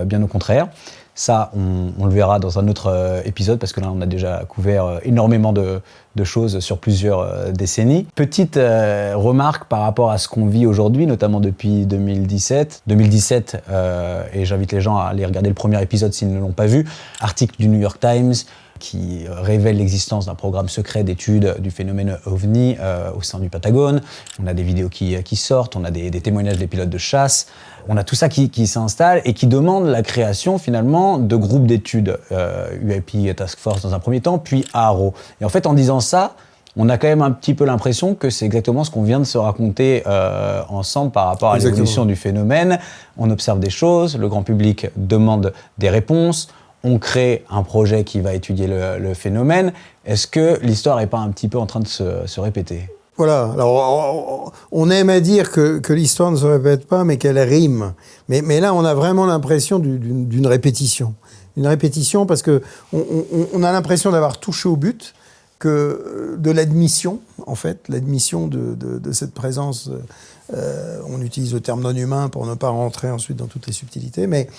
Speaker 2: bien au contraire. Ça, on le verra dans un autre épisode, parce que là, on a déjà couvert énormément de choses sur plusieurs décennies. Petite remarque par rapport à ce qu'on vit aujourd'hui, notamment depuis 2017. 2017, et j'invite les gens à aller regarder le premier épisode s'ils ne l'ont pas vu, article du New York Times qui révèle l'existence d'un programme secret d'études du phénomène OVNI au sein du Pentagone. On a des vidéos qui sortent, on a des témoignages des pilotes de chasse. On a tout ça qui s'installe et qui demande la création finalement de groupes d'études, UAP Task Force dans un premier temps, puis AARO. Et en fait, en disant ça, on a quand même un petit peu l'impression que c'est exactement ce qu'on vient de se raconter ensemble par rapport à l'évolution du phénomène. On observe des choses, le grand public demande des réponses, on crée un projet qui va étudier le phénomène. Est-ce que l'histoire n'est pas un petit peu en train de se répéter ?
Speaker 1: Voilà, alors on aime à dire que l'histoire ne se répète pas, mais qu'elle rime. Mais là, on a vraiment l'impression d'une répétition. Une répétition parce qu'on a l'impression d'avoir touché au but, que de l'admission, en fait, l'admission de cette présence. On utilise le terme non humain pour ne pas rentrer ensuite dans toutes les subtilités, mais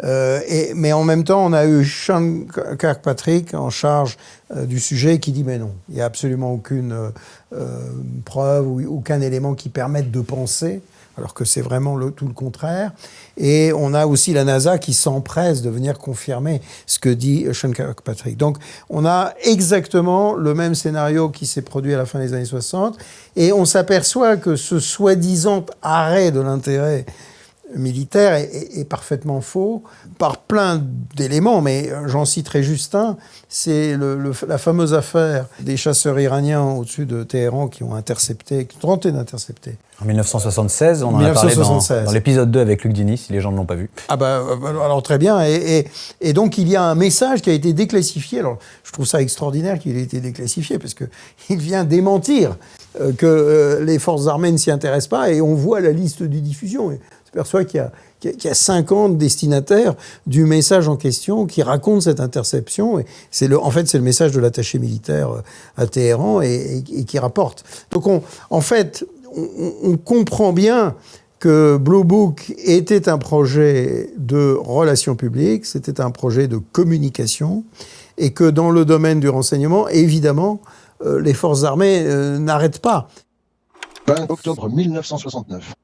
Speaker 1: en même temps, on a eu Sean Kirkpatrick en charge du sujet qui dit mais non, il n'y a absolument aucune preuve ou aucun élément qui permette de penser, alors que c'est vraiment tout le contraire. Et on a aussi la NASA qui s'empresse de venir confirmer ce que dit Sean Kirkpatrick. Donc on a exactement le même scénario qui s'est produit à la fin des années 60, et on s'aperçoit que ce soi-disant arrêt de l'intérêt militaire est parfaitement faux par plein d'éléments, mais j'en citerai juste un, c'est la fameuse affaire des chasseurs iraniens au-dessus de Téhéran qui ont tenté d'intercepter.
Speaker 2: En 1976, on en a parlé dans l'épisode 2 avec Luc Dini, si les gens ne l'ont pas vu.
Speaker 1: Ah alors très bien, et donc il y a un message qui a été déclassifié. Alors je trouve ça extraordinaire qu'il ait été déclassifié, parce qu'il vient démentir que les forces armées ne s'y intéressent pas, et on voit la liste de diffusion. On s'aperçoit qu'il y a 50 destinataires du message en question qui racontent cette interception. Et en fait, c'est le message de l'attaché militaire à Téhéran et qui rapporte. Donc, on comprend bien que Blue Book était un projet de relations publiques, c'était un projet de communication, et que dans le domaine du renseignement, évidemment, les forces armées n'arrêtent pas.
Speaker 8: 20 octobre 1969.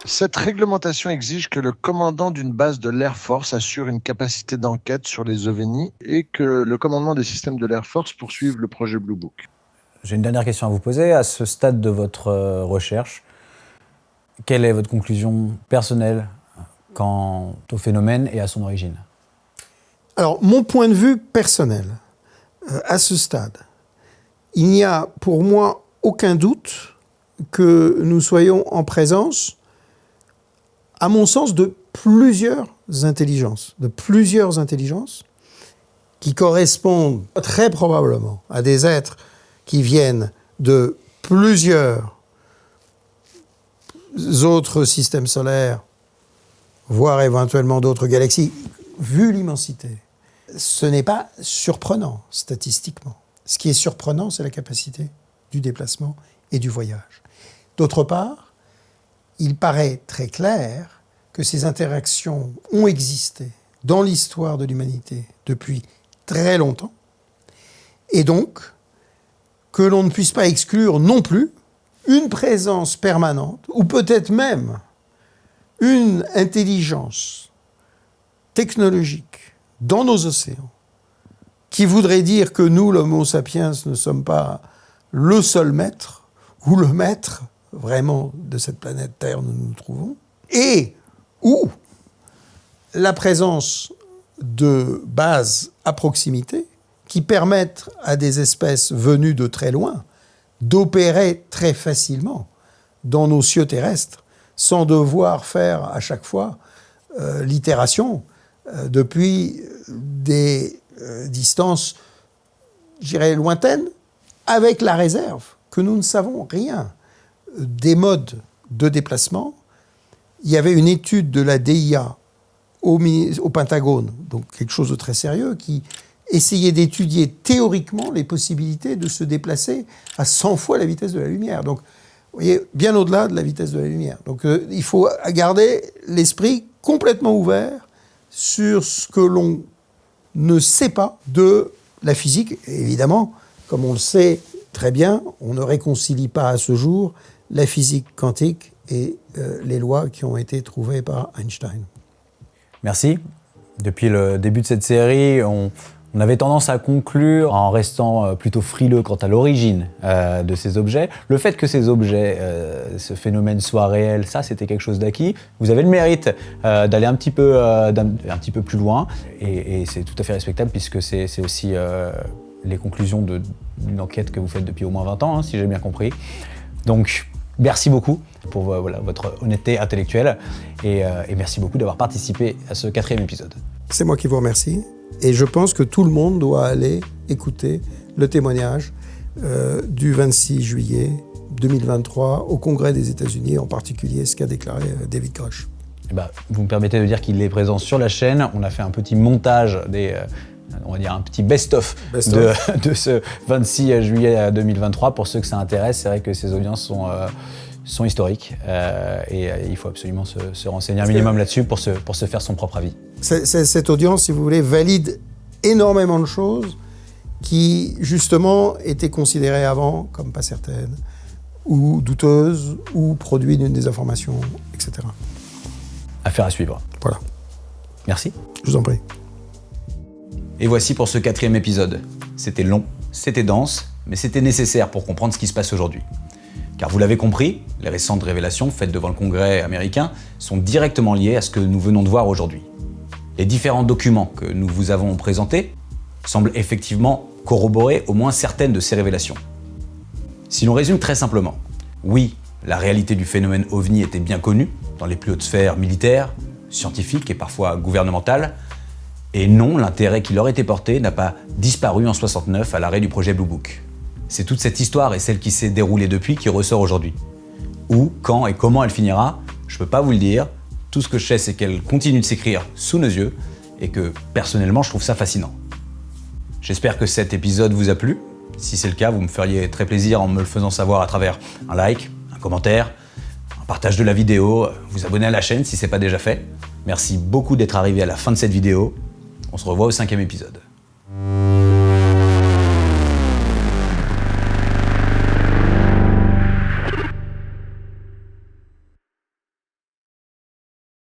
Speaker 8: Cette réglementation exige que le commandant d'une base de l'Air Force assure une capacité d'enquête sur les OVNI et que le commandement des systèmes de l'Air Force poursuive le projet Blue Book.
Speaker 2: J'ai une dernière question à vous poser. À ce stade de votre recherche, quelle est votre conclusion personnelle quant au phénomène et à son origine ?
Speaker 1: Alors, mon point de vue personnel, à ce stade, il n'y a pour moi aucun doute que nous soyons en présence, à mon sens, de plusieurs intelligences qui correspondent très probablement à des êtres qui viennent de plusieurs autres systèmes solaires, voire éventuellement d'autres galaxies, vu l'immensité. Ce n'est pas surprenant statistiquement. Ce qui est surprenant, c'est la capacité du déplacement et du voyage. D'autre part, il paraît très clair que ces interactions ont existé dans l'histoire de l'humanité depuis très longtemps, et donc que l'on ne puisse pas exclure non plus une présence permanente, ou peut-être même une intelligence technologique dans nos océans, qui voudrait dire que nous, l'Homo sapiens, ne sommes pas le seul maître, ou le maître, vraiment, de cette planète Terre où nous nous trouvons, et où la présence de bases à proximité qui permettent à des espèces venues de très loin d'opérer très facilement dans nos cieux terrestres sans devoir faire à chaque fois l'itération depuis des distances, je dirais, lointaines, avec la réserve que nous ne savons rien des modes de déplacement. Il y avait une étude de la DIA au Pentagone, donc quelque chose de très sérieux, qui essayait d'étudier théoriquement les possibilités de se déplacer à 100 fois la vitesse de la lumière. Donc, vous voyez, bien au-delà de la vitesse de la lumière. Donc, il faut garder l'esprit complètement ouvert sur ce que l'on ne sait pas de la physique. Et évidemment, comme on le sait très bien, on ne réconcilie pas à ce jour la physique quantique et les lois qui ont été trouvées par Einstein.
Speaker 2: Merci. Depuis le début de cette série, on avait tendance à conclure en restant plutôt frileux quant à l'origine de ces objets. Le fait que ces objets, ce phénomène soit réel, ça c'était quelque chose d'acquis. Vous avez le mérite d'aller un petit peu plus loin et c'est tout à fait respectable puisque c'est aussi les conclusions d'une enquête que vous faites depuis au moins 20 ans, hein, si j'ai bien compris. Donc, merci beaucoup pour votre honnêteté intellectuelle et merci beaucoup d'avoir participé à ce 4e épisode.
Speaker 1: C'est moi qui vous remercie et je pense que tout le monde doit aller écouter le témoignage du 26 juillet 2023 au Congrès des États-Unis, en particulier ce qu'a déclaré David Grush.
Speaker 2: Vous me permettez de dire qu'il est présent sur la chaîne. On a fait un petit montage on va dire un petit best-of de ce 26 juillet 2023. Pour ceux que ça intéresse, c'est vrai que ces audiences sont historiques et il faut absolument se renseigner un minimum là-dessus pour se faire son propre avis.
Speaker 1: Cette audience, si vous voulez, valide énormément de choses qui, justement, étaient considérées avant comme pas certaines, ou douteuses, ou produits d'une désinformation, etc.
Speaker 2: Affaire à suivre.
Speaker 1: Voilà.
Speaker 2: Merci.
Speaker 1: Je vous en prie.
Speaker 2: Et voici pour ce 4e épisode. C'était long, c'était dense, mais c'était nécessaire pour comprendre ce qui se passe aujourd'hui. Car vous l'avez compris, les récentes révélations faites devant le Congrès américain sont directement liées à ce que nous venons de voir aujourd'hui. Les différents documents que nous vous avons présentés semblent effectivement corroborer au moins certaines de ces révélations. Si l'on résume très simplement, oui, la réalité du phénomène OVNI était bien connue dans les plus hautes sphères militaires, scientifiques et parfois gouvernementales, et non, l'intérêt qui leur était porté n'a pas disparu en 69 à l'arrêt du projet Blue Book. C'est toute cette histoire et celle qui s'est déroulée depuis qui ressort aujourd'hui. Où, quand et comment elle finira, je ne peux pas vous le dire. Tout ce que je sais, c'est qu'elle continue de s'écrire sous nos yeux et que, personnellement, je trouve ça fascinant. J'espère que cet épisode vous a plu. Si c'est le cas, vous me feriez très plaisir en me le faisant savoir à travers un like, un commentaire, un partage de la vidéo, vous abonner à la chaîne si ce n'est pas déjà fait. Merci beaucoup d'être arrivé à la fin de cette vidéo. On se revoit au 5e épisode.